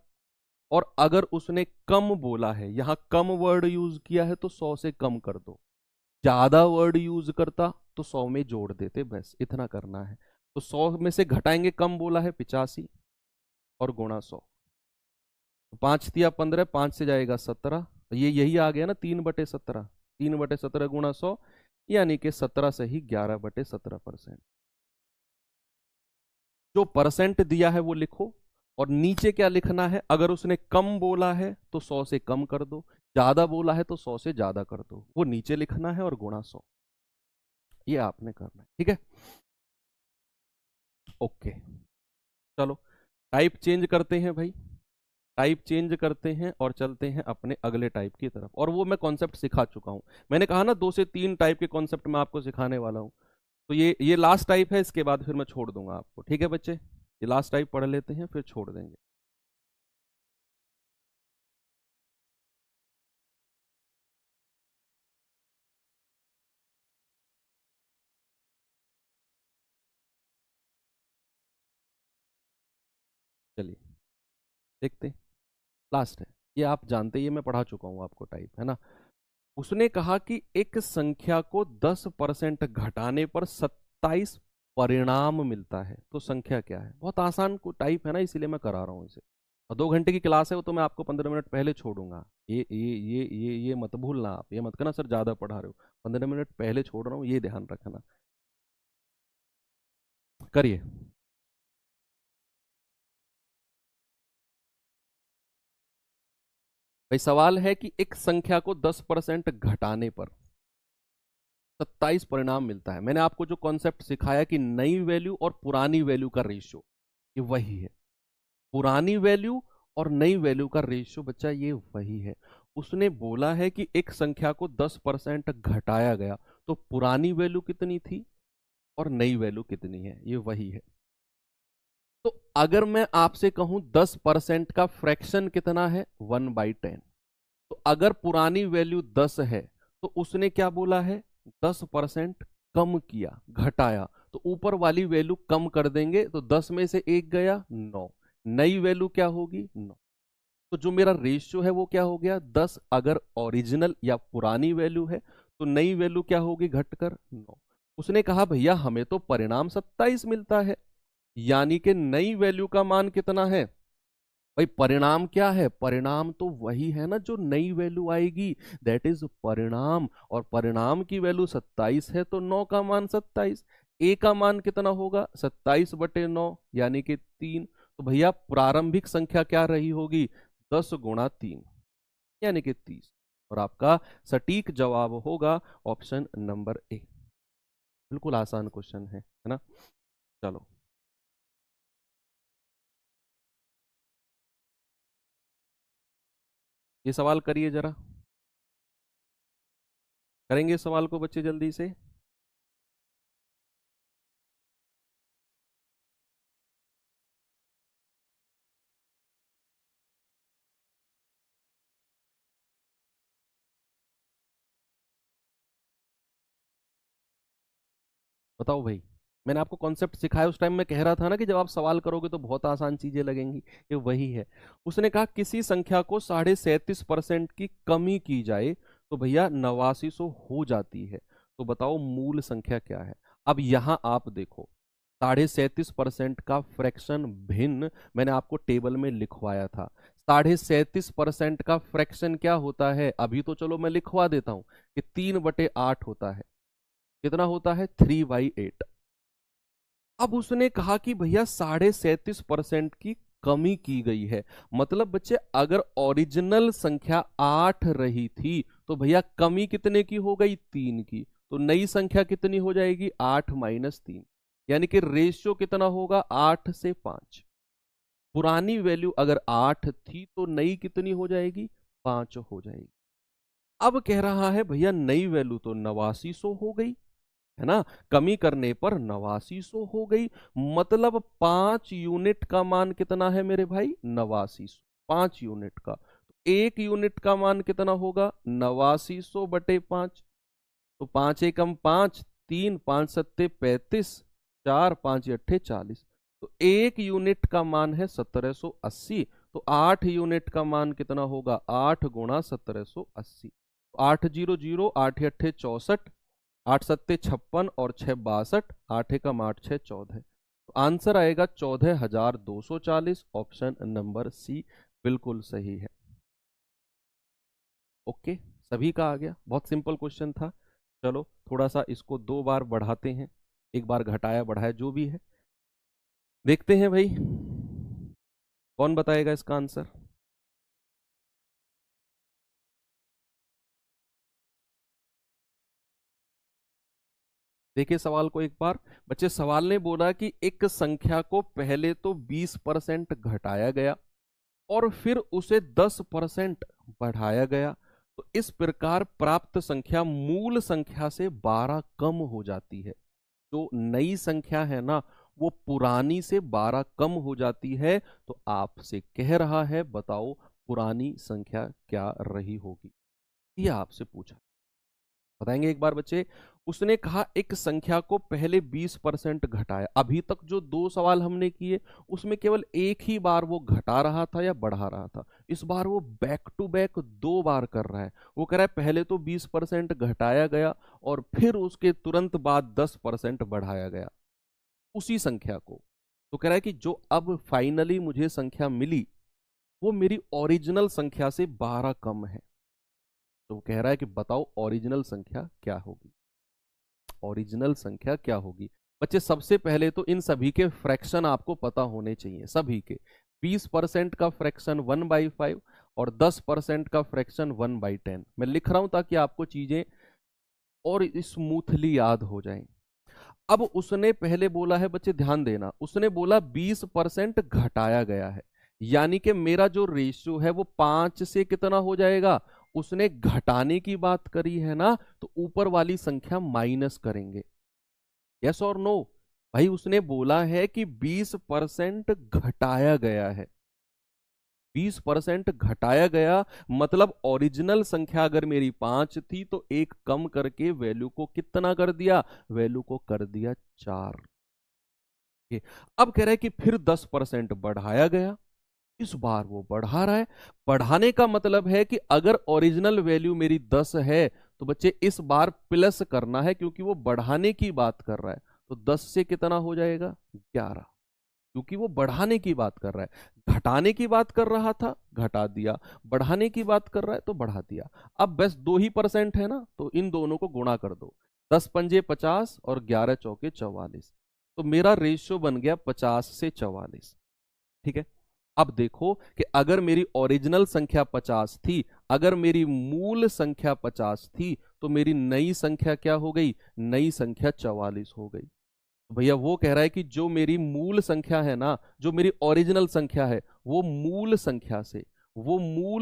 Speaker 1: और अगर उसने कम बोला है, यहां कम वर्ड यूज किया है तो 100 से कम कर दो, ज्यादा वर्ड यूज करता तो 100 में जोड़ देते, बस इतना करना है। तो 100 में से घटाएंगे, कम बोला है 85, और गुणा 100, 5 तिया 15, 5 से जाएगा 17, ये यही आ गया ना, 3/17, 3/17 गुणा 100, यानी कि 17 से ही 11/17%। जो परसेंट दिया है वो लिखो, और नीचे क्या लिखना है, अगर उसने कम बोला है तो 100 से कम कर दो, ज्यादा बोला है तो 100 से ज्यादा कर दो, वो नीचे लिखना है, और गुणा 100, ये आपने करना है, ठीक है। ओके, चलो टाइप चेंज करते हैं भाई, टाइप चेंज करते हैं और चलते हैं अपने अगले टाइप की तरफ। और वो मैं कॉन्सेप्ट सिखा चुका हूं, मैंने कहा ना 2 से 3 टाइप के कॉन्सेप्ट मैं आपको सिखाने वाला हूं। तो ये लास्ट टाइप है, इसके बाद फिर मैं छोड़ दूंगा आपको, ठीक है बच्चे, ये लास्ट टाइप पढ़ लेते हैं फिर छोड़ देंगे। चलिए देखते हैं, लास्ट है, ये आप जानते ही, ये मैं पढ़ा चुका हूँ आपको, टाइप है ना। उसने कहा कि एक संख्या को 10% घटाने पर 27 परिणाम मिलता है, तो संख्या क्या है? बहुत आसान को टाइप है ना, इसीलिए मैं करा रहा हूं इसे। और 2 घंटे की क्लास है वो, तो मैं आपको 15 मिनट पहले छोड़ूंगा। ये मत भूलना, आप ये मत कहना सर ज्यादा पढ़ा रहे हो। 15 मिनट पहले छोड़ रहा हूँ, ये ध्यान रखना। करिए। भाई सवाल है कि एक संख्या को 10% घटाने पर 27 परिणाम मिलता है। मैंने आपको जो कॉन्सेप्ट सिखाया कि नई वैल्यू और पुरानी वैल्यू का रेशियो, ये वही है। पुरानी वैल्यू और नई वैल्यू का रेशियो बच्चा ये वही है। उसने बोला है कि एक संख्या को 10% घटाया गया, तो पुरानी वैल्यू कितनी थी और नई वैल्यू कितनी है, ये वही है। तो अगर मैं आपसे कहूं 10% का फ्रैक्शन कितना है, 1/10, तो अगर पुरानी वैल्यू 10 है तो उसने क्या बोला है, 10% कम किया, घटाया, तो ऊपर वाली वैल्यू कम कर देंगे, तो 10 में से एक गया 9, नई वैल्यू क्या होगी 9। तो जो मेरा रेशियो है वो क्या हो गया 10, अगर ओरिजिनल या पुरानी वैल्यू है, तो नई वैल्यू क्या होगी घटकर 9। उसने कहा भैया हमें तो परिणाम 27 मिलता है, यानी कि नई वैल्यू का मान कितना है? भाई परिणाम क्या है? परिणाम तो वही है ना जो नई वैल्यू आएगी, दैट इज परिणाम। और परिणाम की वैल्यू 27 है, तो 9 का मान 27। ए का मान कितना होगा 27/9, यानी कि 3। तो भैया प्रारंभिक संख्या क्या रही होगी, 10 × 3, यानी कि 30। और आपका सटीक जवाब होगा ऑप्शन नंबर ए। बिल्कुल आसान क्वेश्चन है ना? चलो, ये सवाल करिए जरा। करेंगे सवाल को बच्चे जल्दी से। बताओ भाई। मैंने आपको कॉन्सेप्ट सिखाया, उस टाइम मैं कह रहा था ना कि जब आप सवाल करोगे तो बहुत आसान चीजें लगेंगी, ये वही है। उसने कहा किसी संख्या को 37.5% की कमी की जाए तो भैया 8900 हो जाती है। तो बताओ मूल संख्या क्या है? अब यहां आप देखो, 37.5% का फ्रैक्शन भिन्न मैंने आपको टेबल में लिखवाया था। 37.5% का फ्रैक्शन क्या होता है, अभी तो चलो मैं लिखवा देता हूं कि 3/8 होता है। कितना होता है, 3/8। अब उसने कहा कि भैया 37.5% की कमी की गई है। मतलब बच्चे अगर ओरिजिनल संख्या 8 रही थी, तो भैया कमी कितने की हो गई, 3 की। तो नई संख्या कितनी हो जाएगी, 8 - 3, यानी कि रेशियो कितना होगा, 8 से 5। पुरानी वैल्यू अगर 8 थी तो नई कितनी हो जाएगी, 5 हो जाएगी। अब कह रहा है भैया नई वैल्यू तो 8900 हो गई, है ना? कमी करने पर 8900 हो गई, मतलब 5 यूनिट का मान कितना है मेरे भाई, 8900। 5 यूनिट का, तो 1 यूनिट का मान कितना होगा, 8900/5। तो 5 × 1 = 5, 3 5 7 35, 4 5 8 40। तो 1 यूनिट का मान है 1780। तो 8 यूनिट का मान कितना होगा, 8 × 1780। 800, 8 × 8 = 64, 8 × 7 = 56 और 6 × 62, 8 × 8 = 14। तो आंसर आएगा 14,240, ऑप्शन नंबर सी बिल्कुल सही है। ओके, सभी का आ गया, बहुत सिंपल क्वेश्चन था। चलो थोड़ा सा इसको 2 बार बढ़ाते हैं, एक बार घटाया बढ़ाया जो भी है, देखते हैं भाई कौन बताएगा इसका आंसर। देखिए सवाल को एक बार। बच्चे सवाल ने बोला कि एक संख्या को पहले तो 20% घटाया गया और फिर उसे 10% बढ़ाया गया, तो इस प्रकार प्राप्त संख्या मूल संख्या से 12 कम हो जाती है। जो नई संख्या है ना, वो पुरानी से 12 कम हो जाती है। तो आपसे कह रहा है बताओ पुरानी संख्या क्या रही होगी, ये आपसे पूछा। बताएंगे एक बार बच्चे। उसने कहा एक संख्या को पहले 20% घटाया। अभी तक जो 2 सवाल हमने किए उसमें केवल एक ही बार वो घटा रहा था या बढ़ा रहा था। इस बार वो बैक टू बैक 2 बार कर रहा है। वो कह रहा है पहले तो 20% घटाया गया और फिर उसके तुरंत बाद 10% बढ़ाया गया उसी संख्या को। तो कह रहा है कि जो अब फाइनली मुझे संख्या मिली वो मेरी ओरिजिनल संख्या से 12 कम है। तो वो कह रहा है कि बताओ ओरिजिनल संख्या क्या होगी। ओरिजिनल संख्या क्या होगी बच्चे? सबसे पहले तो इन सभी के फ्रैक्शन आपको पता होने चाहिए, सभी के। 20% का फ्रैक्शन 1/5 और 10% का फ्रैक्शन 1/10। मैं लिख रहा हूं ताकि आपको चीजें और स्मूथली याद हो जाएं। अब उसने पहले बोला है बच्चे, ध्यान देना, उसने बोला 20% घटाया गया है, यानी कि मेरा जो रेशियो है वो 5 से कितना हो जाएगा? उसने घटाने की बात करी है ना, तो ऊपर वाली संख्या माइनस करेंगे। यस और नो? भाई उसने बोला है कि 20% घटाया गया है। 20% घटाया गया मतलब ओरिजिनल संख्या अगर मेरी 5 थी तो एक कम करके वैल्यू को कितना कर दिया? वैल्यू को कर दिया 4। अब कह रहा है कि फिर 10% बढ़ाया गया। इस बार वो बढ़ा रहा है। बढ़ाने का मतलब है कि अगर ओरिजिनल वैल्यू मेरी 10 है तो बच्चे इस बार प्लस करना है, क्योंकि वो बढ़ाने की बात कर रहा है। तो 10 से कितना हो जाएगा? 11, क्योंकि वो बढ़ाने की बात कर रहा है। घटाने की बात कर रहा था, घटा दिया। बढ़ाने की बात कर रहा है तो बढ़ा दिया। अब बस 2 ही परसेंट है ना, तो इन दोनों को गुणा कर दो। 10 पंजे 50 और 11 चौके 44। तो मेरा रेशियो बन गया 50 से 44। ठीक है। अब देखो कि अगर मेरी ओरिजिनल संख्या 50 थी, अगर मेरी मूल संख्या 50 थी, तो मेरी नई संख्या क्या हो गई? नई संख्या 44 हो गई। तो भैया वो कह रहा है कि जो मेरी मूल संख्या है ना, जो मेरी ओरिजिनल संख्या है, वो मूल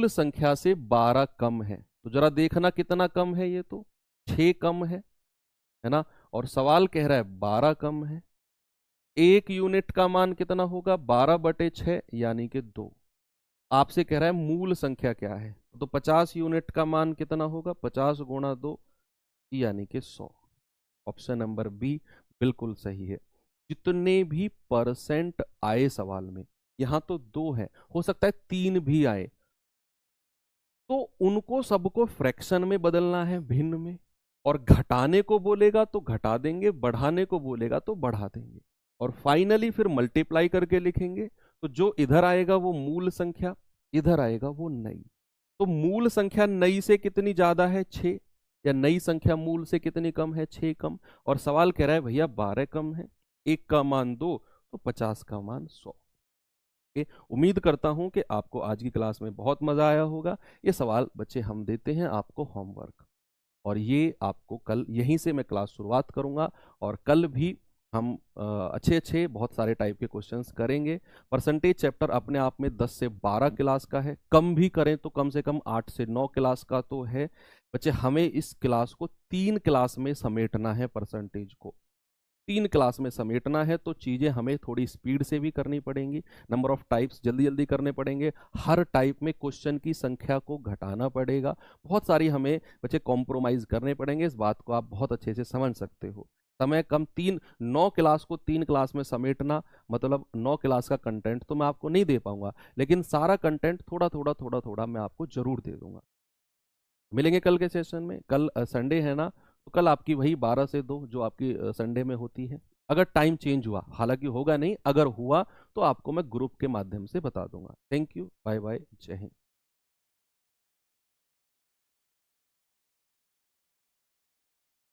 Speaker 1: संख्या से 12 कम है। तो जरा देखना कितना कम है, ये तो 6 कम है ना। और सवाल कह रहा है 12 कम है। एक यूनिट का मान कितना होगा? 12/6 यानी कि 2। आपसे कह रहा है मूल संख्या क्या है, तो 50 यूनिट का मान कितना होगा? 50 गुणा 2 यानी कि 100। ऑप्शन नंबर बी बिल्कुल सही है। जितने भी परसेंट आए सवाल में, यहां तो 2 है, हो सकता है 3 भी आए, तो उनको सबको फ्रैक्शन में बदलना है, भिन्न में। और घटाने को बोलेगा तो घटा देंगे, बढ़ाने को बोलेगा तो बढ़ा देंगे, और फाइनली फिर मल्टीप्लाई करके लिखेंगे। तो जो इधर आएगा वो मूल संख्या, इधर आएगा वो नई। तो मूल संख्या नई से कितनी ज्यादा है? 6। या नई संख्या मूल से कितनी कम है? 6 कम। और सवाल कह रहा है भैया 12 कम है, 1 का मान 2 तो 50 का मान 100। उम्मीद करता हूं कि आपको आज की क्लास में बहुत मजा आया होगा। ये सवाल बच्चे हम देते हैं आपको होमवर्क, और ये आपको कल यहीं से मैं क्लास शुरुआत करूंगा, और कल भी हम अच्छे अच्छे बहुत सारे टाइप के क्वेश्चंस करेंगे। परसेंटेज चैप्टर अपने आप में 10 से 12 क्लास का है, कम भी करें तो कम से कम 8 से 9 क्लास का तो है। बच्चे हमें इस क्लास को 3 क्लास में समेटना है, परसेंटेज को 3 क्लास में समेटना है। तो चीज़ें हमें थोड़ी स्पीड से भी करनी पड़ेंगी, नंबर ऑफ टाइप्स जल्दी जल्दी करने पड़ेंगे, हर टाइप में क्वेश्चन की संख्या को घटाना पड़ेगा, बहुत सारी हमें बच्चे कॉम्प्रोमाइज़ करने पड़ेंगे। इस बात को आप बहुत अच्छे से समझ सकते हो। समय कम, 9 क्लास को 3 क्लास में समेटना मतलब 9 क्लास का कंटेंट तो मैं आपको नहीं दे पाऊंगा, लेकिन सारा कंटेंट थोड़ा थोड़ा मैं आपको जरूर दे दूंगा। मिलेंगे कल के सेशन में। कल संडे है ना, तो कल आपकी वही 12 से 2 जो आपकी संडे में होती है। अगर टाइम चेंज हुआ, हालांकि होगा नहीं, अगर हुआ तो आपको मैं ग्रुप के माध्यम से बता दूंगा। थैंक यू, बाय बाय, जय हिंद।